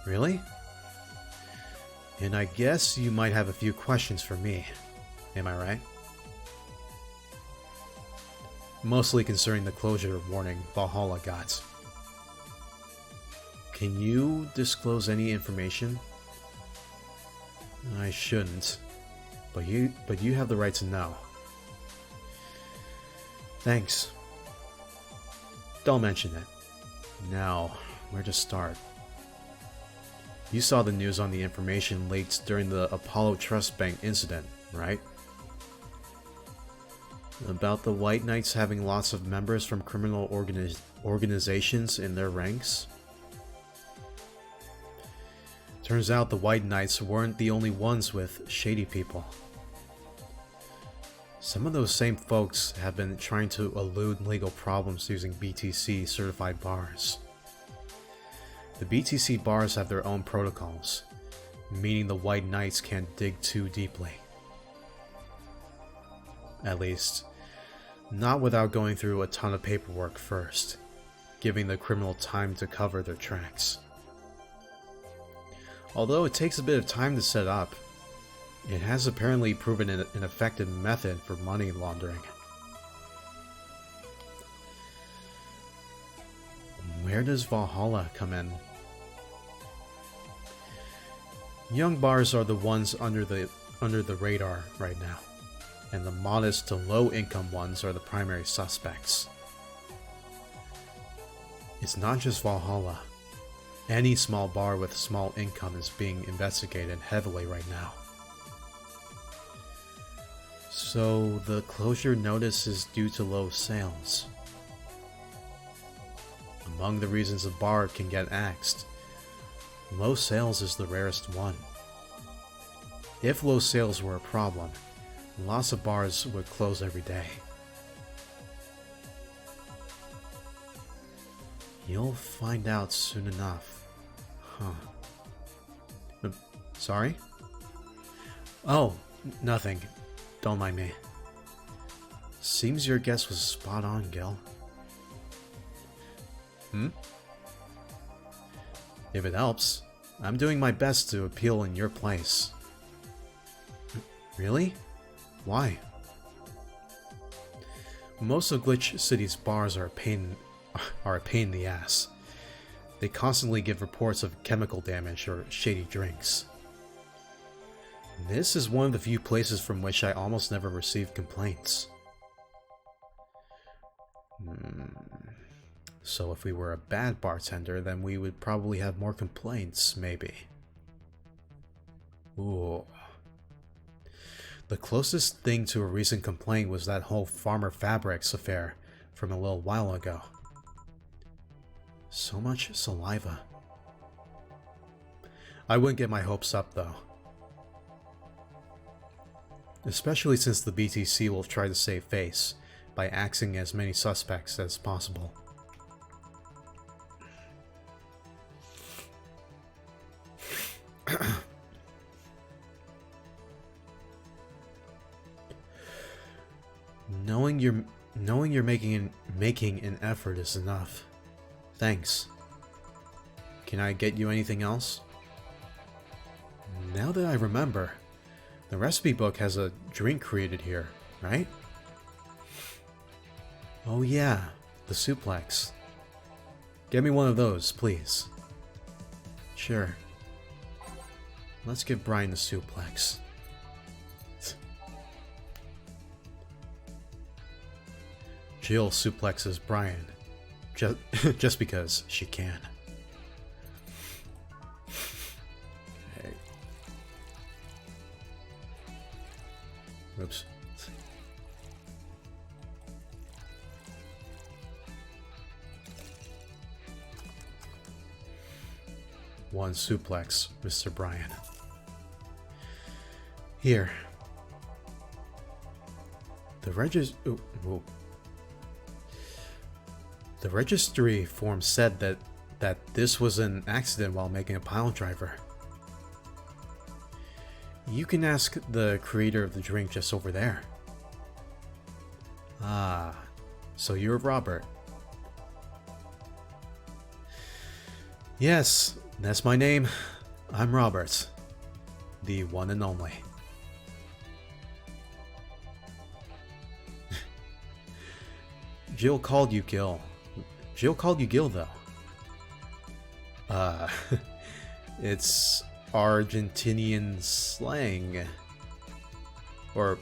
Really? And I guess you might have a few questions for me. Am I right? Mostly concerning the closure warning Valhalla got. Can you disclose any information? I shouldn't, but you have the right to know. Thanks. Don't mention it. Now, where to start? You saw the news on the information leaked during the Apollo Trust Bank incident, right? About the White Knights having lots of members from criminal organizations in their ranks? Turns out the White Knights weren't the only ones with shady people. Some of those same folks have been trying to elude legal problems using BTC certified bars. The BTC bars have their own protocols, meaning the White Knights can't dig too deeply. At least, not without going through a ton of paperwork first, giving the criminal time to cover their tracks. Although it takes a bit of time to set up, it has apparently proven an effective method for money laundering. Where does Valhalla come in? Young bars are the ones under the radar right now, and the modest to low income ones are the primary suspects. It's not just Valhalla. Any small bar with small income is being investigated heavily right now. So the closure notice is due to low sales. Among the reasons a bar can get axed, low sales is the rarest one. If low sales were a problem, lots of bars would close every day. You'll find out soon enough. Huh. Sorry? Oh, nothing. Don't mind me. Seems your guess was spot on, Gil. If it helps, I'm doing my best to appeal in your place. Really? Why? Most of Glitch City's bars are a pain in the ass. They constantly give reports of chemical damage or shady drinks. This is one of the few places from which I almost never receive complaints. So if we were a bad bartender, then we would probably have more complaints, maybe. Ooh. The closest thing to a recent complaint was that whole Farmer Fabrics affair from a little while ago. So much saliva. I wouldn't get my hopes up, though. Especially since the BTC will try to save face by axing as many suspects as possible. Knowing you're making an effort is enough. Thanks. Can I get you anything else? Now that I remember, the recipe book has a drink created here, right? Oh yeah, the suplex. Get me one of those, please. Sure. Let's give Brian the suplex. Jill suplexes Brian, just because she can. Oops. One suplex, Mr. Bryan. Here. The registry form said that this was an accident while making a pile driver. You can ask the creator of the drink just over there. Ah, so you're Robert. Yes, that's my name. I'm Robert. The one and only. Jill called you Gil. Jill called you Gil, though. It's Argentinian slang. Or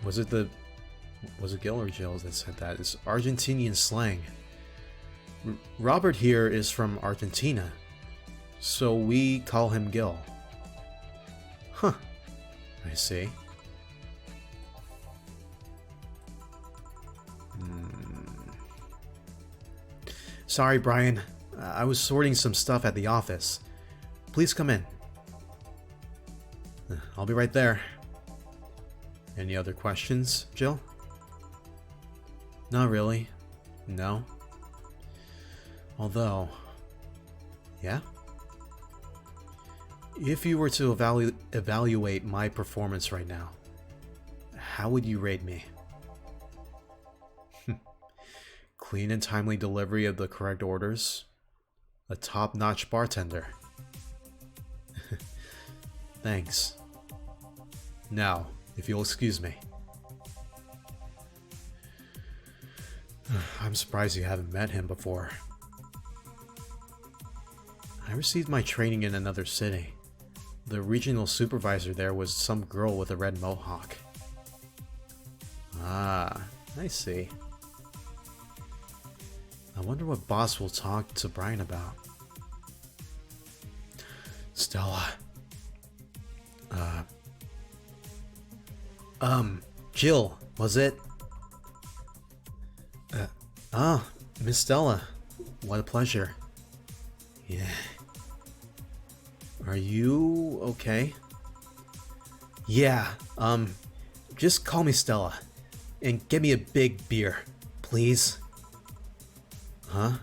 was it Gil or Jill that said that? It's Argentinian slang. Robert here is from Argentina, so we call him Gil. Huh. I see. Sorry, Brian. I was sorting some stuff at the office. Please come in. I'll be right there. Any other questions, Jill? Not really. No. Although... Yeah? If you were to evaluate my performance right now, how would you rate me? Clean and timely delivery of the correct orders. A top-notch bartender. Thanks. Now, if you'll excuse me. I'm surprised you haven't met him before. I received my training in another city. The regional supervisor there was some girl with a red mohawk. Ah, I see. I wonder what boss will talk to Brian about. Stella. Jill, was it? Miss Stella. What a pleasure. Yeah. Are you okay? Yeah, just call me Stella. And get me a big beer, please. Huh?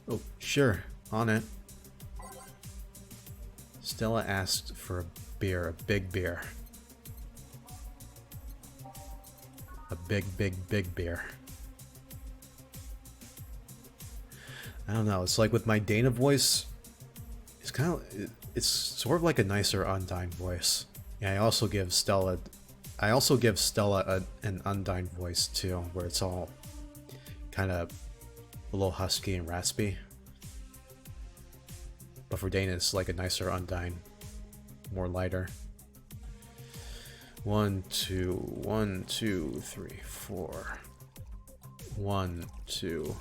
Oh, sure. On it. Stella asked for a beer, a big beer. A big beer. I don't know, it's like with my Dana voice, it's sort of like a nicer Undyne voice. Yeah, I also give Stella an Undyne voice too, where it's all kind of a little husky and raspy. But for Dana, it's like a nicer Undyne, more lighter. 1, 2, 1, 2, 3, 4. 1, 2.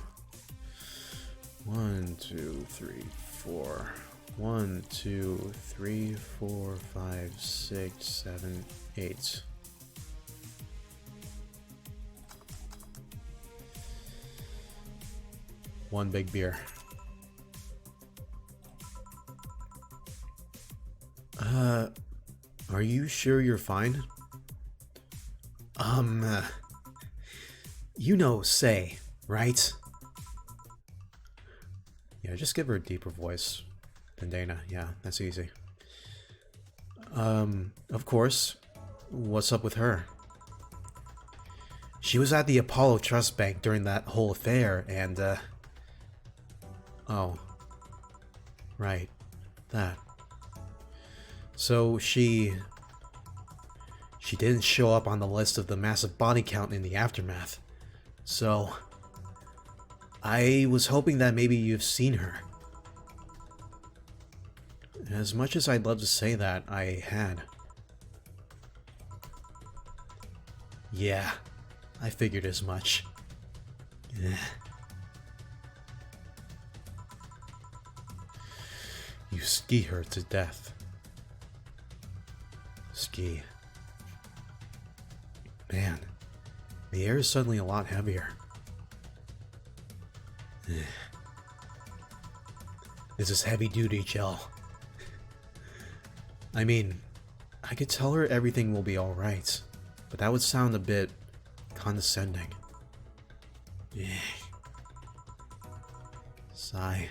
1, 2, 3, 4. 1, 2, 3, 4, 5, 6, 7, 8. One big beer. Are you sure you're fine? You know, say, right? Yeah, just give her a deeper voice than Dana. Yeah, that's easy. Of course. What's up with her? She was at the Apollo Trust Bank during that whole affair, and, oh. Right. That. So she didn't show up on the list of the massive body count in the aftermath. So I was hoping that maybe you've seen her. As much as I'd love to say that, I had. Yeah, I figured as much. You ski her to death. Ski. Man, the air is suddenly a lot heavier. This is heavy duty, Jill. I mean, I could tell her everything will be alright, but that would sound a bit condescending. Sigh.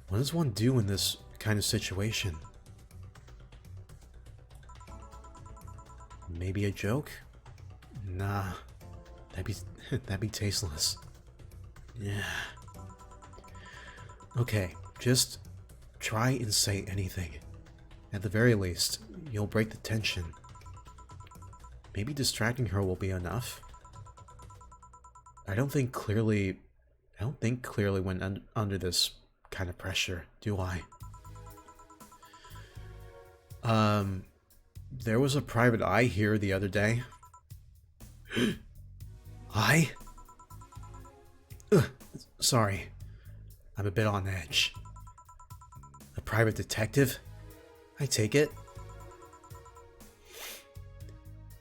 What does one do in this kind of situation? Maybe a joke? Nah, that'd be tasteless. Yeah. Okay, just try and say anything. At the very least, you'll break the tension. Maybe distracting her will be enough. I don't think clearly when under this kind of pressure, do I? There was a private eye here the other day. Eye? Sorry. I'm a bit on edge. A private detective? I take it.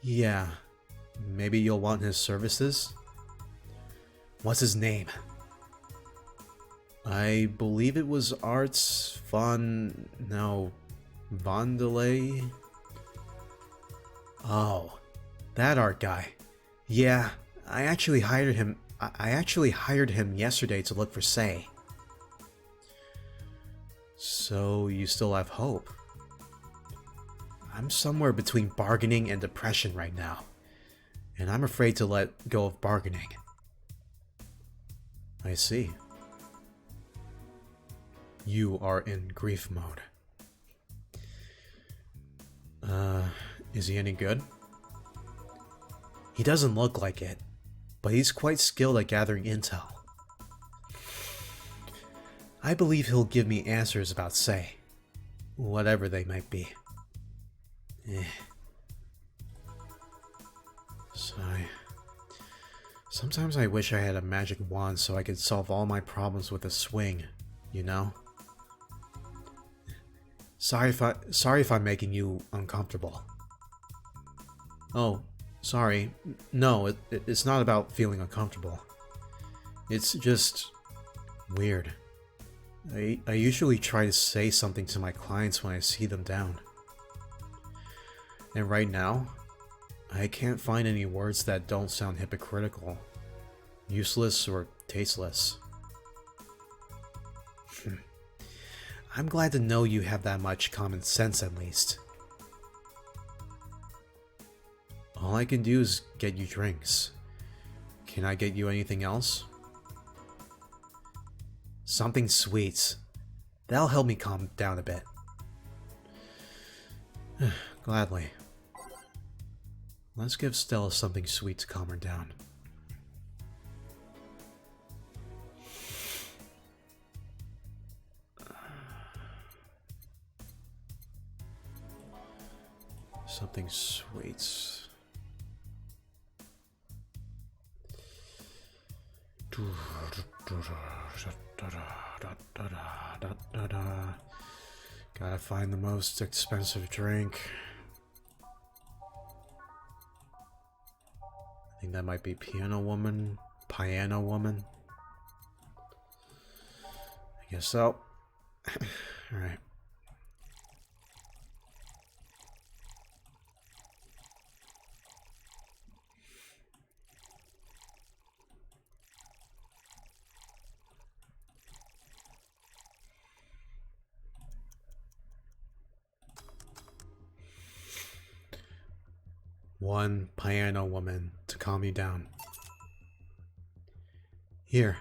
Yeah. Maybe you'll want his services? What's his name? I believe it was Arts Vondelay? Oh, that art guy. Yeah, I actually hired him yesterday to look for Say. So you still have hope? I'm somewhere between bargaining and depression right now, and I'm afraid to let go of bargaining. I see. You are in grief mode. Is he any good? He doesn't look like it, but he's quite skilled at gathering intel. I believe he'll give me answers about Say, whatever they might be. Sigh. Sometimes I wish I had a magic wand so I could solve all my problems with a swing, you know? Sorry if I'm making you uncomfortable. Oh, sorry. No, it's not about feeling uncomfortable. It's just weird. I usually try to say something to my clients when I see them down. And right now, I can't find any words that don't sound hypocritical, useless, or tasteless. I'm glad to know you have that much common sense at least. All I can do is get you drinks. Can I get you anything else? Something sweet. That'll help me calm down a bit. Gladly. Let's give Stella something sweet to calm her down. Something sweet. Gotta find the most expensive drink. I think that might be Piano Woman. I guess so. Alright. One Piano Woman to calm you down. Here.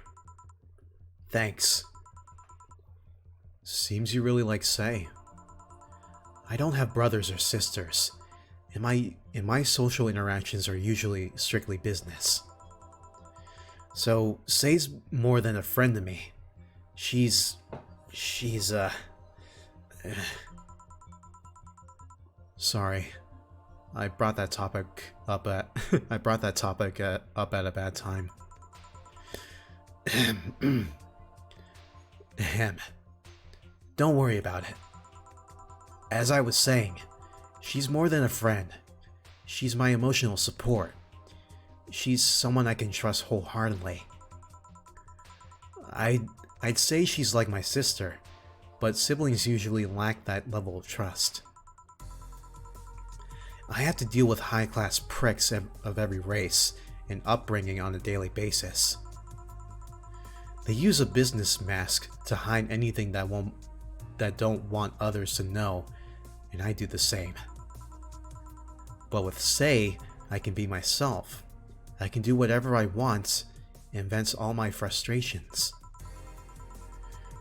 Thanks. Seems you really like Say. I don't have brothers or sisters, and my social interactions are usually strictly business. So Say's more than a friend to me. She's sorry. I brought that topic up at up at a bad time. Ahem. Don't worry about it. As I was saying, she's more than a friend. She's my emotional support. She's someone I can trust wholeheartedly. I'd say she's like my sister, but siblings usually lack that level of trust. I have to deal with high-class pricks of every race and upbringing on a daily basis. They use a business mask to hide anything that don't want others to know, and I do the same. But with Sei, I can be myself. I can do whatever I want and vent all my frustrations.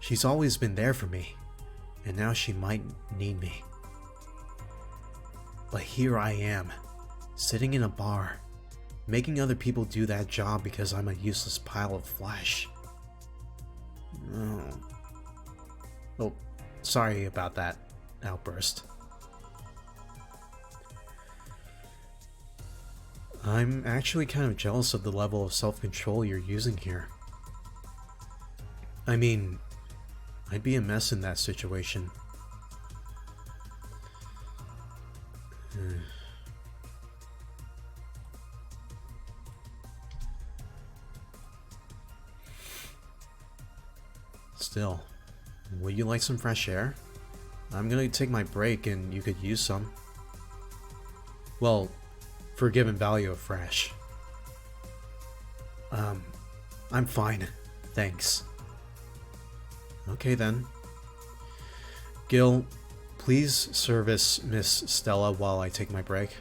She's always been there for me, and now she might need me. But here I am, sitting in a bar, making other people do that job because I'm a useless pile of flesh. Oh, sorry about that outburst. I'm actually kind of jealous of the level of self-control you're using here. I mean, I'd be a mess in that situation. Still, would you like some fresh air? I'm gonna take my break and you could use some. Well, for a given value of fresh. I'm fine, thanks. Okay then. Gil, please service Miss Stella while I take my break.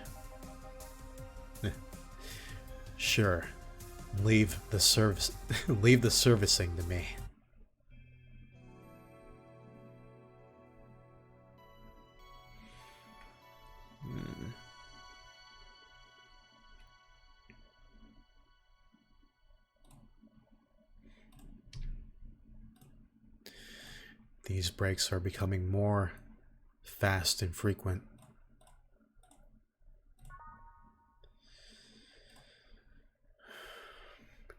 Sure. Leave the servicing to me. These breaks are becoming more fast and frequent.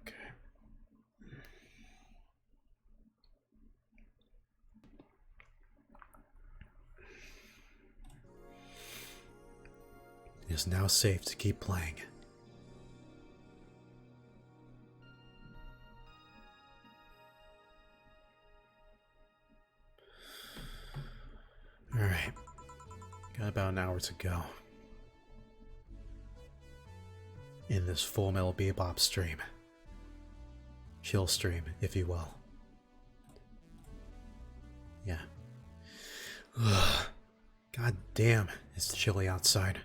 Okay. It is now safe to keep playing. Alright, got about an hour to go in this FullmetalBebop stream. Chill stream, if you will. Yeah. Ugh. God damn, it's chilly outside.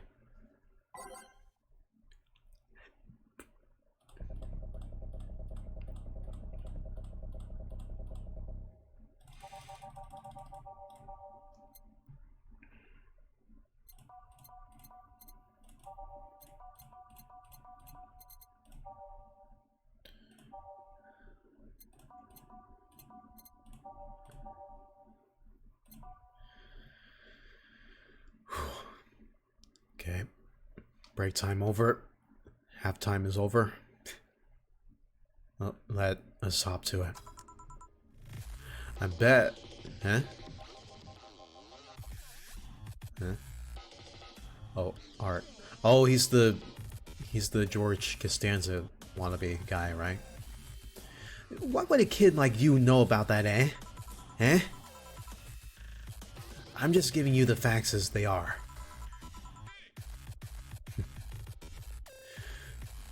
Okay, break time over. Halftime is over. Well, let us hop to it. I bet. Huh? Huh? Oh, Art. Oh, he's the George Costanza wannabe guy, right? What would a kid like you know about that, eh? Eh? I'm just giving you the facts as they are.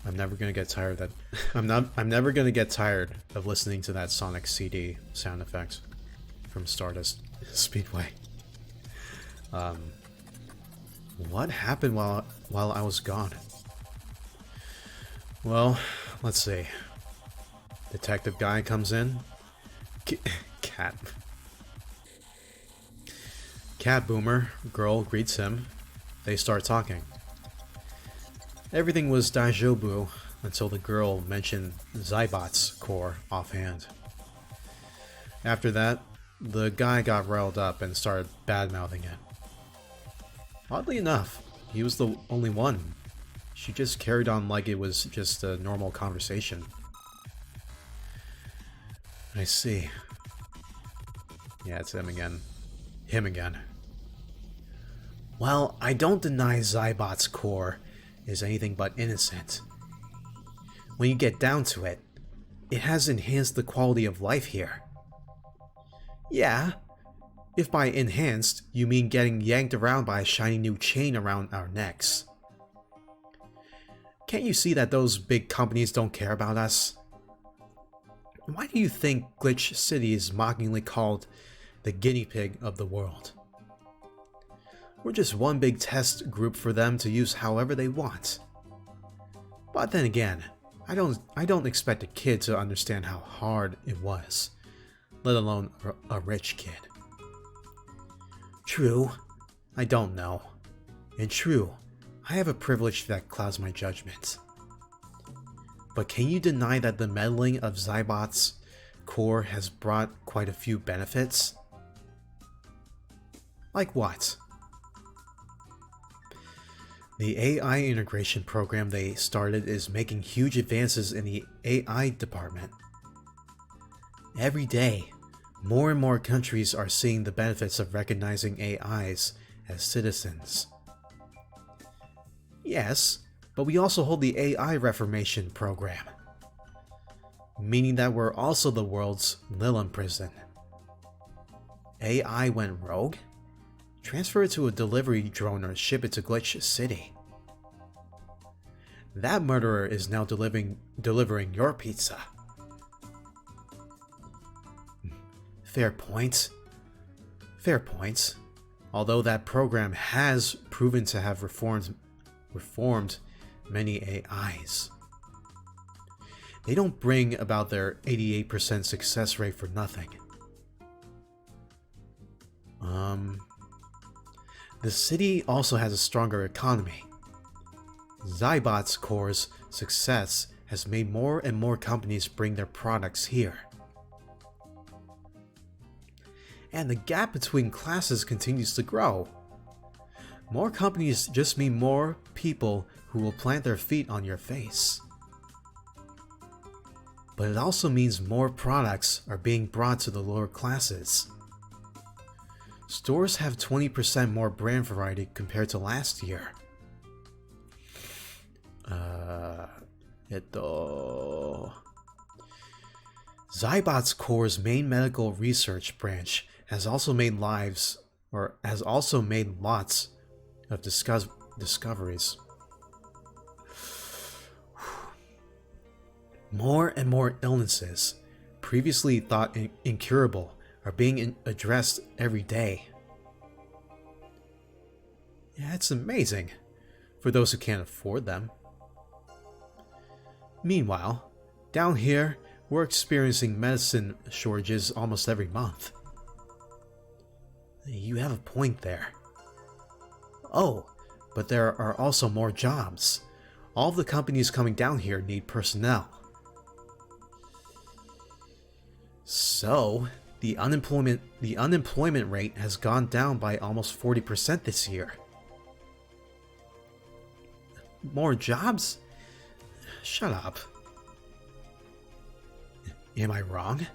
I'm never gonna get tired of that. I'm never gonna get tired of listening to that Sonic CD sound effects from Stardust Speedway. What happened while I was gone? Well, let's see. Detective guy comes in. Cat boomer girl greets him. They start talking. Everything was daijoubu until the girl mentioned Zybot's core offhand. After that, the guy got riled up and started bad-mouthing it. Oddly enough, he was the only one. She just carried on like it was just a normal conversation. I see. Yeah, it's him again. Him again. Well, I don't deny Zybot's core. is anything but innocent. When you get down to it, it has enhanced the quality of life here. Yeah, if by enhanced you mean getting yanked around by a shiny new chain around our necks. Can't you see that those big companies don't care about us? Why do you think Glitch City is mockingly called the guinea pig of the world? We're just one big test group for them to use however they want. But then again, I don't expect a kid to understand how hard it was, let alone a rich kid. True, I don't know. And true, I have a privilege that clouds my judgment. But can you deny that the meddling of Zybot's core has brought quite a few benefits? Like what? The AI integration program they started is making huge advances in the AI department. Every day, more and more countries are seeing the benefits of recognizing AIs as citizens. Yes, but we also hold the AI Reformation program, meaning that we're also the world's Lilum prison. AI went rogue? Transfer it to a delivery drone or ship it to Glitch City. That murderer is now delivering your pizza. Fair point. Fair point. Although that program has proven to have reformed many AIs. They don't bring about their 88% success rate for nothing. The city also has a stronger economy. Zybot's core's success has made more and more companies bring their products here. And the gap between classes continues to grow. More companies just mean more people who will plant their feet on your face. But it also means more products are being brought to the lower classes. Stores have 20% more brand variety compared to last year. Zybot's core's main medical research branch has also made lots of discoveries. More and more illnesses, previously thought incurable, are being addressed every day. Yeah, it's amazing, for those who can't afford them. Meanwhile, down here, we're experiencing medicine shortages almost every month. You have a point there. Oh, but there are also more jobs. All of the companies coming down here need personnel. So, the unemployment rate has gone down by almost 40% this year. More jobs? Shut up. Am I wrong?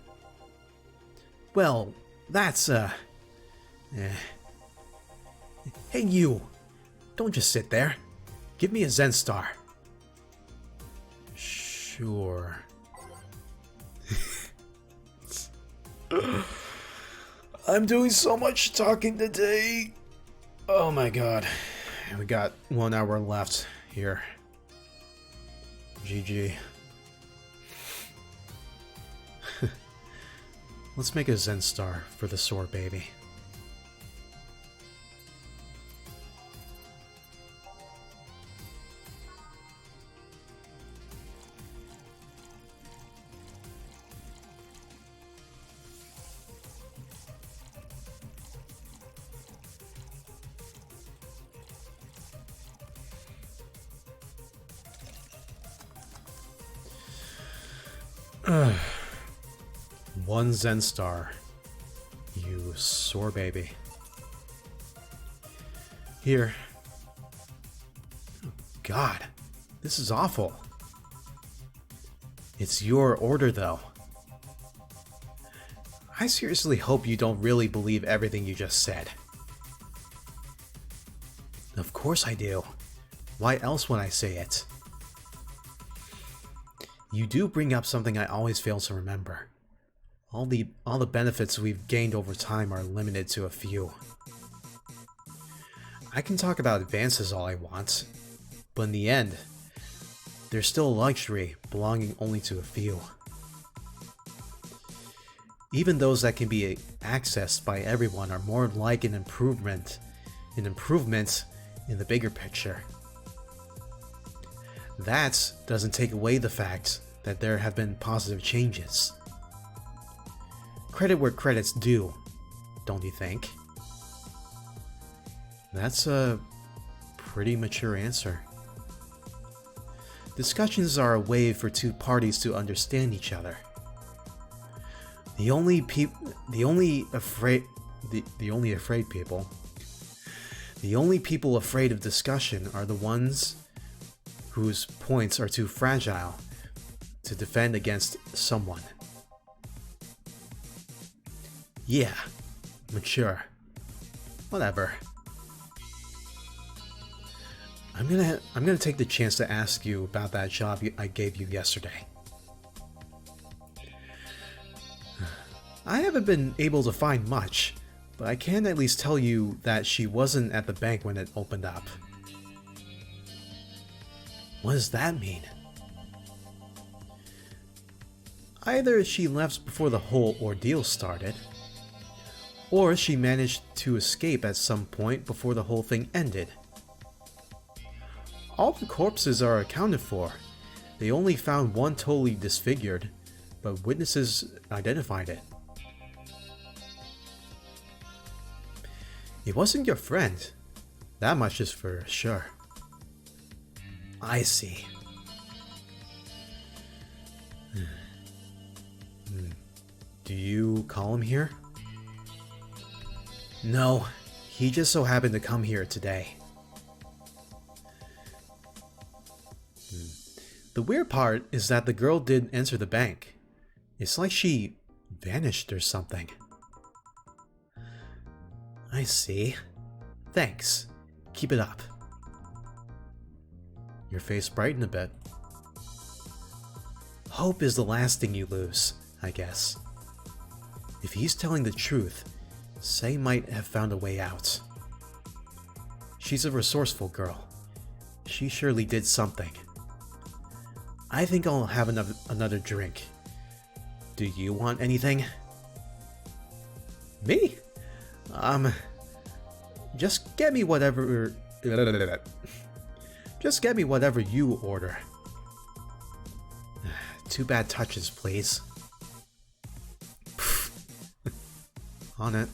Well, that's Hey you! Don't just sit there. Give me a Zen Star. Sure. I'm doing so much talking today. Oh my god. We got 1 hour left here. GG. Let's make a Zen Star for the sore baby. One Zen Star. You sore baby. Here. Oh, God, this is awful. It's your order, though. I seriously hope you don't really believe everything you just said. Of course I do. Why else would I say it? You do bring up something I always fail to remember. All the benefits we've gained over time are limited to a few. I can talk about advances all I want, but in the end, there's still a luxury belonging only to a few. Even those that can be accessed by everyone are more like an improvement in the bigger picture. That doesn't take away the fact that there have been positive changes. Credit where credit's due, don't you think? That's a pretty mature answer. Discussions are a way for two parties to understand each other. The only people afraid of discussion are the ones whose points are too fragile to defend against someone. Yeah, mature. Whatever. I'm gonna take the chance to ask you about that job I gave you yesterday. I haven't been able to find much, but I can at least tell you that she wasn't at the bank when it opened up. What does that mean? Either she left before the whole ordeal started, or she managed to escape at some point before the whole thing ended. All the corpses are accounted for. They only found one totally disfigured, but witnesses identified it. It wasn't your friend. That much is for sure. I see. Do you call him here? No, he just so happened to come here today. The weird part is that the girl did enter the bank. It's like she vanished or something. I see. Thanks. Keep it up. Your face brightened a bit. Hope is the last thing you lose, I guess. If he's telling the truth, Sei might have found a way out. She's a resourceful girl. She surely did something. I think I'll have another drink. Do you want anything? Me? Just get me whatever... Just get me whatever you order. 2 bad touches, please. On it.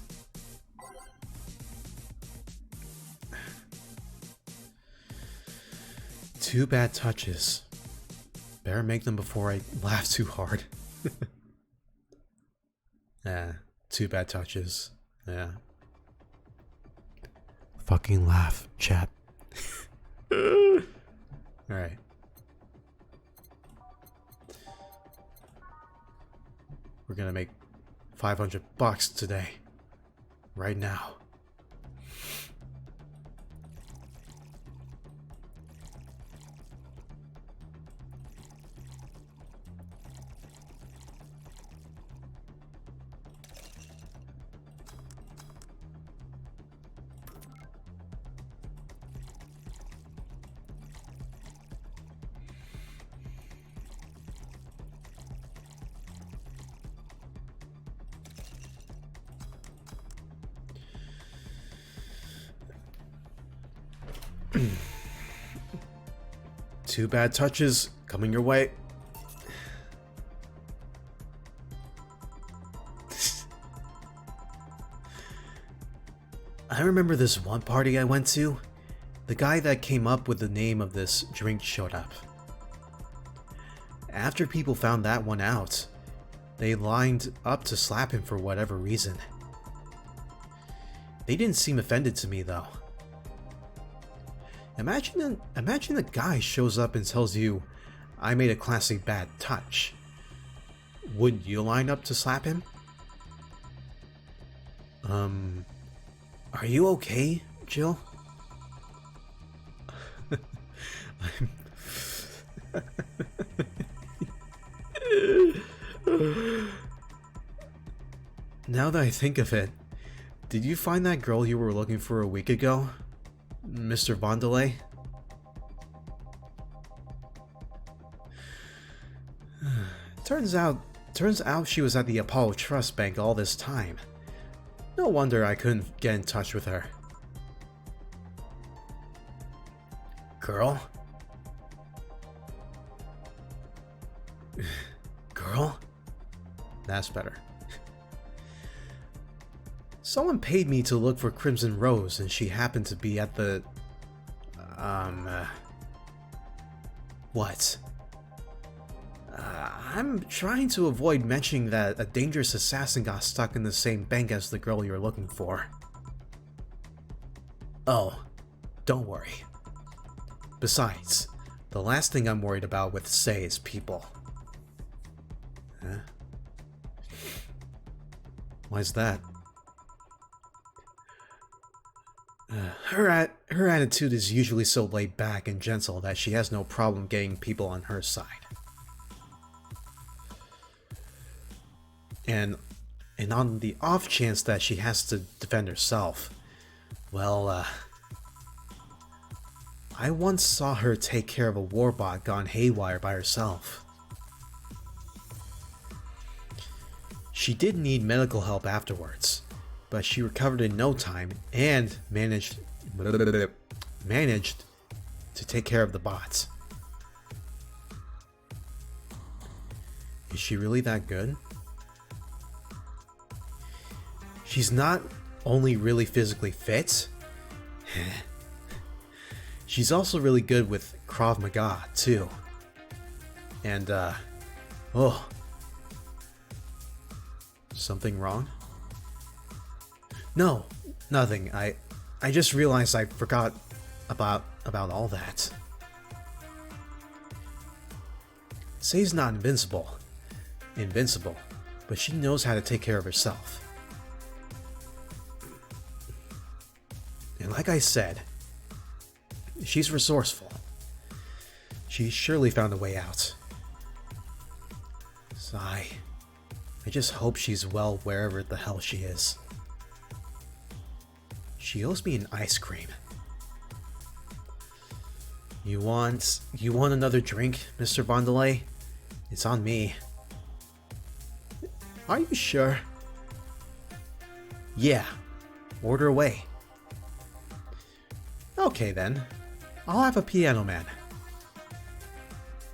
Two bad touches. Better make them before I laugh too hard. 2 bad touches. Yeah. Fucking laugh, chat. Alright. We're gonna make $500 today. Right now. Two bad touches coming your way. I remember this one party I went to. The guy that came up with the name of this drink showed up. After people found that one out, they lined up to slap him for whatever reason. They didn't seem offended to me though. Imagine a guy shows up and tells you, I made a classic bad touch. Wouldn't you line up to slap him? Are you okay, Jill? Now that I think of it, did you find that girl you were looking for a week ago? Mr. Vondelay? Turns out she was at the Apollo Trust Bank all this time. No wonder I couldn't get in touch with her. Girl? Girl? That's better. Someone paid me to look for Crimson Rose, and she happened to be at the... What? I'm trying to avoid mentioning that a dangerous assassin got stuck in the same bank as the girl you're looking for. Oh, don't worry. Besides, the last thing I'm worried about with Sei is people. Huh? Why's that? Her attitude is usually so laid back and gentle that she has no problem getting people on her side. And on the off chance that she has to defend herself, well, I once saw her take care of a warbot gone haywire by herself. She did need medical help afterwards, but she recovered in no time and managed to take care of the bots. Is she really that good? She's not only really physically fit, she's also really good with Krav Maga too. And oh, something wrong? No, nothing. I just realized I forgot about all that. Sei's not invincible, but she knows how to take care of herself. And like I said, she's resourceful. She surely found a way out. So I just hope she's well wherever the hell she is. She owes me an ice cream. You want another drink, Mr. Vondelay? It's on me. Are you sure? Yeah. Order away. Okay then. I'll have a piano man.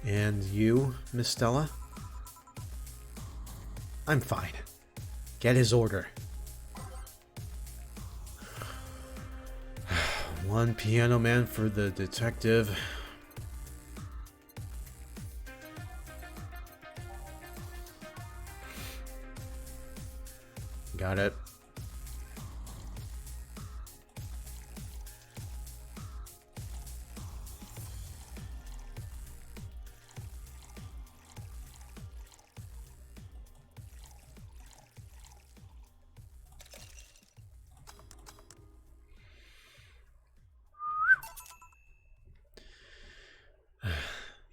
And you, Miss Stella? I'm fine. Get his order. One piano man for the detective. Got it.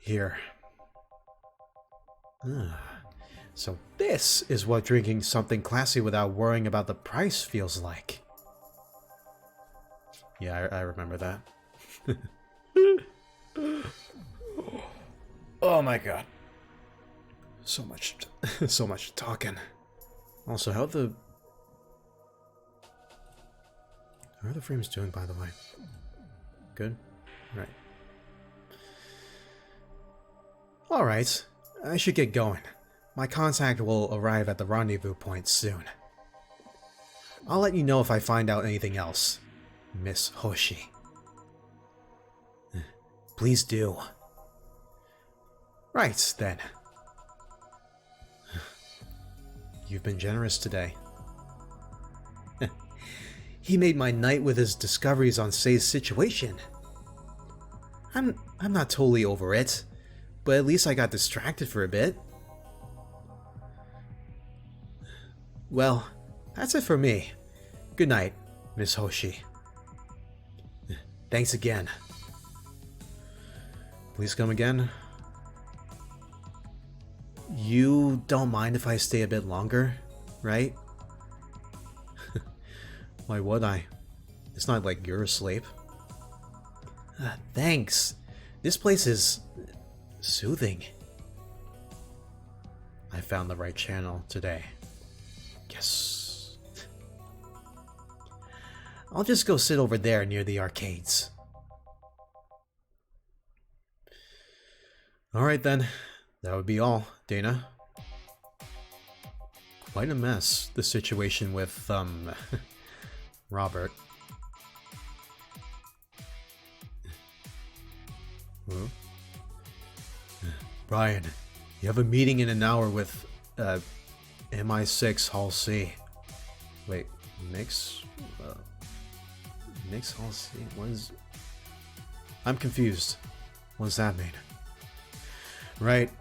Here. So this is what drinking something classy without worrying about the price feels like. Yeah, I remember that. Oh my god. So much talking. Also, how are the frames doing, by the way? Good? Right. Alright, I should get going. My contact will arrive at the rendezvous point soon. I'll let you know if I find out anything else, Miss Hoshi. Please do. Right, then. You've been generous today. He made my night with his discoveries on Sei's situation. I'm not totally over it, but at least I got distracted for a bit. Well, that's it for me. Good night, Miss Hoshi. Thanks again. Please come again. You don't mind if I stay a bit longer, right? Why would I? It's not like you're asleep. Thanks. This place is soothing. I found the right channel today. Yes. I'll just go sit over there near the arcades. Alright then. That would be all, Dana. Quite a mess, the situation with, Robert. Huh? Brian, you have a meeting in an hour with, MI6 Hall C. Wait, Mix Hall C? What is... I'm confused. What does that mean? Right.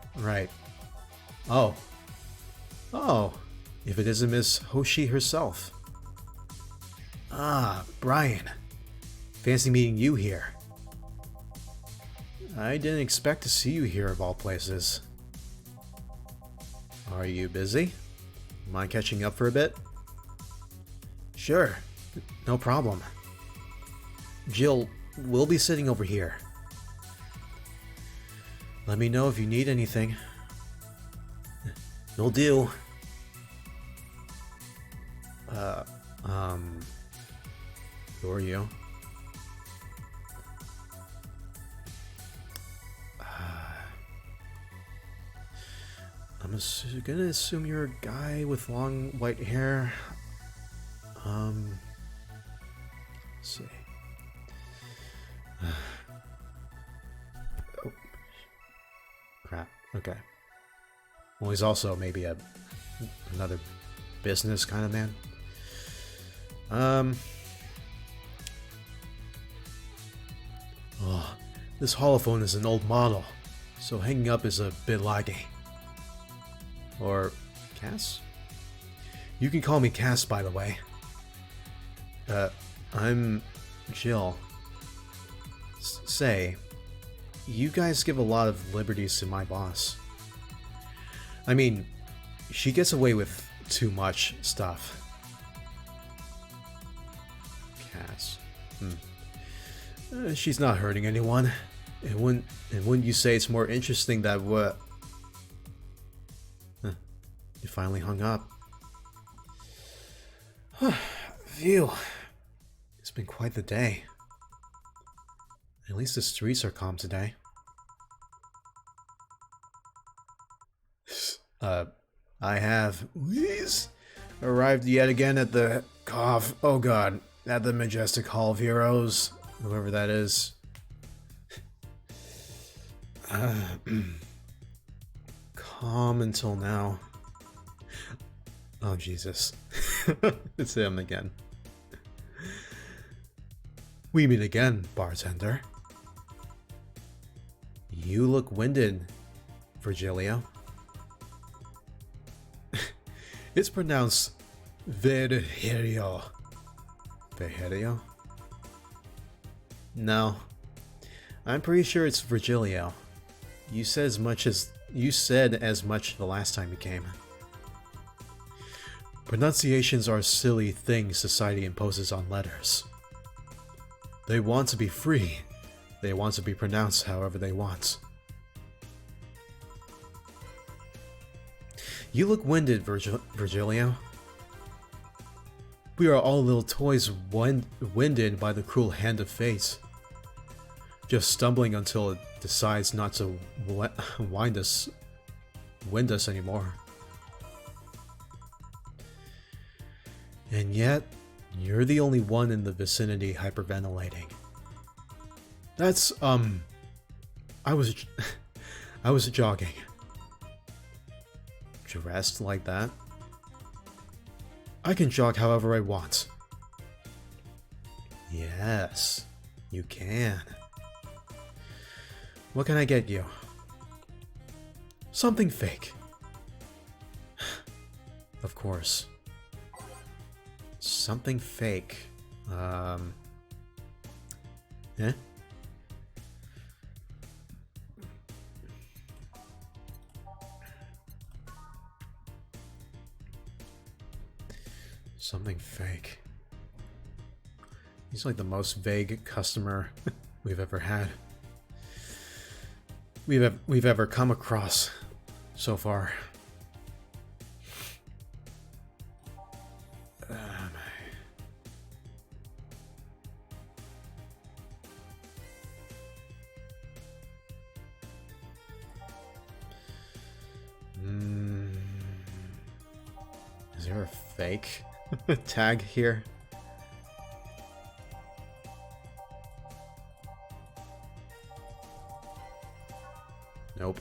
Oh. If it isn't Miss Hoshi herself. Ah, Brian. Fancy meeting you here. I didn't expect to see you here of all places. Are you busy? Mind catching up for a bit? Sure, no problem. Jill, we'll be sitting over here. Let me know if you need anything. Will do. Who are you? I'm gonna assume you're a guy with long white hair. Let's see. Oh. Crap. Okay. Well, he's also maybe another business kind of man. Oh, this holophone is an old model, so hanging up is a bit laggy. Or Cass? You can call me Cass, by the way. I'm Jill. Say, you guys give a lot of liberties to my boss. I mean, she gets away with too much stuff. Cass. She's not hurting anyone. And wouldn't you say it's more interesting that what? You finally hung up. Phew. It's been quite the day. At least the streets are calm today. I have arrived yet again at the oh god, at the Majestic Hall of Heroes, whoever that is. Calm until now. Oh Jesus. It's him again. We meet again, bartender. You look winded, Virgilio. It's pronounced Virgilio. Virgilio? No. I'm pretty sure it's Virgilio. You said as much the last time you came. Pronunciations are silly things society imposes on letters. They want to be free. They want to be pronounced however they want. You look winded, Virgilio. We are all little toys winded by the cruel hand of fate. Just stumbling until it decides not to wind us anymore. And yet, you're the only one in the vicinity hyperventilating. That's, I was jogging. Dressed like that? I can jog however I want. Yes, you can. What can I get you? Something fake. Of course. Something fake. Eh? Something fake. He's like the most vague customer we've ever had. We've ever come across so far. Is there a fake tag here? Nope.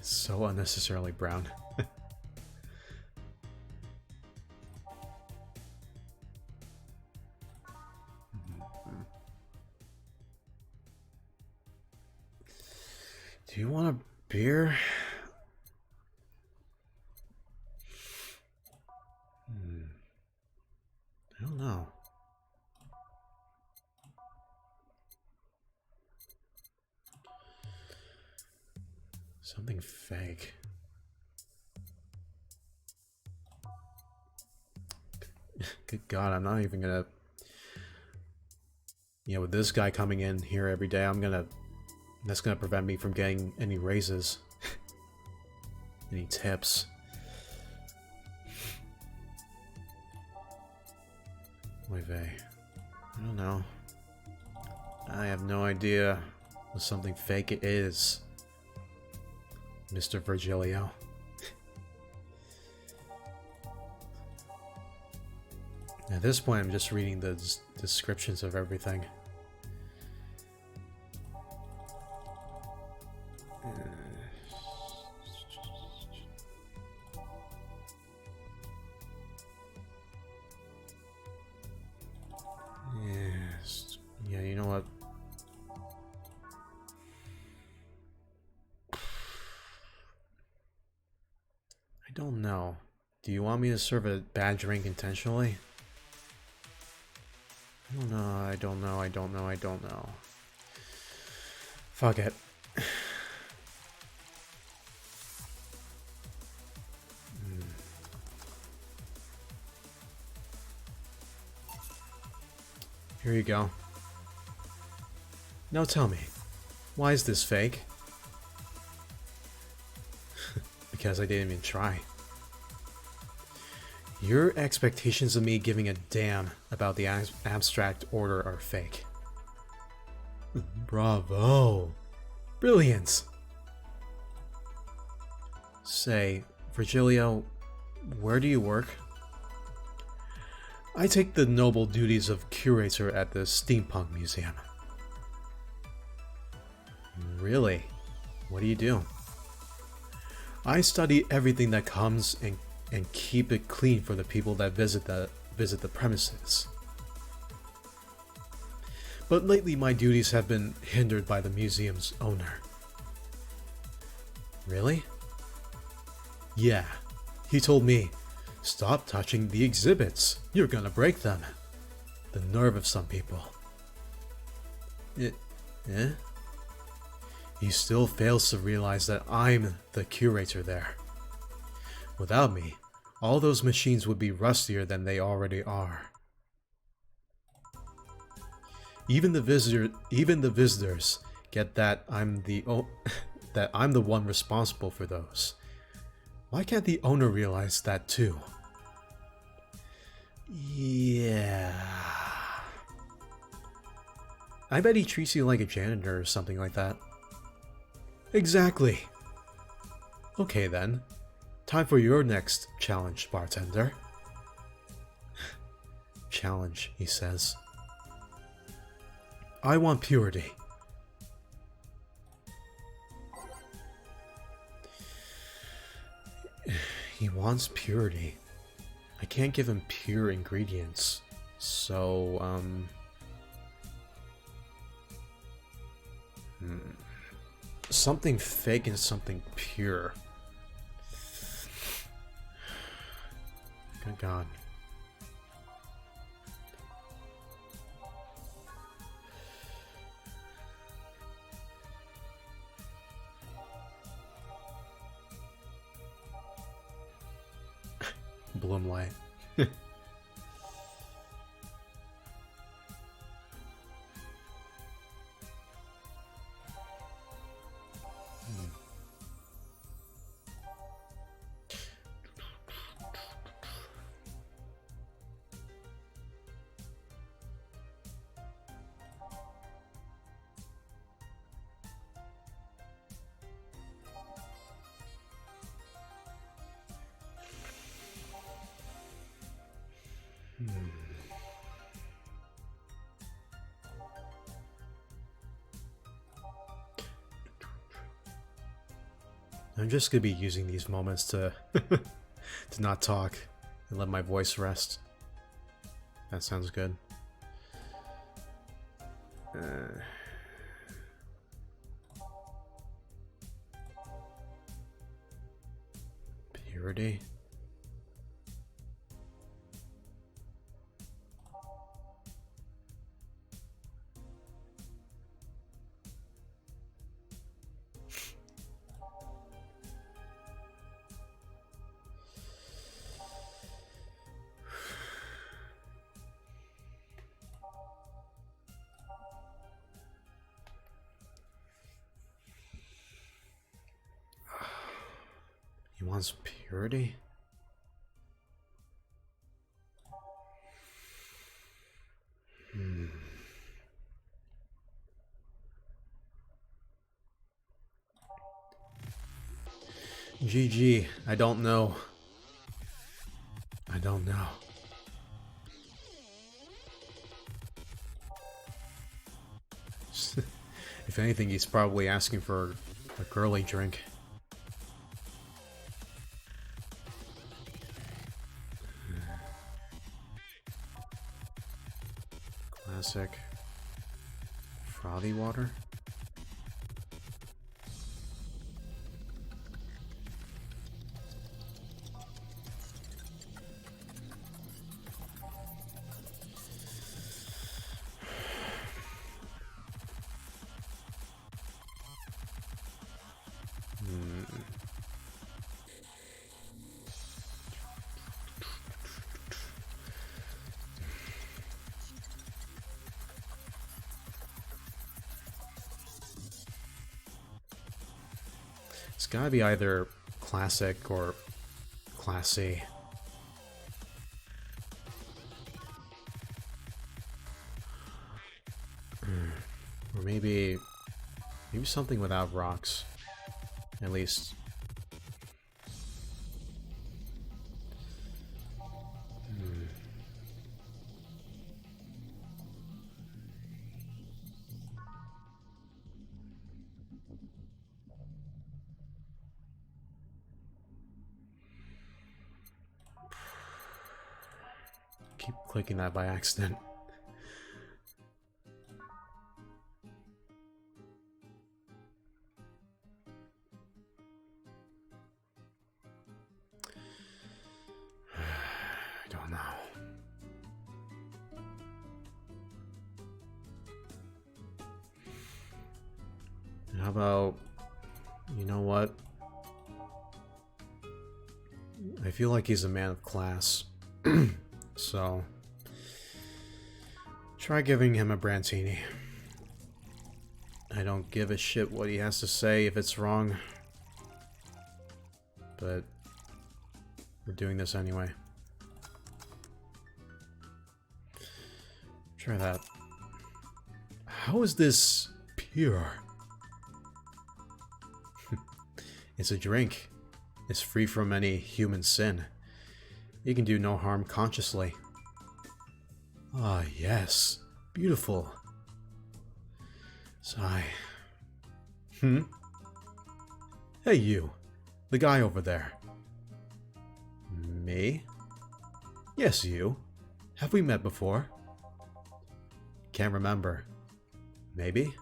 So unnecessarily brown. Do you want a beer? I don't know. Something fake. Good God, I'm not even gonna... Yeah, with this guy coming in here every day, that's gonna prevent me from getting any raises. Any tips. Wait, I don't know. I have no idea what something fake it is. Mr. Virgilio. At this point, I'm just reading the descriptions of everything. Yes. Yeah, you know what? I don't know. Do you want me to serve a bad drink intentionally? I don't know. Fuck it. Here you go. Now tell me, why is this fake? Because I didn't even try. Your expectations of me giving a damn about the abstract order are fake. Bravo! Brilliant! Say, Virgilio, where do you work? I take the noble duties of curator at the Steampunk Museum. Really? What do you do? I study everything that comes and keep it clean for the people that visit the premises. But lately my duties have been hindered by the museum's owner. Really? Yeah, he told me, stop touching the exhibits, you're gonna break them. The nerve of some people. Eh? He still fails to realize that I'm the curator there. Without me, all those machines would be rustier than they already are. Even the visitors get that I'm the one responsible for those. Why can't the owner realize that too? Yeah. I bet he treats you like a janitor or something like that. Exactly. Okay then. Time for your next challenge, bartender. Challenge, he says. I want purity. He wants purity. I can't give him pure ingredients. So, something fake and something pure. Good God. Bloom light. I'm just gonna be using these moments to to not talk and let my voice rest. That sounds good. Purity. He wants purity? GG, I don't know. I don't know. If anything, he's probably asking for a girly drink. Classic. Frothy water? It's gotta be either classic or classy. Or maybe something without rocks. At least. Keep clicking that by accident. I don't know. How about, you know what? I feel like he's a man of class. So, try giving him a Brantini. I don't give a shit what he has to say if it's wrong. But we're doing this anyway. Try that. How is this pure? It's a drink. It's free from any human sin. You can do no harm consciously. Ah, yes. Beautiful. Sigh. Hey, you. The guy over there. Me? Yes, you. Have we met before? Can't remember. Maybe?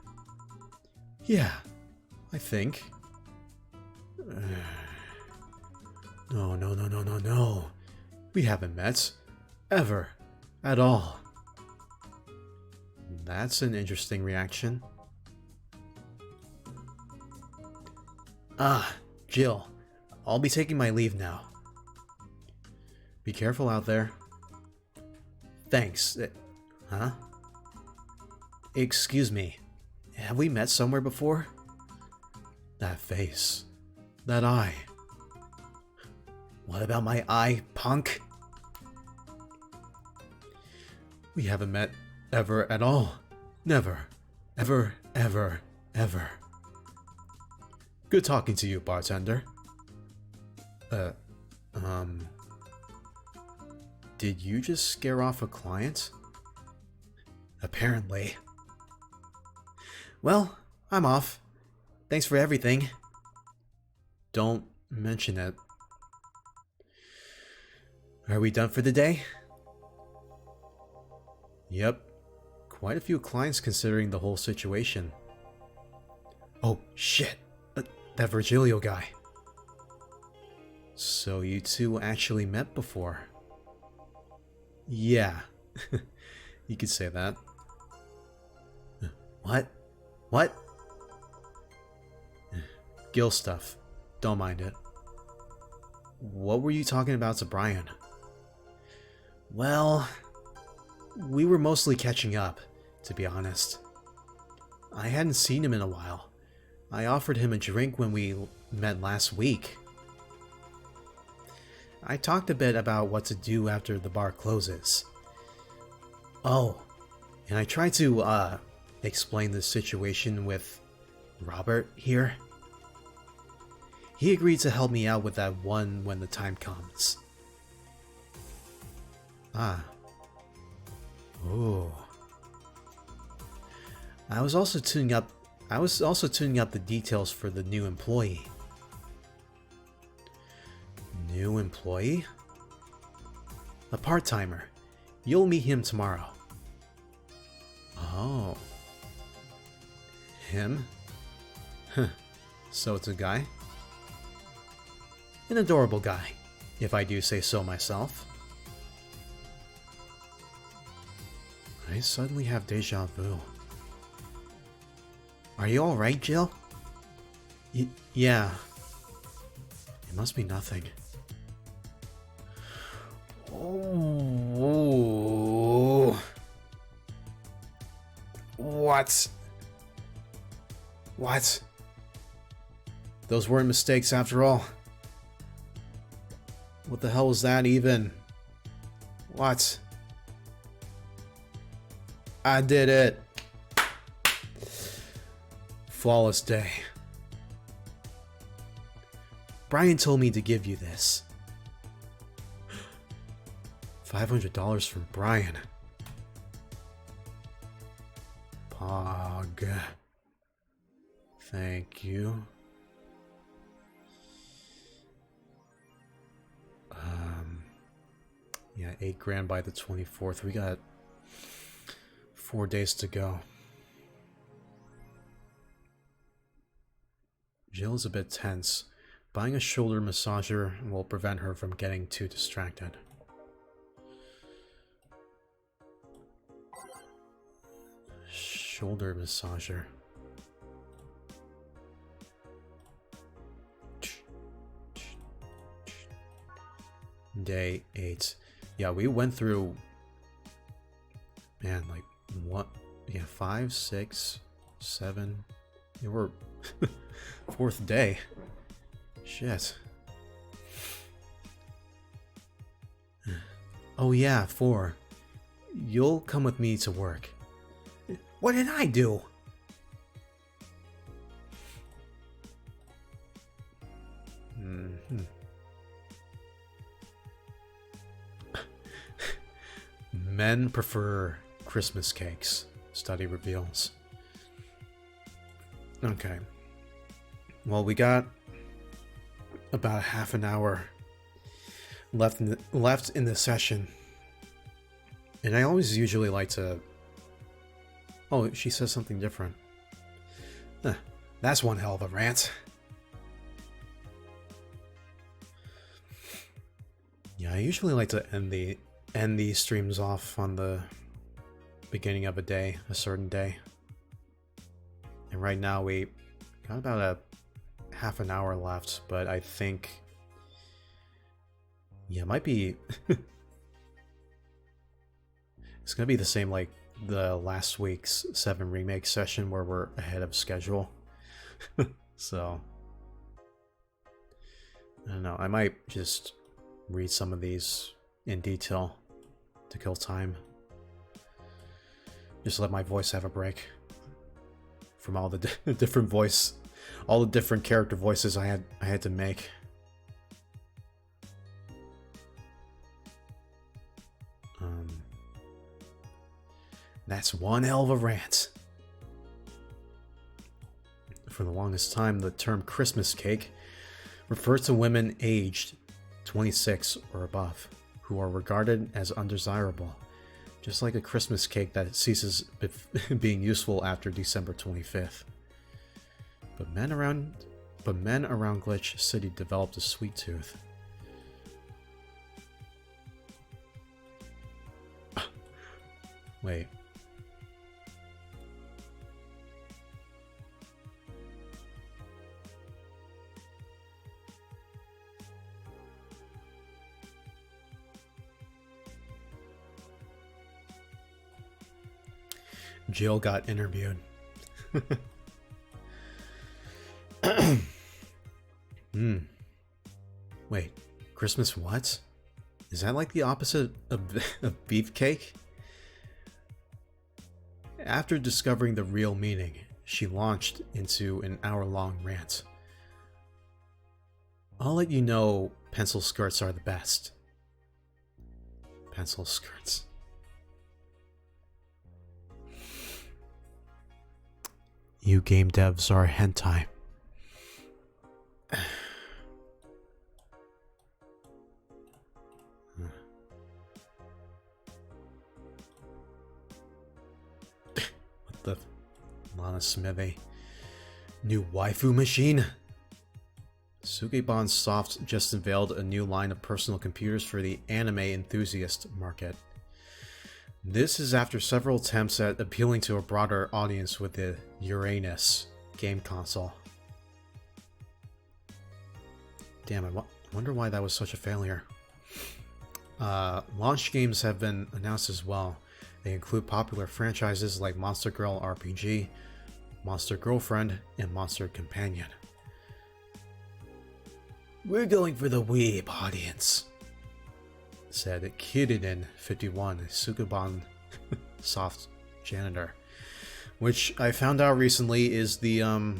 Yeah, I think. No. We haven't met. Ever. At all. That's an interesting reaction. Ah, Jill. I'll be taking my leave now. Be careful out there. Thanks. Huh? Excuse me. Have we met somewhere before? That face. That eye. What about my eye, punk? We haven't met ever at all. Never. Ever. Good talking to you, bartender. Did you just scare off a client? Apparently. Well, I'm off. Thanks for everything. Don't mention it. Are we done for the day? Yep. Quite a few clients considering the whole situation. Oh, shit. That Virgilio guy. So you two actually met before? Yeah. You could say that. What? What? Gil stuff. Don't mind it. What were you talking about to Brian? Well, we were mostly catching up, to be honest. I hadn't seen him in a while. I offered him a drink when we met last week. I talked a bit about what to do after the bar closes. Oh, and I tried to, explain the situation with Robert here. He agreed to help me out with that one when the time comes. Ah. Oh. I was also tuning up the details for the new employee. New employee? A part-timer. You'll meet him tomorrow. Oh. Him? Huh. So it's a guy? An adorable guy, if I do say so myself. I suddenly have deja vu. Are you alright, Jill? Yeah. It must be nothing. Oh. What? What? Those weren't mistakes after all. What the hell was that even? What? I did it. Flawless day. Brian told me to give you this. $500 from Brian. Pog. Thank you. Yeah, $8,000 by the 24th. We got 4 days to go. Jill's a bit tense. Buying a shoulder massager will prevent her from getting too distracted. Shoulder massager. Day 8. Yeah, we went through, man, like, what? Yeah, 5, 6, 7. Yeah, we're 4th day. Shit. Oh yeah, 4. You'll come with me to work. What did I do? Men prefer Christmas cakes, study reveals. Okay. Well, we got about half an hour left in the session. And I always usually like to... Oh, she says something different. That's one hell of a rant. Yeah, I usually like to end these streams off on the beginning of a day, a certain day. And right now we got about a half an hour left, but I think... Yeah, it might be... It's gonna be the same like the last week's 7 remake session where we're ahead of schedule. So... I don't know, I might just read some of these in detail to kill time. Just let my voice have a break from all the different all the different character voices I had to make. That's one hell of a rant. For the longest time, the term Christmas cake referred to women aged 26 or above who are regarded as undesirable, just like a Christmas cake that ceases being useful after December 25th. But men around Glitch City developed a sweet tooth. Wait. Jill got interviewed. Wait, Christmas what? Is that like the opposite of beefcake? After discovering the real meaning, she launched into an hour-long rant. I'll let you know pencil skirts are the best. Pencil skirts. You game devs are hentai. What the... Lana Smithy. New waifu machine? Sukeban Soft just unveiled a new line of personal computers for the anime enthusiast market. This is after several attempts at appealing to a broader audience with the Uranus game console. Damn, I wonder why that was such a failure. Launch games have been announced as well. They include popular franchises like Monster Girl RPG, Monster Girlfriend, and Monster Companion. We're going for the weeb audience, said Kiriden51, Sukeban Soft janitor, which I found out recently is the I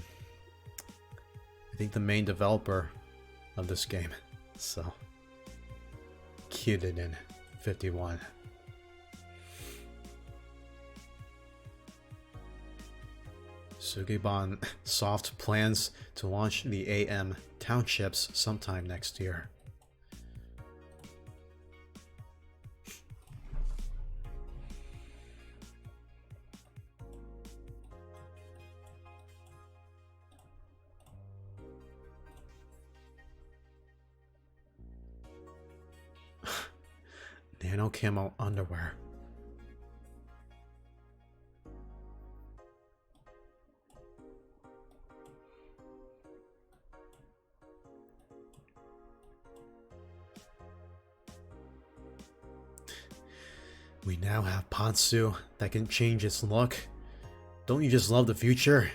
think the main developer of this game. So Kiriden51. Sukeban Soft plans to launch the AM Townships sometime next year. Nano camo underwear. We now have Pantsu that can change its look. Don't you just love the future?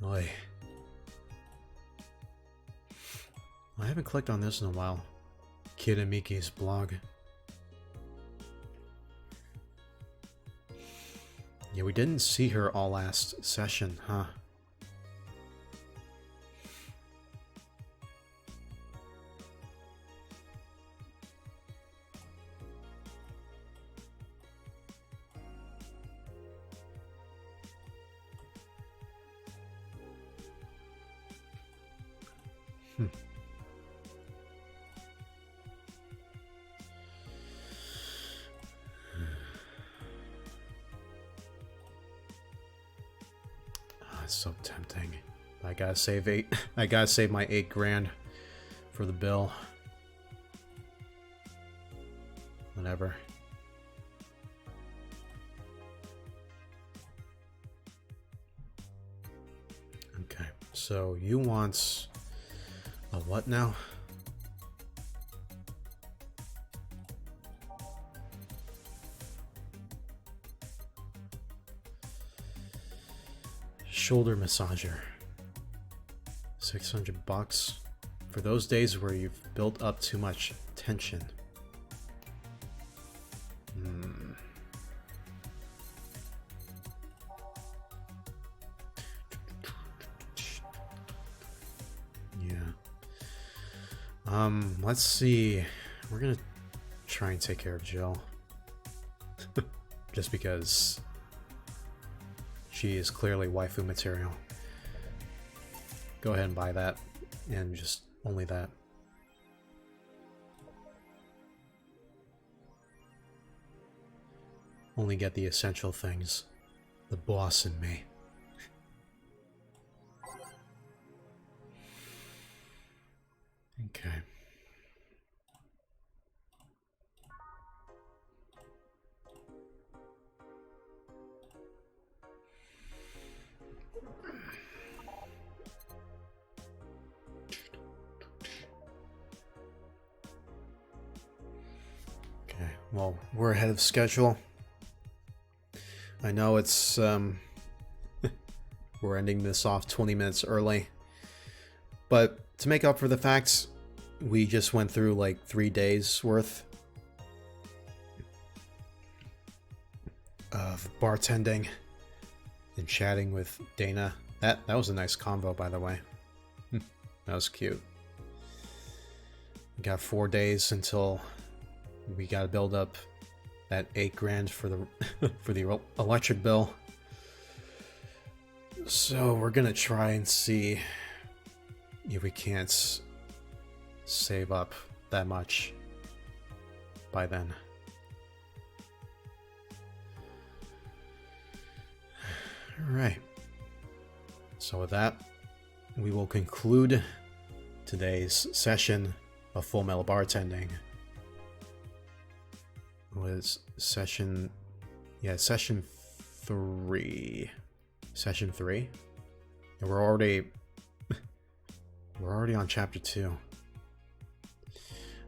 Oy. I haven't clicked on this in a while. Kid and Miki's blog. Yeah, we didn't see her all last session, huh? It's so tempting. I gotta save I gotta save my 8 grand for the bill. Whatever. Okay, so you want a what now? Shoulder massager. 600 bucks for those days where you've built up too much tension. Yeah. Let's see. We're gonna try and take care of Jill. Just because she is clearly waifu material. Go ahead and buy that, and just only that. Only get the essential things. The boss in me. Okay. Well, we're ahead of schedule. I know it's, we're ending this off 20 minutes early. But to make up for the fact we just went through like 3 days worth of bartending and chatting with Dana. That was a nice convo, by the way. That was cute. We got 4 days until we gotta build up that 8 grand for the for the electric bill. So we're gonna try and see if we can't save up that much by then. Alright. So with that, we will conclude today's session of Fullmetal Bartending. Was session 3. Session 3? And we're already on chapter 2.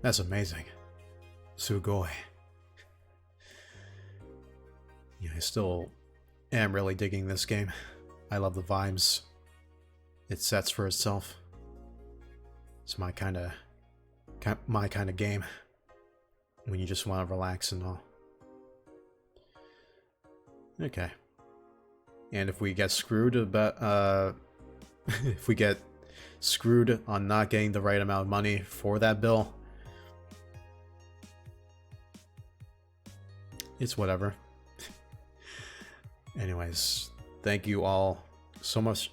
That's amazing. Sugoi. Yeah, I still am really digging this game. I love the vibes it sets for itself. It's my kind of game. When you just want to relax and all. Okay. And if we get screwed about, if we get screwed on not getting the right amount of money for that bill, it's whatever. Anyways, thank you all so much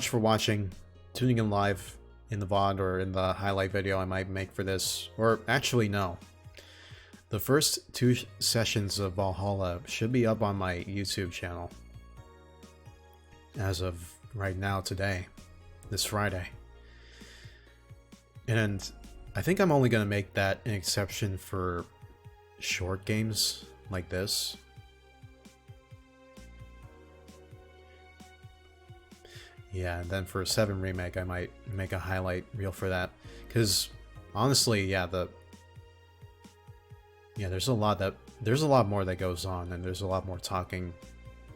for watching, tuning in live in the VOD or in the highlight video I might make for this, or actually no. The first 2 sessions of Valhalla should be up on my YouTube channel as of right now, today, this Friday. And I think I'm only going to make that an exception for short games like this. Yeah, and then for 7 Remake, I might make a highlight reel for that. Because, honestly, yeah, there's a lot more that goes on, and there's a lot more talking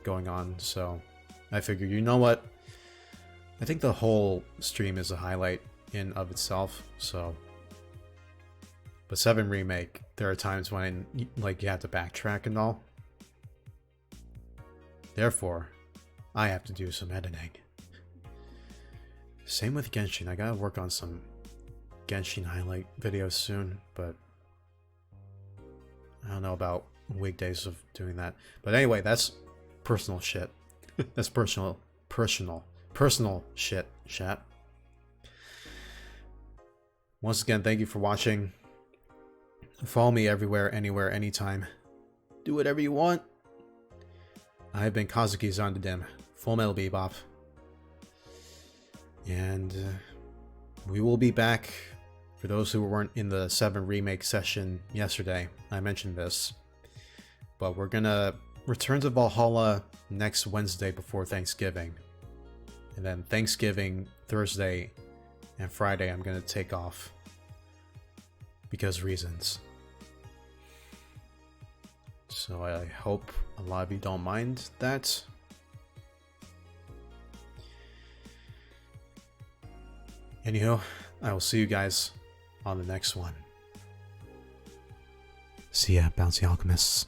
going on, so I figured, you know what? I think the whole stream is a highlight in of itself, so. But 7 Remake, there are times when, like, you have to backtrack and all. Therefore, I have to do some editing. Same with Genshin. I gotta work on some Genshin highlight videos soon, but I don't know about weekdays of doing that. But anyway, that's personal shit. That's personal shit, chat. Once again, thank you for watching. Follow me everywhere, anywhere, anytime. Do whatever you want. I've been Kazuki's on the dim, FullmetalBebop. And we will be back. For those who weren't in the 7 remake session yesterday, I mentioned this. But we're gonna return to Valhalla next Wednesday before Thanksgiving. And then Thanksgiving, Thursday, and Friday I'm gonna take off. Because reasons. So I hope a lot of you don't mind that. Anywho, I will see you guys on the next one. See ya, Bouncy Alchemists.